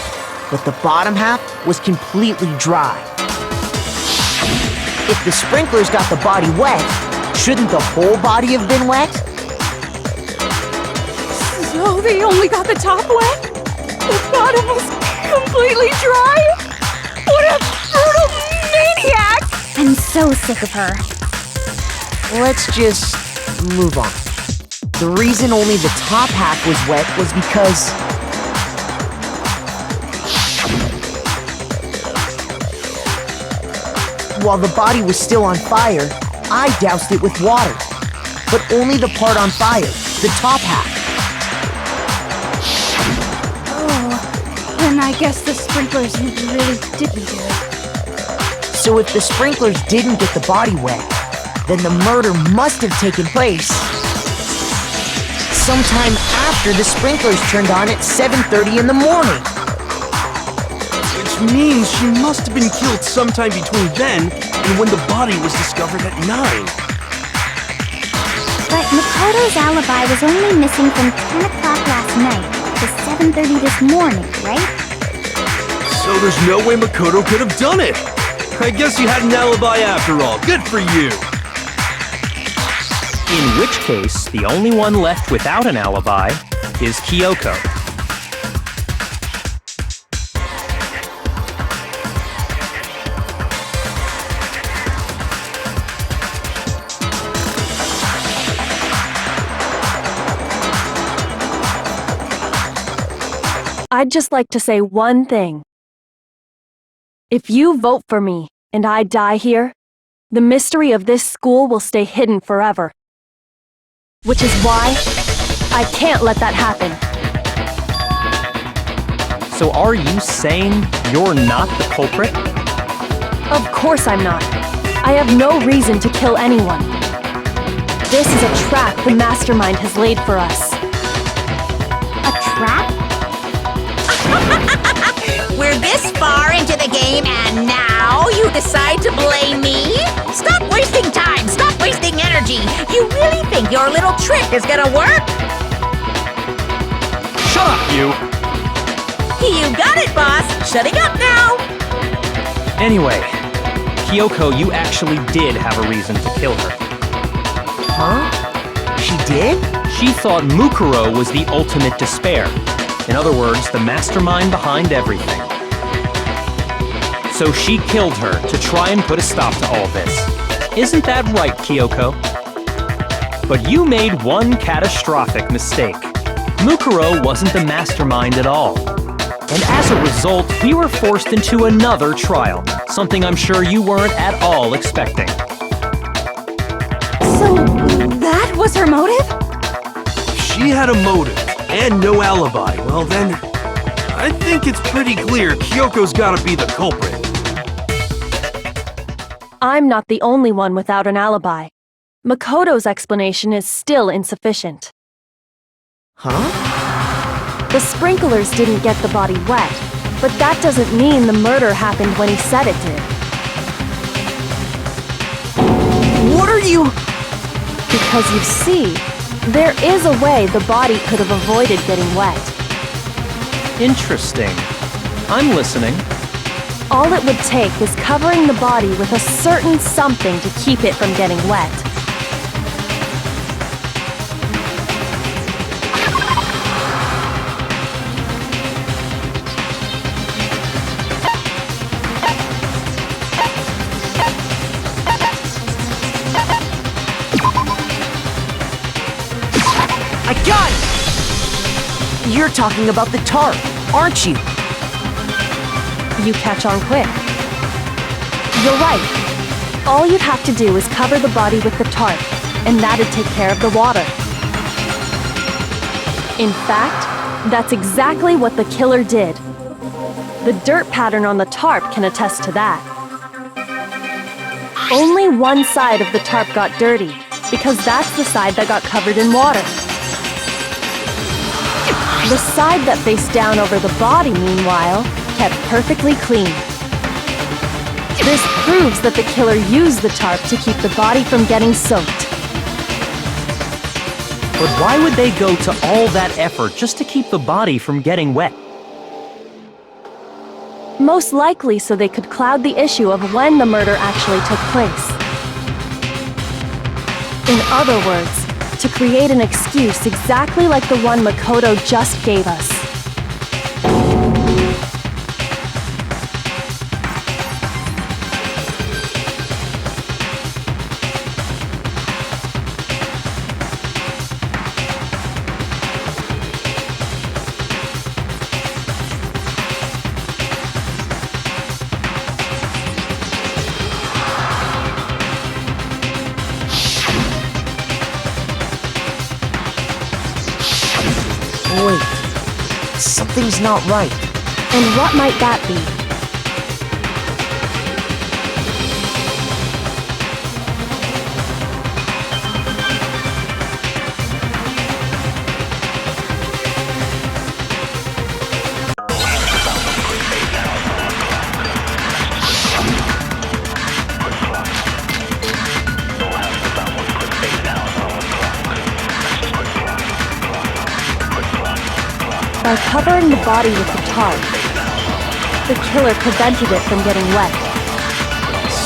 but the bottom half was completely dry. If the sprinklers got the body wet, shouldn't the whole body have been wet? So they only got the top wet? The bottom was completely dry? What a brutal maniac! I'm so sick of her. Let's just move on. The reason only the top half was wet was because... while the body was still on fire, I doused it with water. But only the part on fire, the top half. Oh, then I guess the sprinklers really didn't do it. So if the sprinklers didn't get the body wet, then the murder must have taken place sometime after the sprinklers turned on at 7:30 in the morning. Which means she must have been killed sometime between then and when the body was discovered at 9. But Makoto's alibi was only missing from 10 o'clock last night to 7:30 this morning, right? So there's no way Makoto could have done it. I guess you had an alibi after all. Good for you. In which case, the only one left without an alibi is Kyoko. I'd just like to say one thing. If you vote for me and I die here, the mystery of this school will stay hidden forever. Which is why I can't let that happen. So are you saying you're not the culprit? Of course I'm not. I have no reason to kill anyone. This is a trap the mastermind has laid for us. A trap? We're this far into the game and now you decide to blame me? Stop wasting time! Stop wasting energy! You really think your little trick is gonna work? Shut up, you! You got it, boss! Shutting up now! Anyway, Kyoko, you actually did have a reason to kill her. Huh? She did? She thought Mukuro was the ultimate despair. In other words, the mastermind behind everything. So she killed her to try and put a stop to all this. Isn't that right, Kyoko? But you made one catastrophic mistake. Mukuro wasn't the mastermind at all. And as a result, we were forced into another trial, something I'm sure you weren't at all expecting. So, that was her motive? If she had a motive and no alibi, well then, I think it's pretty clear Kyoko's gotta be the culprit. I'm not the only one without an alibi. Makoto's explanation is still insufficient. Huh? The sprinklers didn't get the body wet, but that doesn't mean the murder happened when he said it did. What are you... Because you see, there is a way the body could have avoided getting wet. Interesting. I'm listening. All it would take is covering the body with a certain something to keep it from getting wet. I got it! You're talking about the tarp, aren't you? You catch on quick. You're right. All you'd have to do is cover the body with the tarp, and that'd take care of the water. In fact, that's exactly what the killer did. The dirt pattern on the tarp can attest to that. Only one side of the tarp got dirty, because that's the side that got covered in water. The side that faced down over the body, meanwhile, kept perfectly clean. This proves that the killer used the tarp to keep the body from getting soaked. But why would they go to all that effort just to keep the body from getting wet? Most likely so they could cloud the issue of when the murder actually took place. In other words, to create an excuse exactly like the one Makoto just gave us. Wait, something's not right. And what might that be? By covering the body with the tarp, the killer prevented it from getting wet.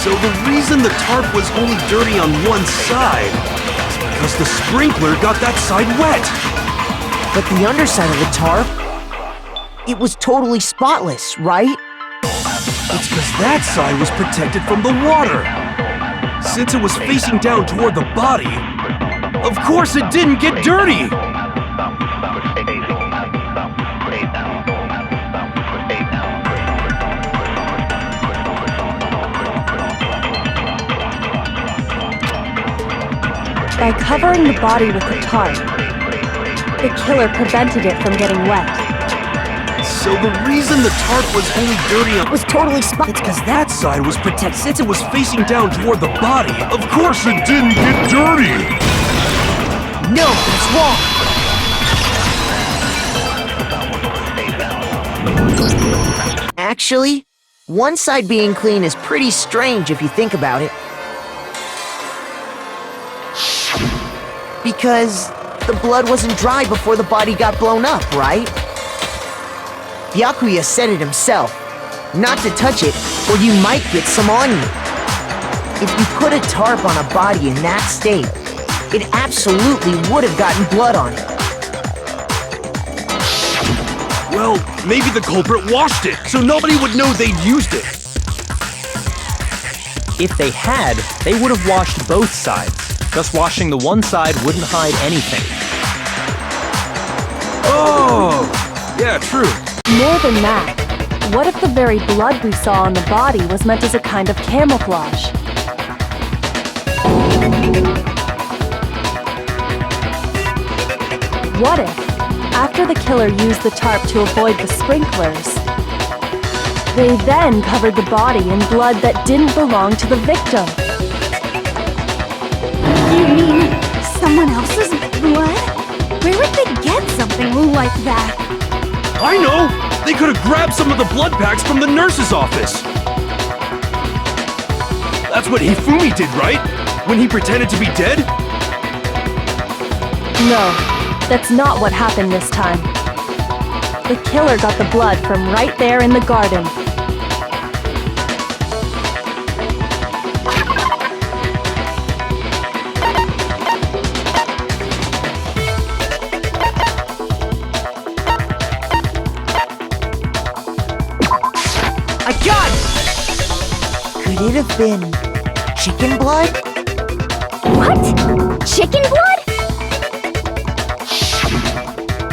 So the reason the tarp was only dirty on one side is because the sprinkler got that side wet. But the underside of the tarp, it was totally spotless, right? It's because that side was protected from the water. Since it was facing down toward the body, of course it didn't get dirty. By covering the body with a tarp, the killer prevented it from getting wet. So the reason the tarp was only dirty on was totally spotted because that side was protected since it was facing down toward the body. Of course it didn't get dirty! No, it's wrong. Actually, one side being clean is pretty strange if you think about it. Because the blood wasn't dry before the body got blown up, right? Byakuya said it himself. Not to touch it, or you might get some on you. If you put a tarp on a body in that state, it absolutely would have gotten blood on it. Well, maybe the culprit washed it, so nobody would know they'd used it. If they had, they would have washed both sides. Just washing the one side wouldn't hide anything. Oh! Yeah, true. More than that, what if the very blood we saw on the body was meant as a kind of camouflage? What if, after the killer used the tarp to avoid the sprinklers, they then covered the body in blood that didn't belong to the victim? You mean someone else's blood? Where would they get something like that? I know! They could have grabbed some of the blood packs from the nurse's office! That's what Hifumi did, right? When he pretended to be dead? No, that's not what happened this time. The killer got the blood from right there in the garden. I got it! Could it have been chicken blood? What? Chicken blood?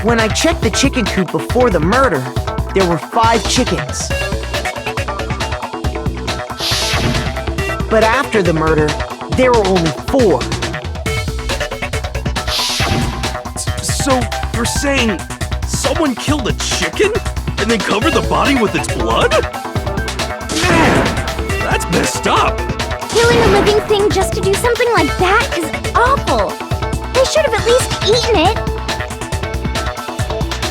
When I checked the chicken coop before the murder, there were 5 chickens. But after the murder, there were only 4. So, you're saying someone killed a chicken? And then covered the body with its blood? Man, that's messed up! Killing a living thing just to do something like that is awful. They should have at least eaten it.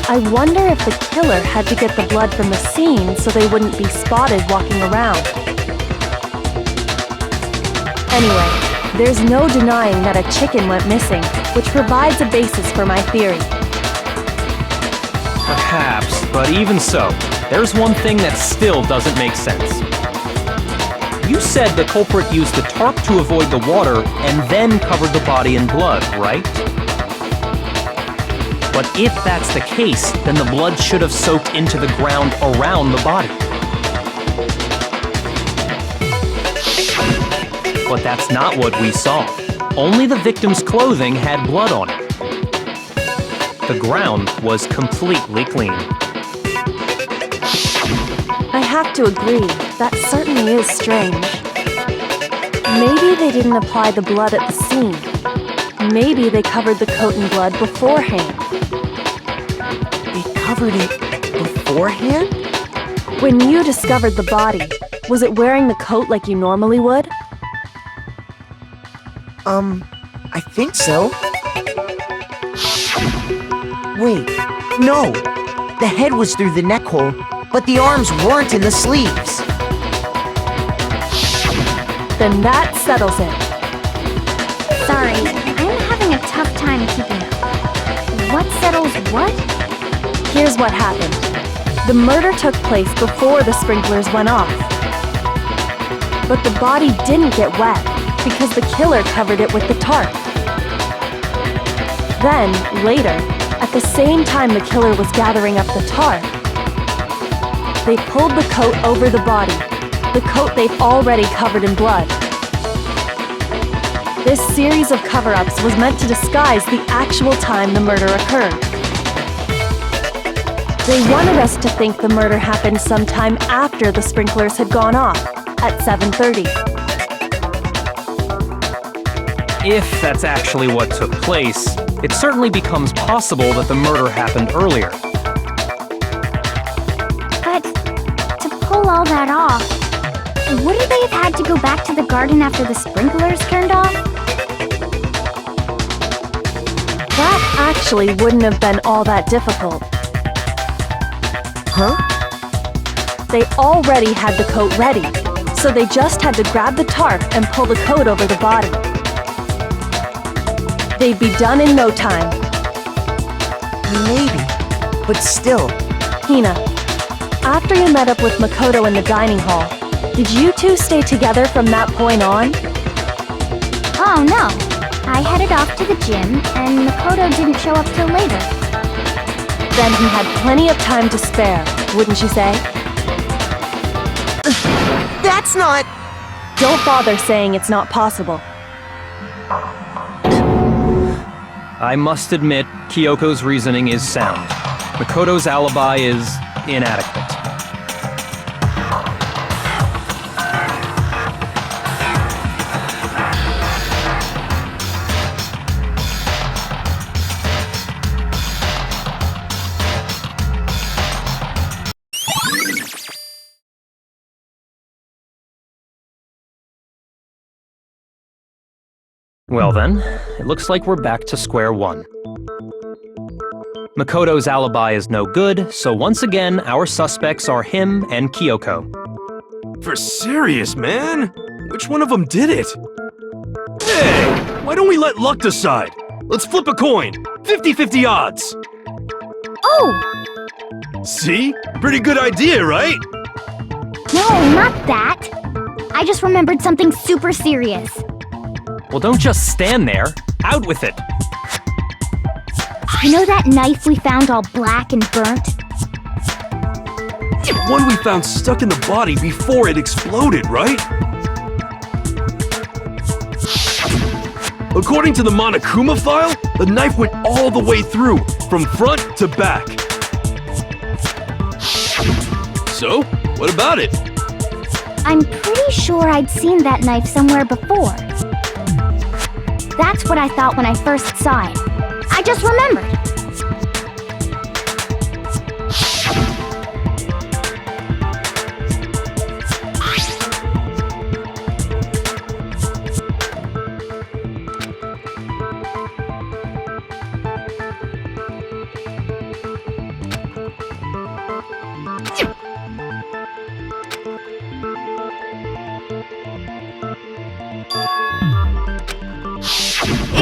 I wonder if the killer had to get the blood from the scene so they wouldn't be spotted walking around. Anyway, there's no denying that a chicken went missing, which provides a basis for my theory. Perhaps, but even so, there's one thing that still doesn't make sense. You said the culprit used the tarp to avoid the water and then covered the body in blood, right? But if that's the case, then the blood should have soaked into the ground around the body. But that's not what we saw. Only the victim's clothing had blood on it. The ground was completely clean. I have to agree, that certainly is strange. Maybe they didn't apply the blood at the scene. Maybe they covered the coat in blood beforehand. They covered it beforehand? When you discovered the body, was it wearing the coat like you normally would? I think so. Wait, no. The head was through the neck hole, but the arms weren't in the sleeves. Then that settles it. Sorry, I'm having a tough time keeping up. What settles what? Here's what happened. The murder took place before the sprinklers went off. But the body didn't get wet because the killer covered it with the tarp. Then, later, at the same time the killer was gathering up the tarp, they pulled the coat over the body, the coat they've already covered in blood. This series of cover-ups was meant to disguise the actual time the murder occurred. They wanted us to think the murder happened sometime after the sprinklers had gone off, at 7:30. if that's actually what took place, it certainly becomes possible that the murder happened earlier. But to pull all that off, wouldn't they have had to go back to the garden after the sprinklers turned off? That actually wouldn't have been all that difficult. Huh? They already had the coat ready, so they just had to grab the tarp and pull the coat over the body. They'd be done in no time. Maybe. But still. Hina, after you met up with Makoto in the dining hall, did you two stay together from that point on? Oh no. I headed off to the gym, and Makoto didn't show up till later. Then he had plenty of time to spare, wouldn't you say? That's not... Don't bother saying it's not possible. I must admit, Kyoko's reasoning is sound. Makoto's alibi is inadequate. Well then, it looks like we're back to square one. Makoto's alibi is no good, so once again, our suspects are him and Kyoko. For serious, man? Which one of them did it? Hey, why don't we let luck decide? Let's flip a coin. 50-50 odds. Oh! See? Pretty good idea, right? No, not that. I just remembered something super serious. Well, don't just stand there. Out with it. You know that knife we found all black and burnt? The one we found stuck in the body before it exploded, right? According to the Monokuma file, the knife went all the way through, from front to back. So, what about it? I'm pretty sure I'd seen that knife somewhere before. That's what I thought when I first saw it. I just remembered.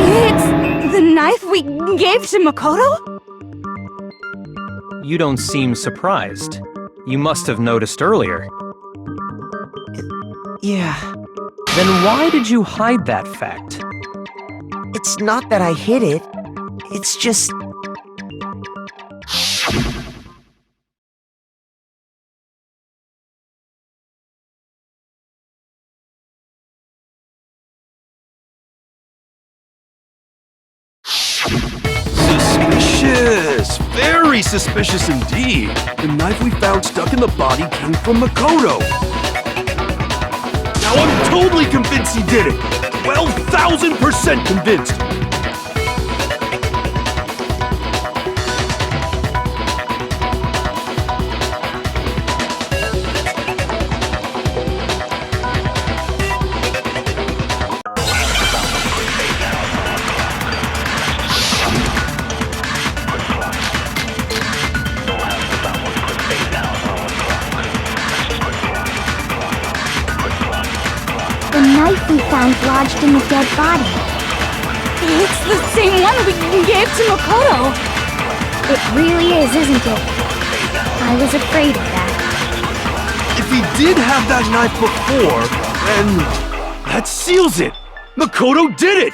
It's the knife we gave to Makoto? You don't seem surprised. You must have noticed earlier. Yeah. Then why did you hide that fact? It's not that I hid it. It's just... Suspicious! Very suspicious indeed. The knife we found stuck in the body came from Makoto. Now I'm totally convinced he did it. 12,000% convinced. The knife we found lodged in the dead body. It's the same one we gave to Makoto. It really is, isn't it? I was afraid of that. If he did have that knife before, then that seals it. Makoto did it.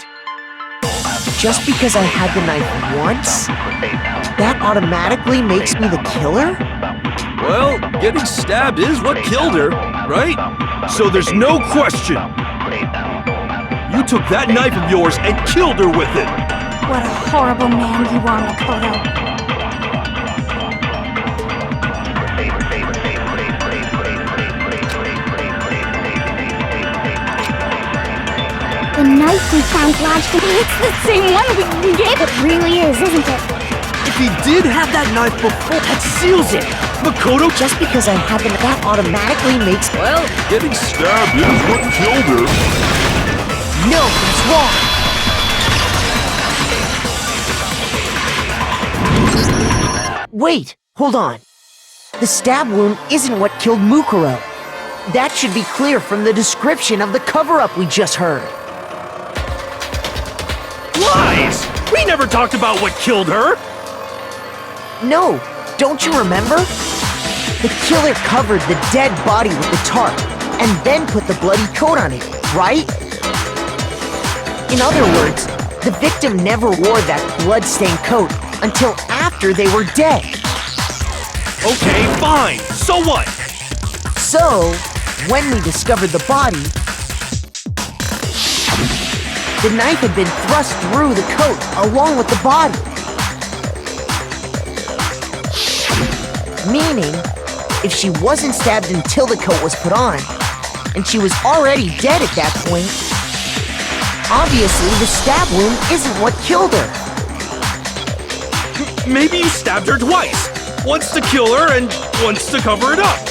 Just because I had the knife once, that automatically makes me the killer? Well, getting stabbed is what killed her, right? So there's no question. You took that knife of yours and killed her with it. What a horrible man you are, Makoto. The knife we found lodged in... It's the same one we gave It really is, isn't it? If he did have that knife before, that seals it. Makoto, Just because I have it, that automatically makes... well, getting stabbed is what killed her. No, that's wrong. Wait, hold on. The stab wound isn't what killed Mukuro. That should be clear from the description of the cover-up we just heard. Lies! We never talked about what killed her. No, don't you remember? The killer covered the dead body with the tarp and then put the bloody coat on it, right? In other words, the victim never wore that blood-stained coat until after they were dead. Okay, fine. So what? So, when we discovered the body, the knife had been thrust through the coat along with the body. Meaning, if she wasn't stabbed until the coat was put on, and she was already dead at that point, obviously the stab wound isn't what killed her. Maybe you stabbed her twice. Once to kill her and once to cover it up.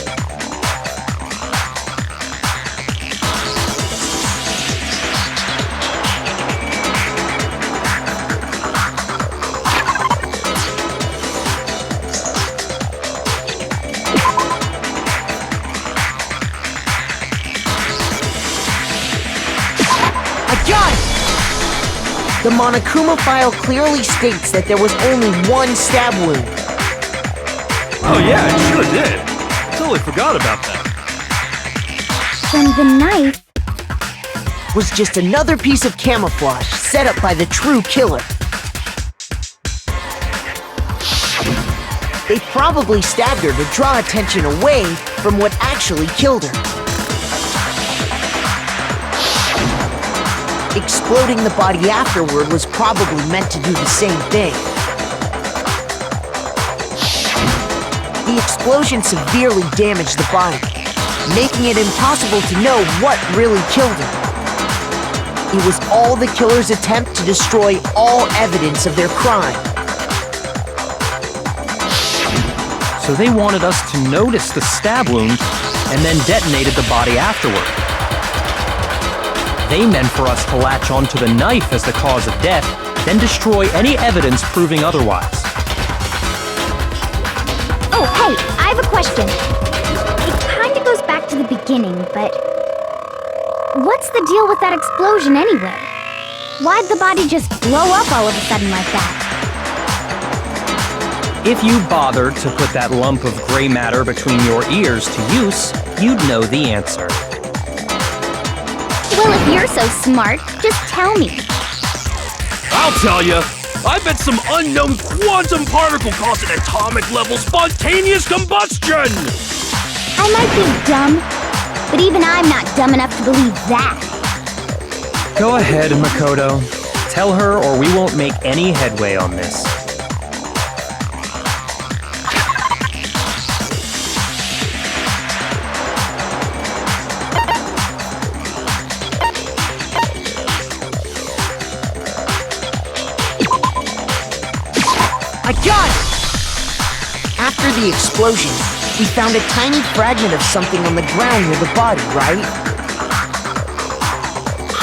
The Monokuma file clearly states that there was only one stab wound. Oh yeah, it sure did. I totally forgot about that. Then the knife... Was just another piece of camouflage set up by the true killer. They probably stabbed her to draw attention away from what actually killed her. Exploding the body afterward was probably meant to do the same thing. The explosion severely damaged the body, making it impossible to know what really killed her. It was all the killer's attempt to destroy all evidence of their crime. So they wanted us to notice the stab wound and then detonated the body afterward. They meant for us to latch onto the knife as the cause of death, then destroy any evidence proving otherwise. Oh, hey, I have a question. It kinda goes back to the beginning, but... what's the deal with that explosion anyway? Why'd the body just blow up all of a sudden like that? If you bothered to put that lump of gray matter between your ears to use, you'd know the answer. Well, if you're so smart, just tell me. I'll tell you. I bet some unknown quantum particle caused an atomic level spontaneous combustion! I might be dumb, but even I'm not dumb enough to believe that. Go ahead, Makoto. Tell her or we won't make any headway on this. I got it! After the explosion, we found a tiny fragment of something on the ground near the body, right?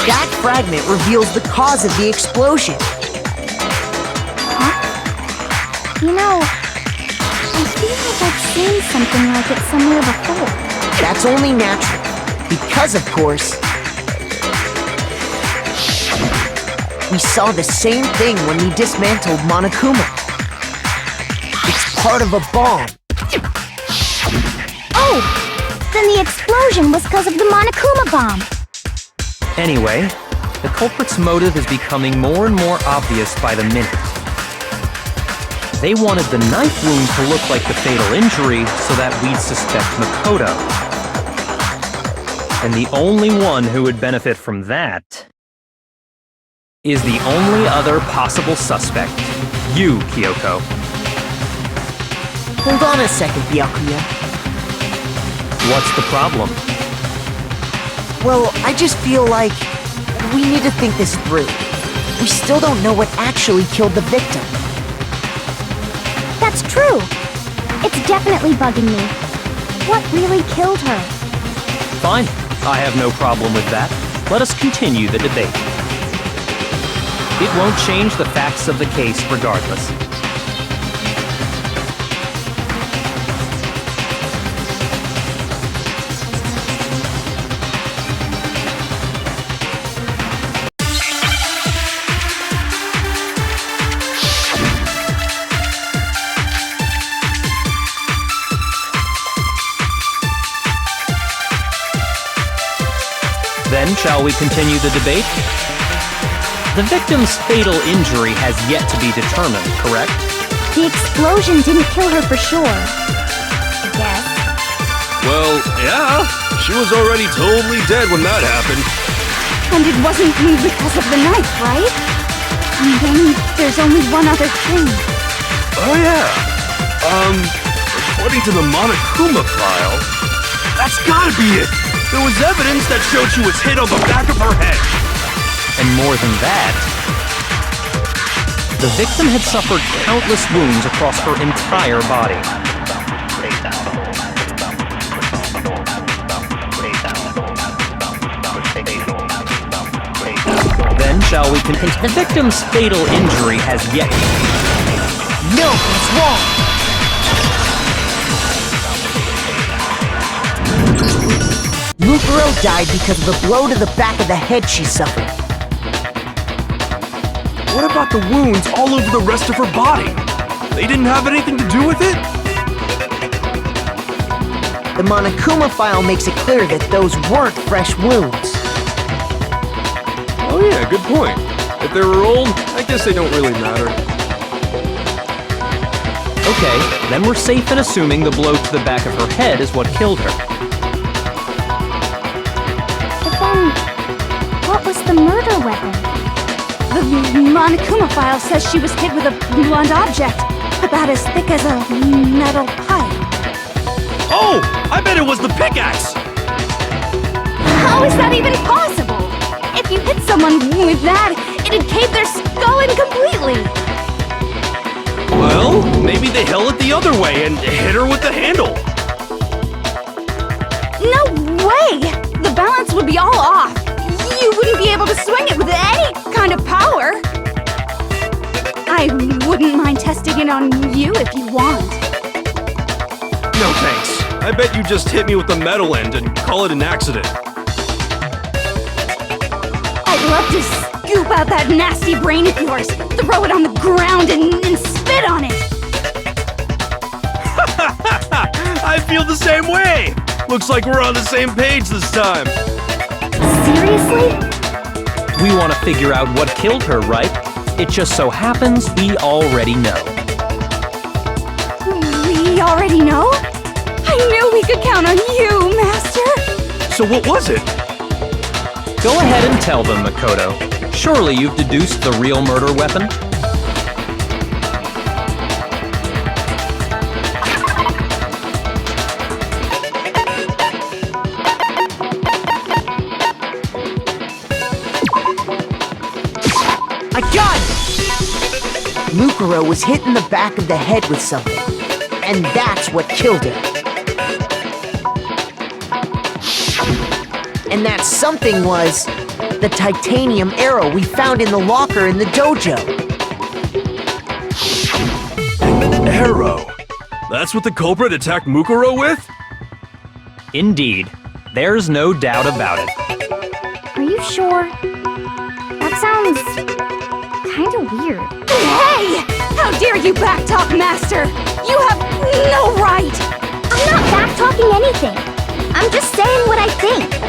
That fragment reveals the cause of the explosion. Huh? You know, I feel like I've seen something like it somewhere before. That's only natural, because of course, we saw the same thing when we dismantled Monokuma. It's part of a bomb. Oh! Then the explosion was because of the Monokuma bomb. Anyway, the culprit's motive is becoming more and more obvious by the minute. They wanted the knife wound to look like the fatal injury so that we'd suspect Makoto. And the only one who would benefit from that is the only other possible suspect, you, Kyoko. Hold on a second, Byakuya. What's the problem? Well, I just feel like We need to think this through. We still don't know what actually killed the victim. That's true. It's definitely bugging me. What really killed her? Fine. I have no problem with that. Let us continue the debate. It won't change the facts of the case regardless. Then, shall we continue the debate? The victim's fatal injury has yet to be determined, correct? The explosion didn't kill her for sure. I guess. Well, yeah. She was already totally dead when that happened. And it wasn't because of the knife, right? And then there's only one other thing. Oh, yeah. According to the Monokuma file, that's gotta be it. There was evidence that showed she was hit on the back of her head. And more than that, the victim had suffered countless wounds across her entire body. Then, shall we continue? The victim's fatal injury has yet. No, it's wrong! Mukuro died because of the blow to the back of the head she suffered. What about the wounds all over the rest of her body? They didn't have anything to do with it? The Monokuma file makes it clear that those weren't fresh wounds. Oh yeah, good point. If they were old, I guess they don't really matter. Okay, then we're safe in assuming the blow to the back of her head is what killed her. But then, what was the murder weapon? The Monokuma file says she was hit with a blunt object, about as thick as a metal pipe. Oh! I bet it was the pickaxe! How is that even possible? If you hit someone with that, it'd cave their skull in completely. Well, maybe they held it the other way and hit her with the handle. No way! The balance would be all off. You wouldn't be able to swing it with any kind of power. I wouldn't mind testing it on you if you want. No thanks. I bet you just hit me with the metal end and call it an accident. I'd love to scoop out that nasty brain of yours, throw it on the ground and spit on it. I feel the same way. Looks like we're on the same page this time. Seriously? We want to figure out what killed her, right? It just so happens we already know. We already know? I knew we could count on you, Master! So what was it? Go ahead and tell them, Makoto. Surely you've deduced the real murder weapon? I got it! Mukuro was hit in the back of the head with something, and that's what killed her. And that something was the titanium arrow we found in the locker in the dojo. Arrow. That's what the culprit attacked Mukuro with? Indeed. There's no doubt about it. Are you sure? That sounds kinda weird. Hey! How dare you backtalk, Master! You have no right! I'm not backtalking anything. I'm just saying what I think.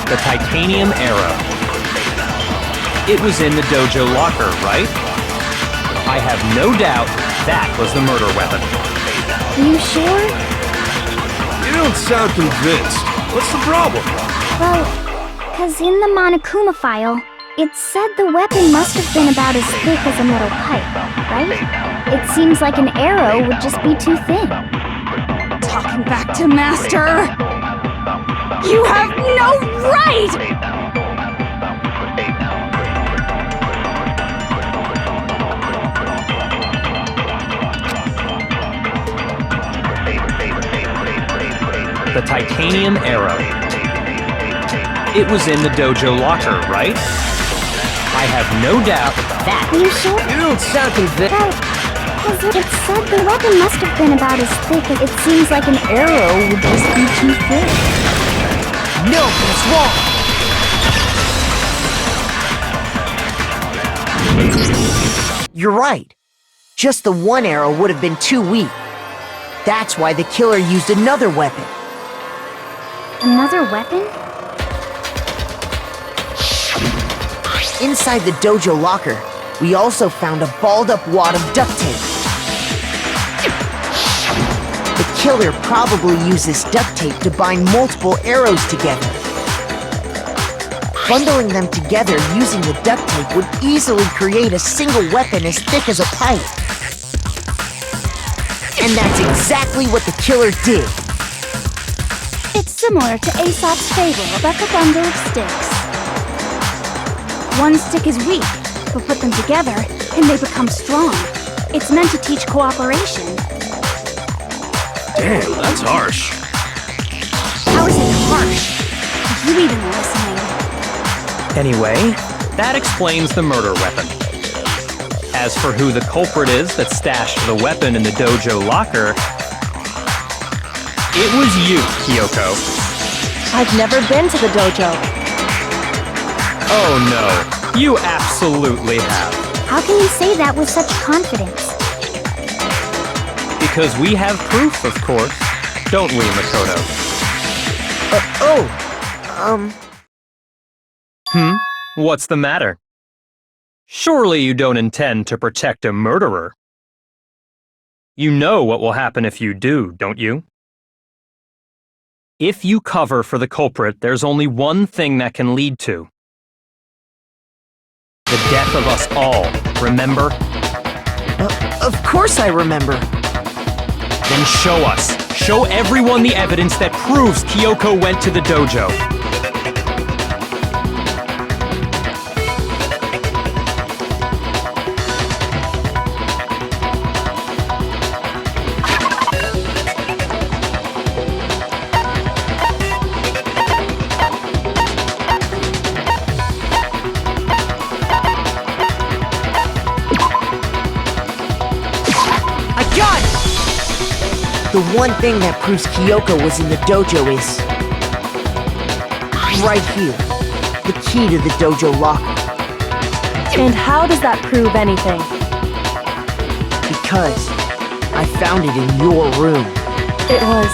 The titanium arrow. It was in the dojo locker, right? I have no doubt That was the murder weapon. You sure? You don't sound convinced. What's the problem? Well, 'cause in the Monokuma file, it said the weapon must have been about as thick as a metal pipe, right? It seems like an arrow would just be too thin. Talking back to Master! You have no right! The titanium arrow. It was in the dojo locker, right? I have no doubt that. Are you sure? You don't sound convinced. Well, 'cause it said the weapon must have been about as thick as it seems like an arrow would just be too thick. No, that's wrong! You're right. Just the one arrow would have been too weak. That's why the killer used another weapon. Another weapon? Inside the dojo locker, we also found a balled-up wad of duct tape. The killer probably used this duct tape to bind multiple arrows together. Bundling them together using the duct tape would easily create a single weapon as thick as a pipe. And that's exactly what the killer did. It's similar to Aesop's fable about the bundle of sticks. One stick is weak, but put them together and they become strong. It's meant to teach cooperation. Damn, that's harsh. How is it harsh? Are you even listening? Anyway, that explains the murder weapon. As for who the culprit is that stashed the weapon in the dojo locker, it was you, Kyoko. I've never been to the dojo. Oh no, you absolutely have. How can you say that with such confidence? Because we have proof, of course. Don't we, Makoto? What's the matter? Surely you don't intend to protect a murderer. You know what will happen if you do, don't you? If you cover for the culprit, there's only one thing that can lead to. The death of us all, remember? Of course I remember. Then show us. Show everyone the evidence that proves Kyoko went to the dojo. The one thing that proves Kyoko was in the dojo is right here. The key to the dojo locker. And how does that prove anything? Because I found it in your room. It was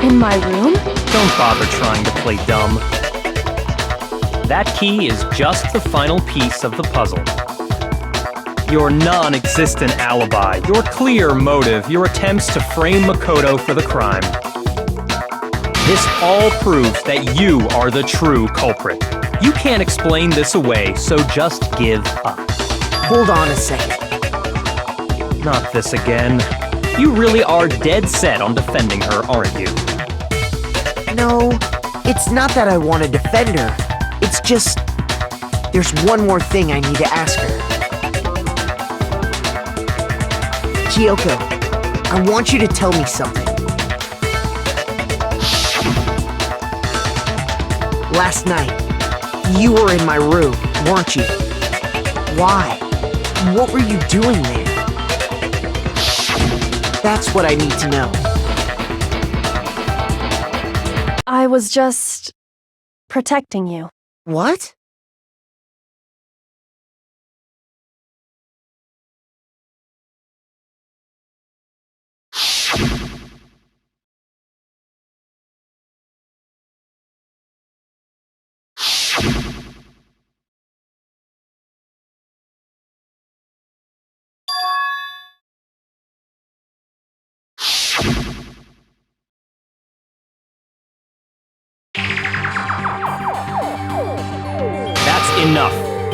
in my room? Don't bother trying to play dumb. That key is just the final piece of the puzzle. Your non-existent alibi, your clear motive, your attempts to frame Makoto for the crime. This all proves that you are the true culprit. You can't explain this away, so just give up. Hold on a second. Not this again. You really are dead set on defending her, aren't you? No, it's not that I want to defend her. It's just, there's one more thing I need to ask her. Kyoko, I want you to tell me something. Last night, you were in my room, weren't you? Why? What were you doing there? That's what I need to know. I was just protecting you. What?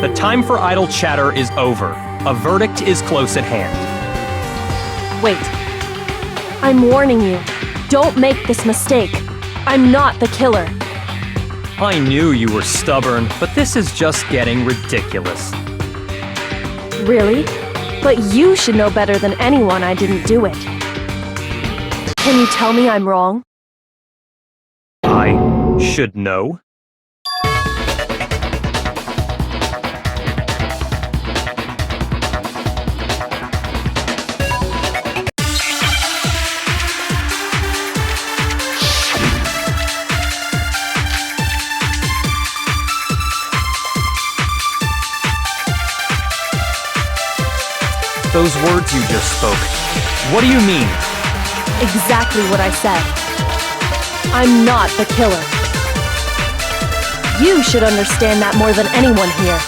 The time for idle chatter is over. A verdict is close at hand. Wait. I'm warning you. Don't make this mistake. I'm not the killer. I knew you were stubborn, but this is just getting ridiculous. Really? But you should know better than anyone I didn't do it. Can you tell me I'm wrong? I should know? Those words you just spoke, what do you mean? Exactly what I said. I'm not the killer. You should understand that more than anyone here.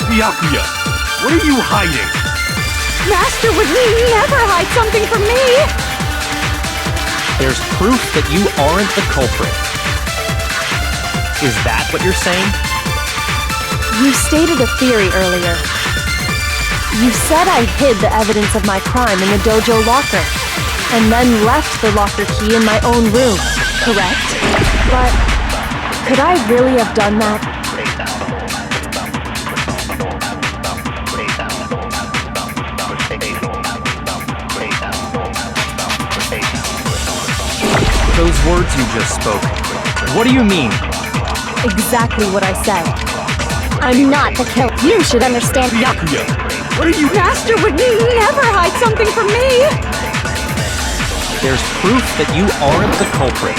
Byakuya, what are you hiding? Master would never hide something from me! There's proof that you aren't the culprit. Is that what you're saying? You stated a theory earlier. You said I hid the evidence of my crime in the dojo locker, and then left the locker key in my own room, correct? But could I really have done that? Those words you just spoke, what do you mean? Exactly what I said. I'm not the killer. You should understand. Byakuya, what are you— Master would never hide something from me! There's proof that you aren't the culprit.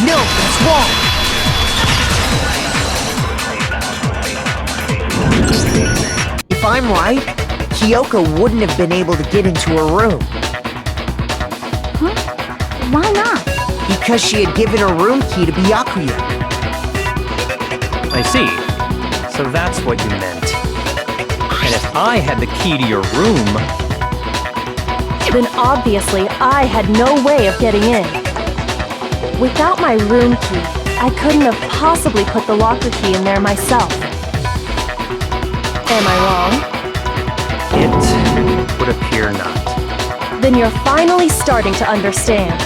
No, that's wrong! If I'm right, Kyoko wouldn't have been able to get into her room. Huh? Why not? Because she had given her room key to Byakuya. I see. So that's what you meant. And if I had the key to your room, then obviously I had no way of getting in. Without my room key, I couldn't have possibly put the locker key in there myself. Am I wrong? it would appear not. Then you're finally starting to understand.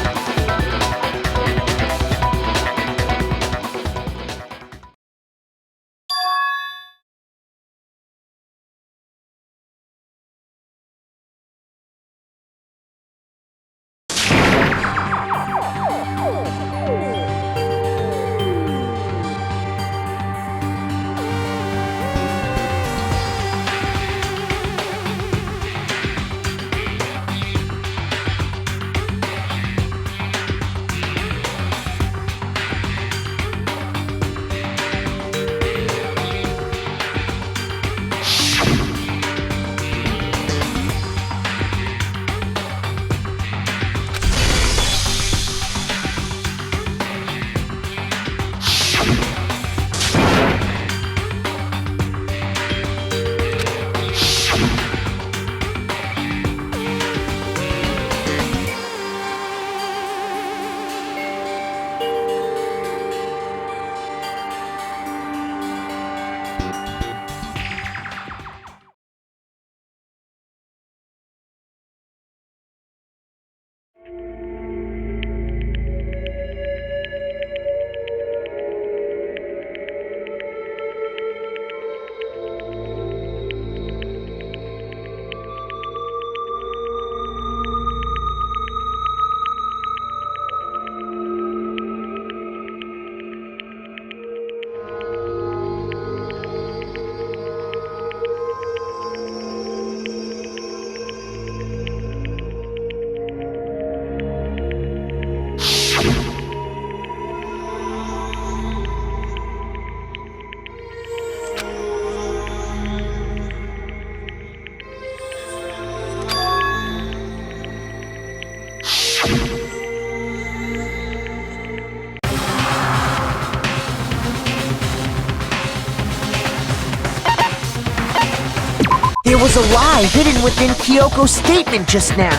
There was a lie hidden within Kyoko's statement just now.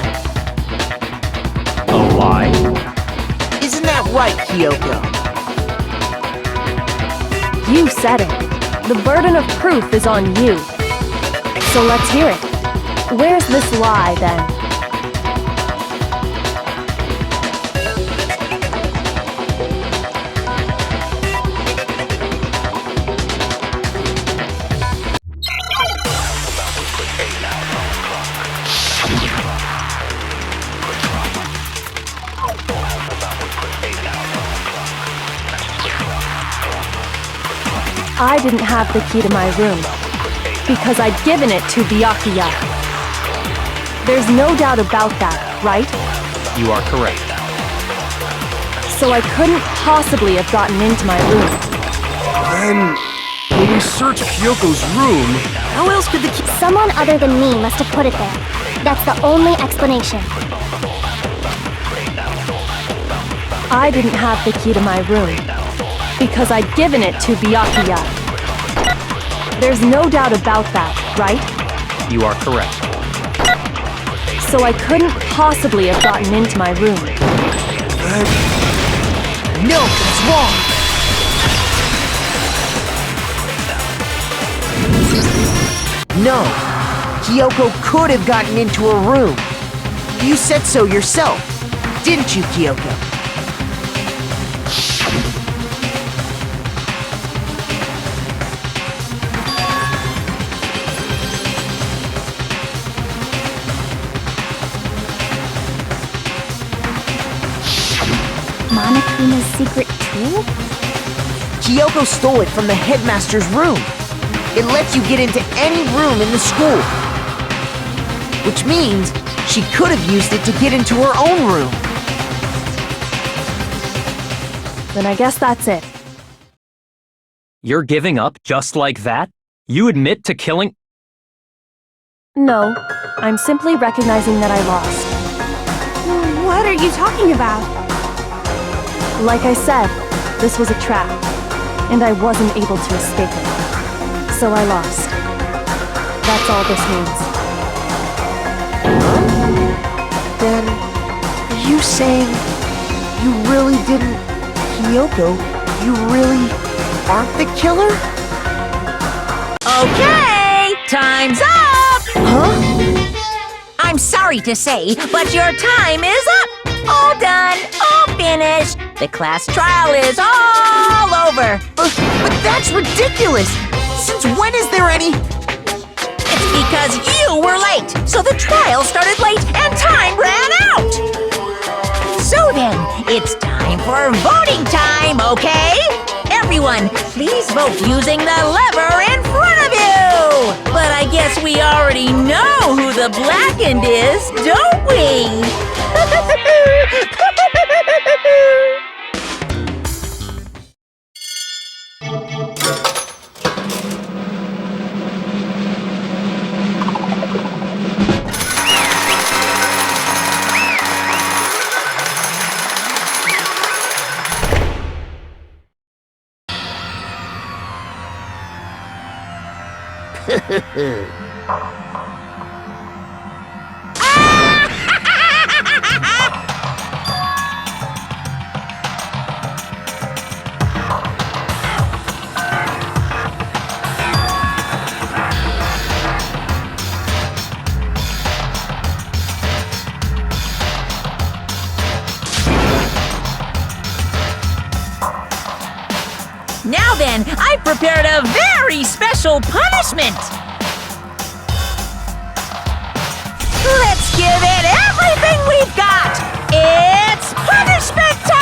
A lie? Isn't that right, Kyoko? You said it. The burden of proof is on you. So let's hear it. Where's this lie, then? I didn't have the key to my room because I'd given it to Byakuya. There's no doubt about that, right? You are correct. So I couldn't possibly have gotten into my room. Then, when we searched Kyoko's room, how else could the key... Someone other than me must have put it there. That's the only explanation. I didn't have the key to my room because I'd given it to Byakuya. There's no doubt about that, right? You are correct. So I couldn't possibly have gotten into my room. No, that's wrong! No, Kyoko could have gotten into her room. You said so yourself, didn't you, Kyoko? Monokuma's secret tool? Kyoko stole it from the headmaster's room. It lets you get into any room in the school. Which means she could have used it to get into her own room. Then I guess that's it. You're giving up just like that? You admit to killing... No, I'm simply recognizing that I lost. What are you talking about? Like I said, this was a trap, and I wasn't able to escape it. So I lost. That's all this means. Then, are you saying you really didn't... Kyoko, you really aren't the killer? Okay, time's up! Huh? I'm sorry to say, but your time is up! All done, all finished. The class trial is all over. But that's ridiculous! Since when is there any... It's because you were late, so the trial started late and time ran out. So then, it's time for voting time, okay? Everyone, please vote using the lever in front of you! But I guess we already know who the blackened is, don't we? Now then, I've prepared a very special punishment! Let's give it everything we've got! It's punishment time!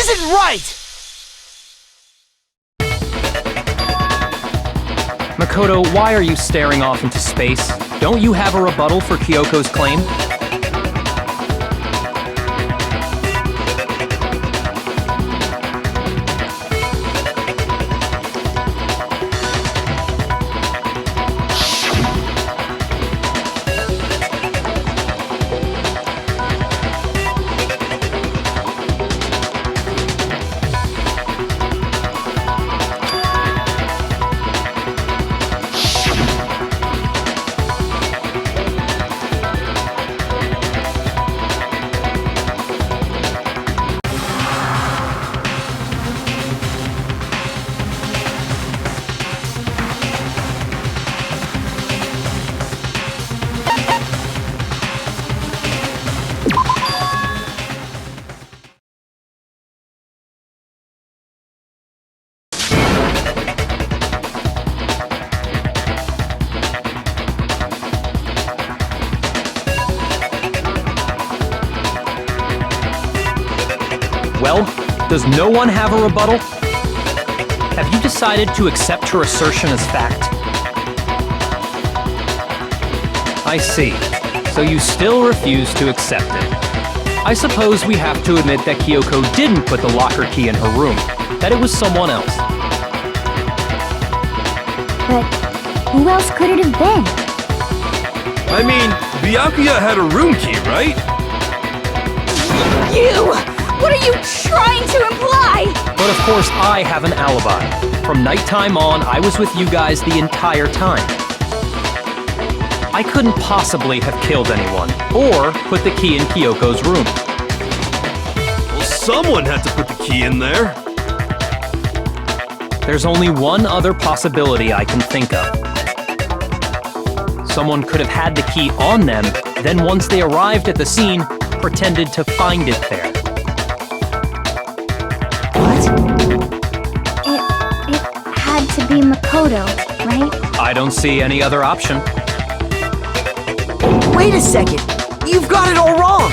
isn't right! Makoto, why are you staring off into space? Don't you have a rebuttal for Kyoko's claim? Well, does no one have a rebuttal? Have you decided to accept her assertion as fact? I see. So you still refuse to accept it. I suppose we have to admit that Kyoko didn't put the locker key in her room, that it was someone else. But who else could it have been? I mean, Byakuya had a room key, right? You! What are you trying to imply? But of course, I have an alibi. From nighttime on, I was with you guys the entire time. I couldn't possibly have killed anyone, or put the key in Kyoko's room. Well, someone had to put the key in there. There's only one other possibility I can think of. Someone could have had the key on them, then once they arrived at the scene, pretended to find it there. It had to be Makoto, right? I don't see any other option. Wait a second! You've got it all wrong!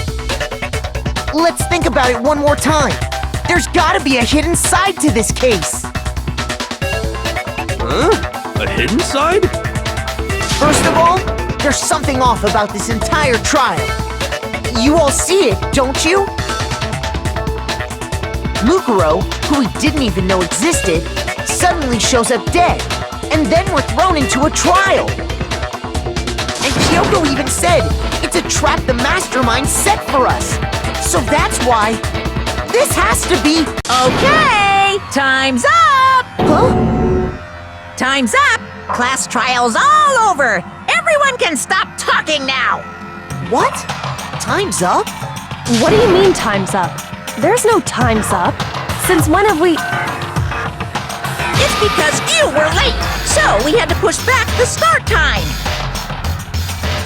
Let's think about it one more time. There's gotta be a hidden side to this case. Huh? A hidden side? First of all, there's something off about this entire trial. You all see it, don't you? Mukuro, who we didn't even know existed, suddenly shows up dead, and then we're thrown into a trial. And Kyoko even said it's a trap the mastermind set for us. So that's why this has to be... Okay, time's up! Huh? Time's up! Class trial's all over! Everyone can stop talking now! What? Time's up? What do you mean time's up? There's no time's up. Since when have we... It's because you were late, so we had to push back the start time.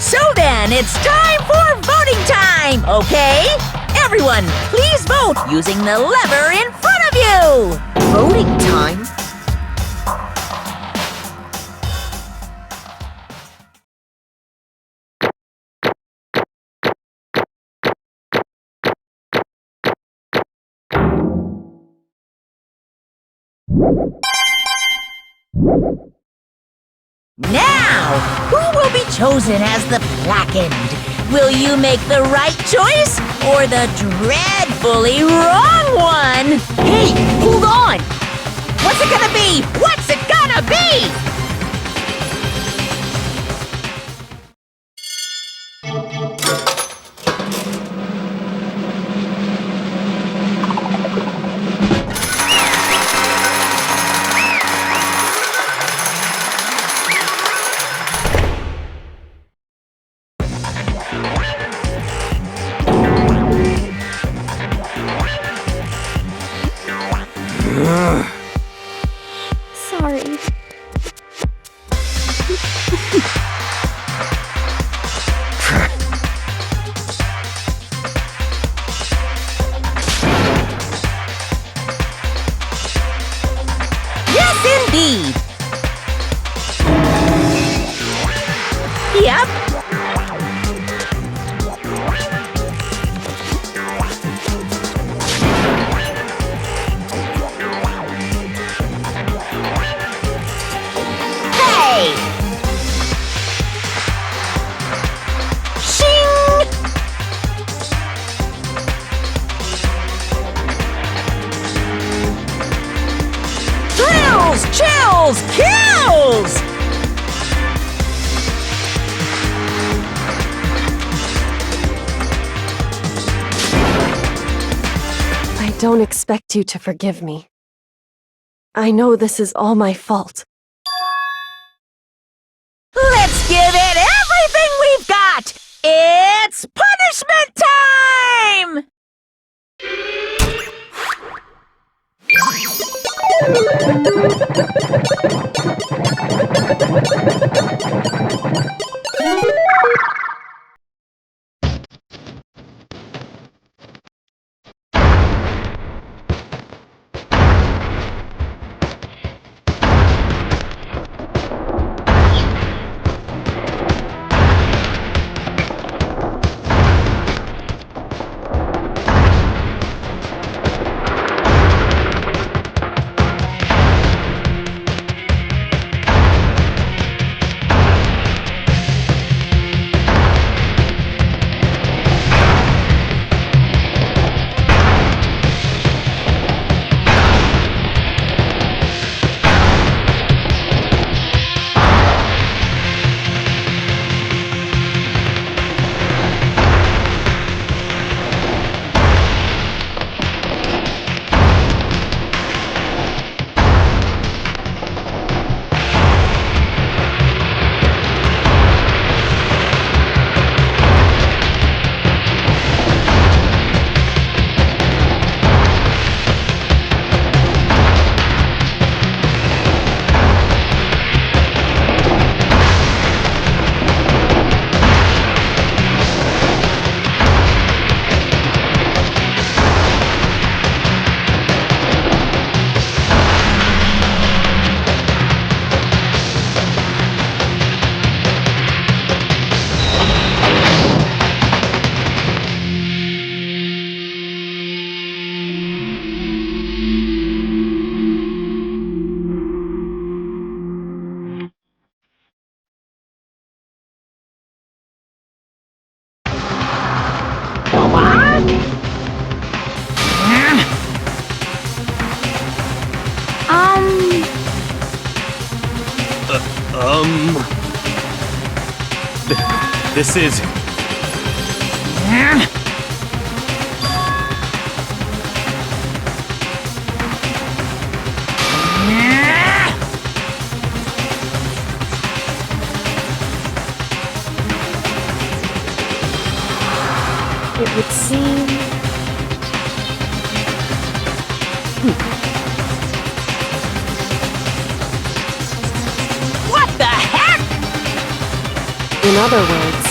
So then, it's time for voting time, okay? Everyone, please vote using the lever in front of you! Voting time? Now, who will be chosen as the blackened? Will you make the right choice or the dreadfully wrong one? Hey, hold on! What's it gonna be? What's it gonna be? Sorry. Yes, indeed. Yep. thrills, chills, kills! I don't expect you to forgive me. I know this is all my fault. Let's give it everything we've got! It's punishment time! This is... It would seem... What the heck? In other words,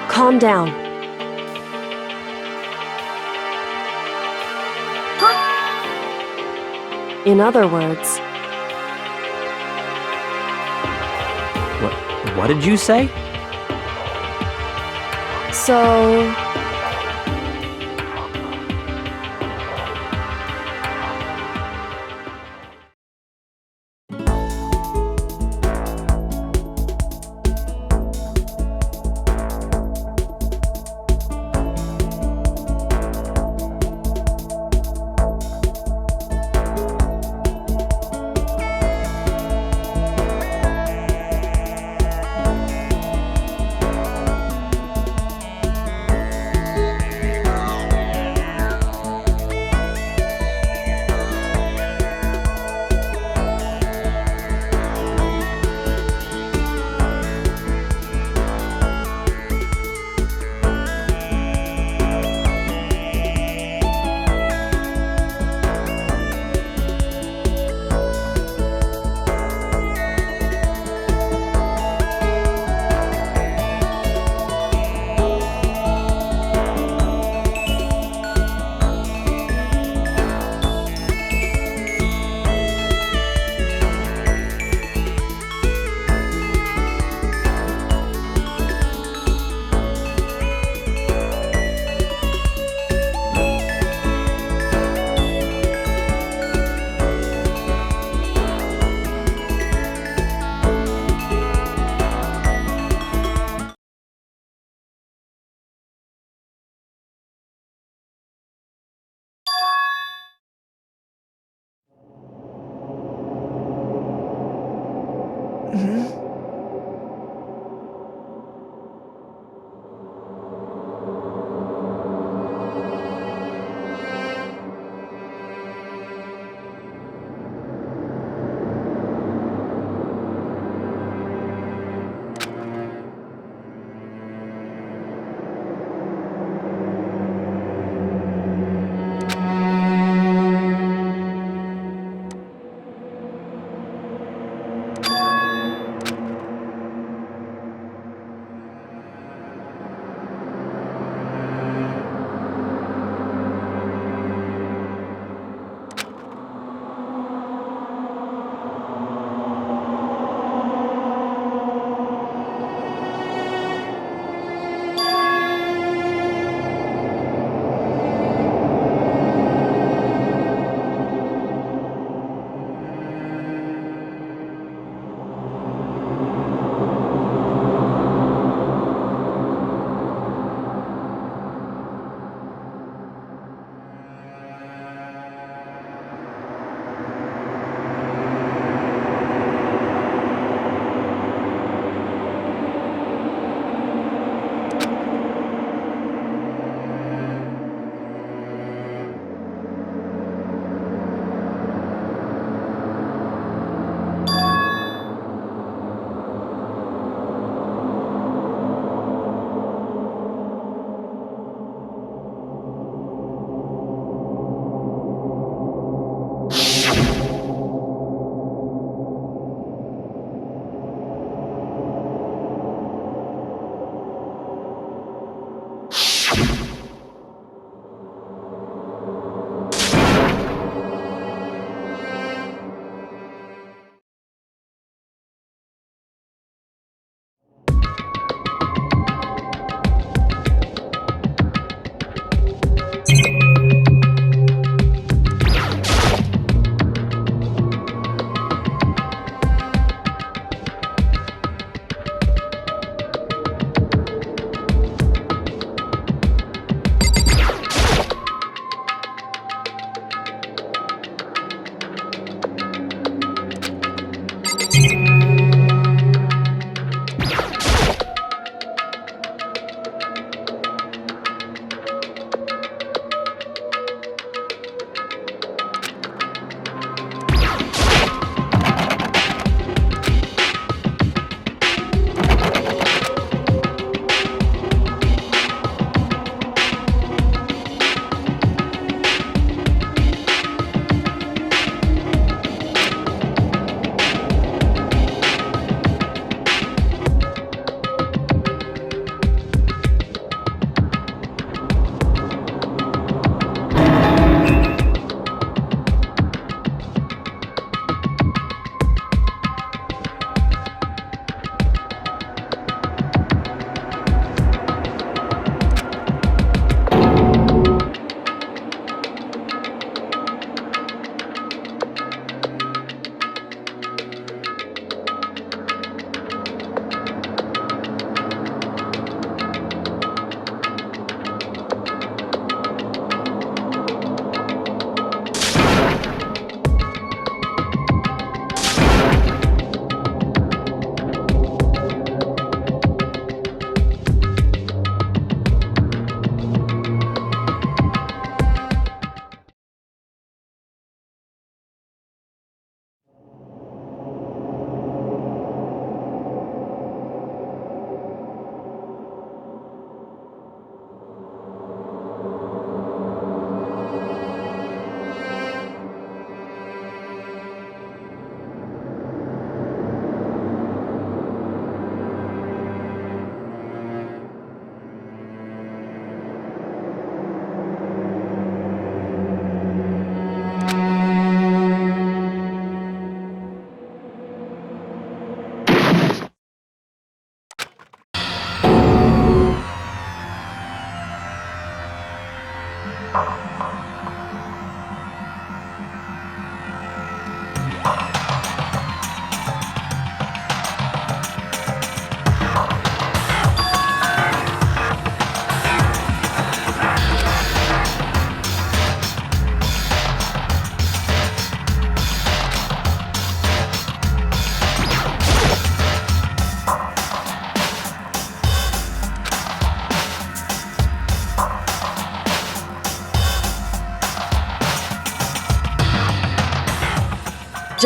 calm down. In other words, What did you say? so...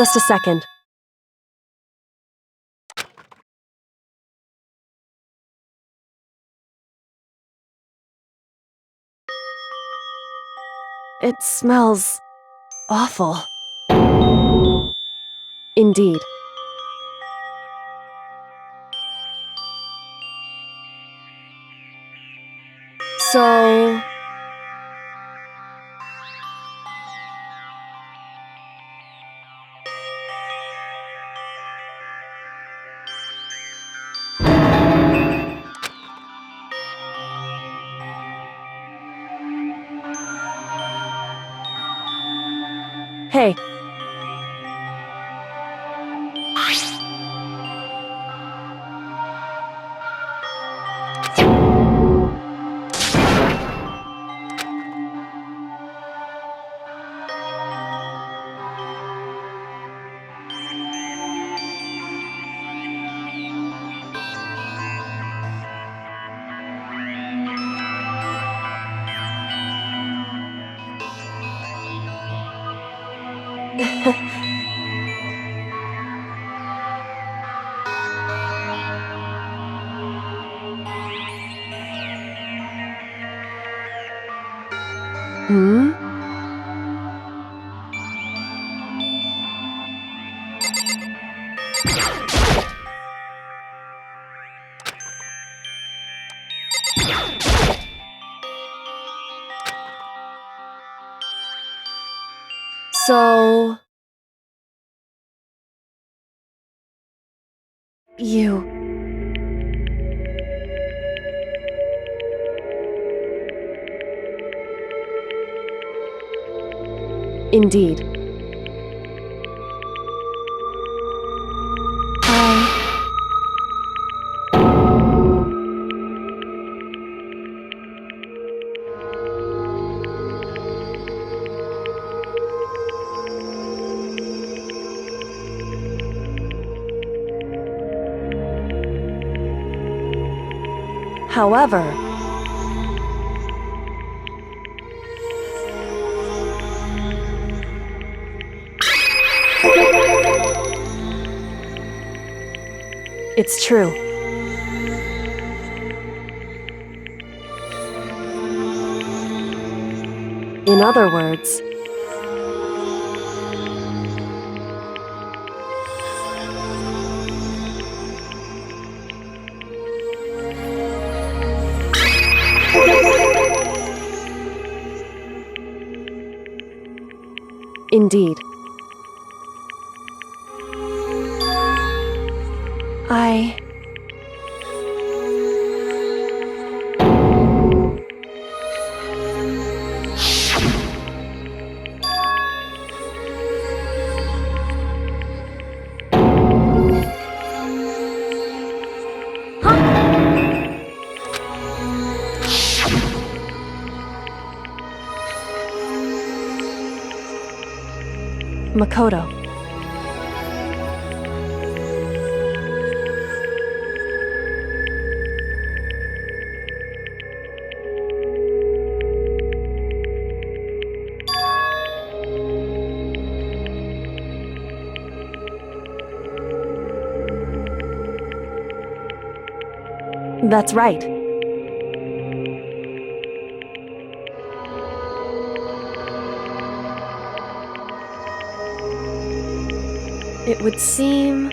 Just a second. It smells awful. Indeed. So... Hey. Hmm? So... You... Indeed. However... It's true. In other words... Indeed. Makoto. That's right. It would seem...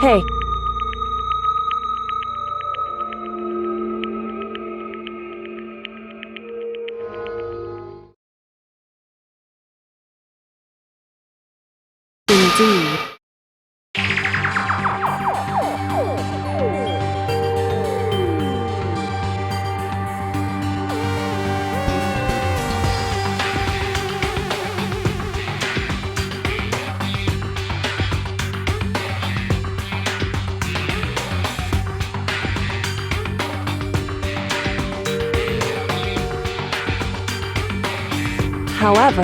Hey. Indeed. However,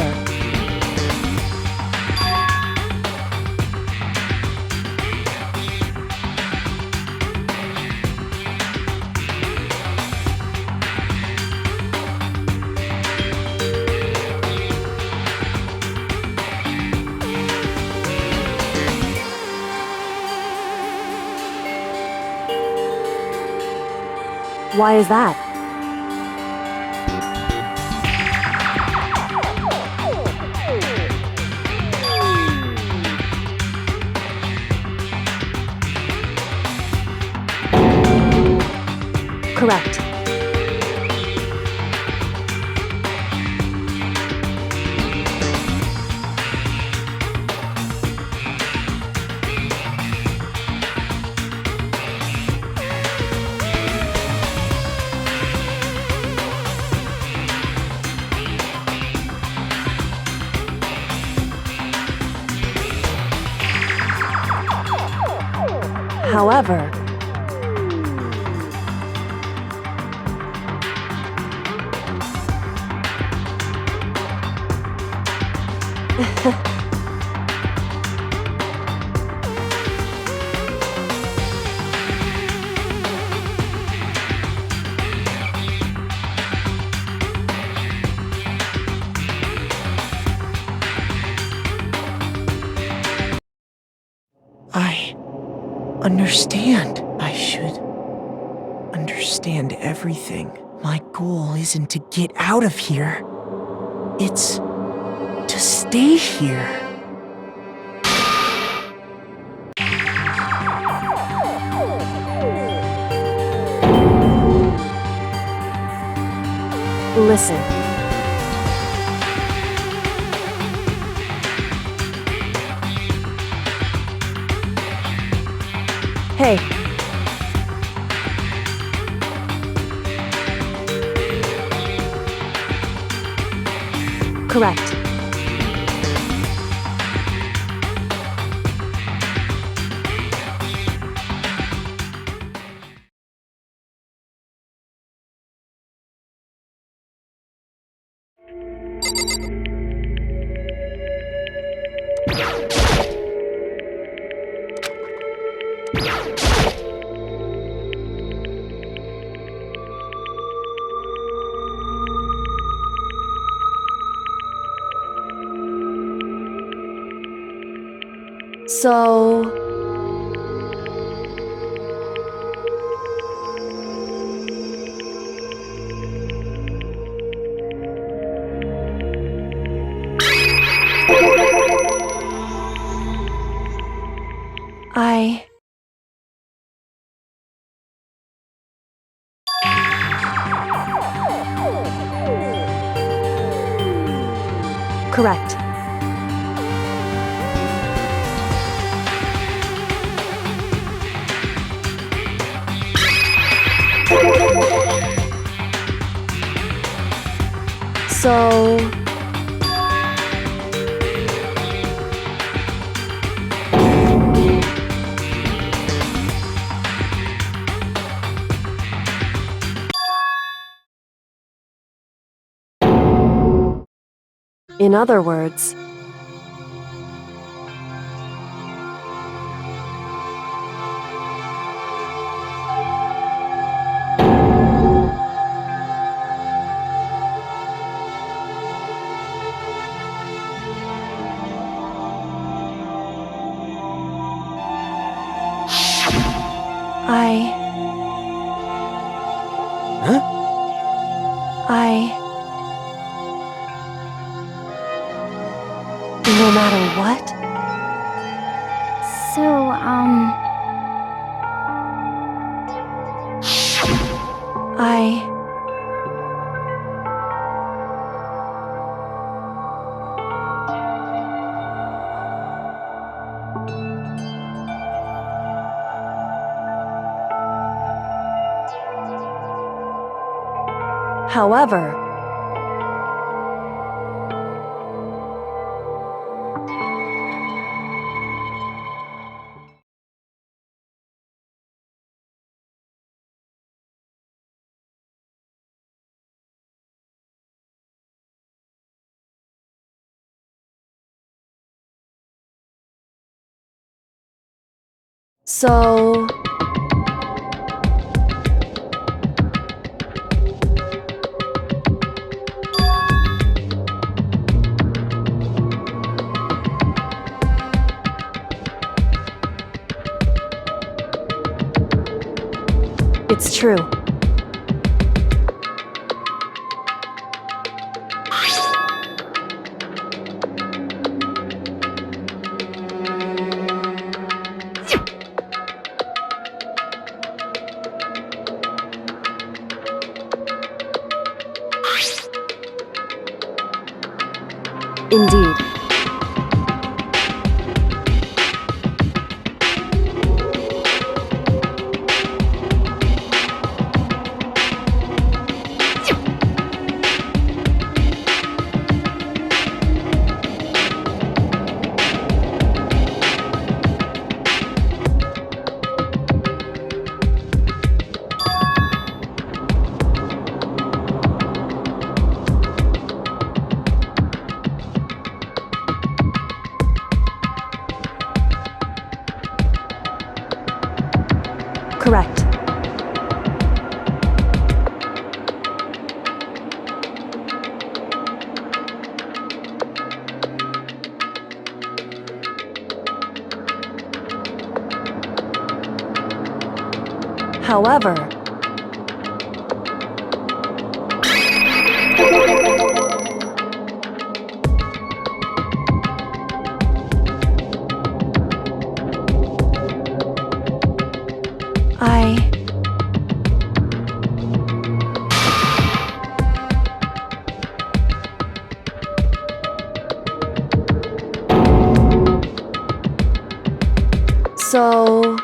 why is that? Correct. However, I understand. I should understand everything. My goal isn't to get out of here. It's to stay here. listen. Hey. Correct. So, I correct. So, in other words, Huh? no matter what, So, however, So... It's true. Indeed. Correct. However, So...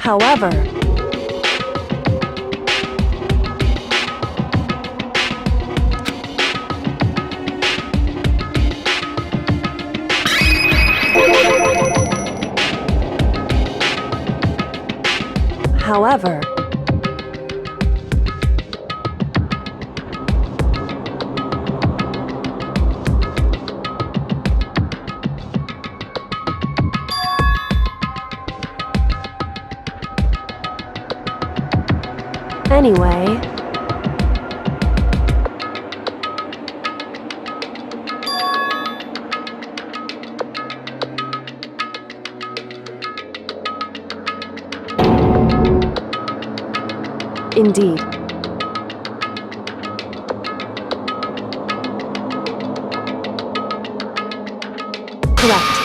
However... However... Anyway... Indeed. Correct.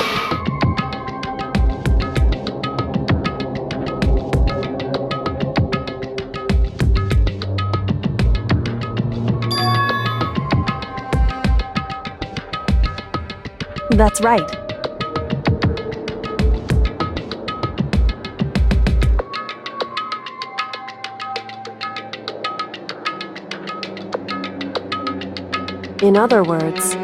That's right. In other words,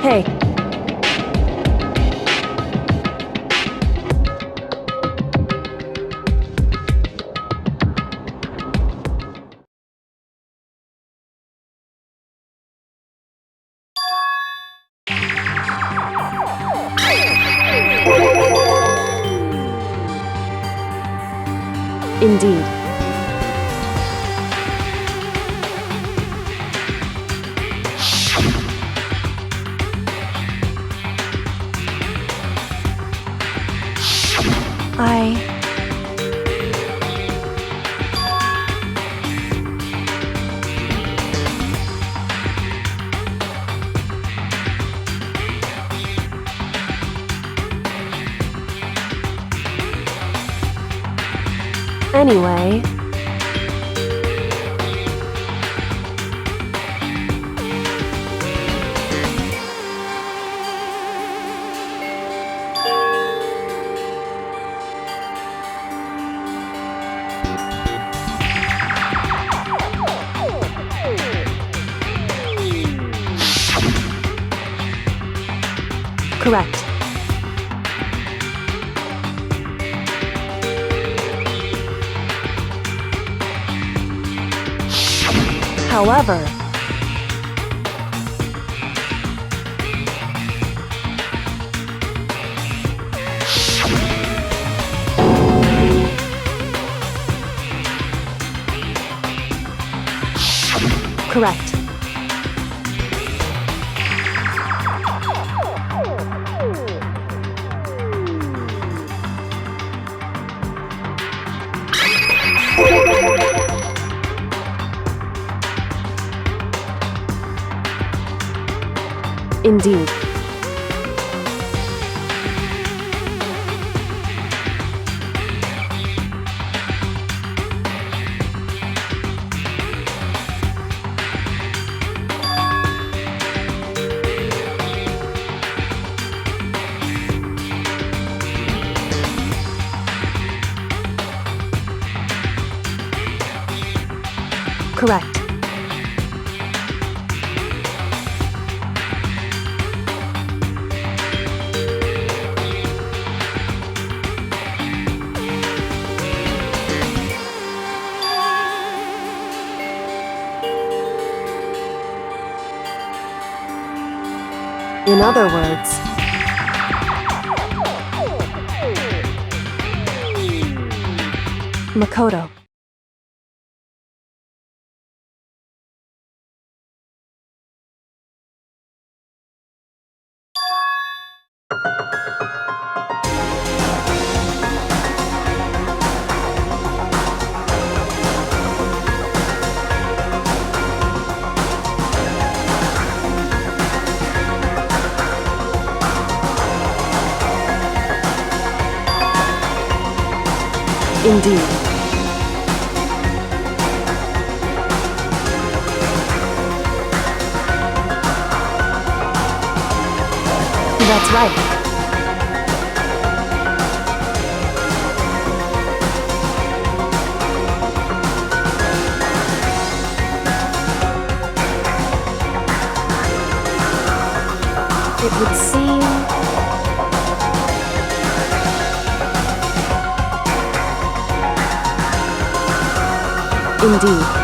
hey. Indeed. Anyway, correct. However, correct. Indeed. Correct. In other words, Makoto. Indeed. That's right. It would seem indeed.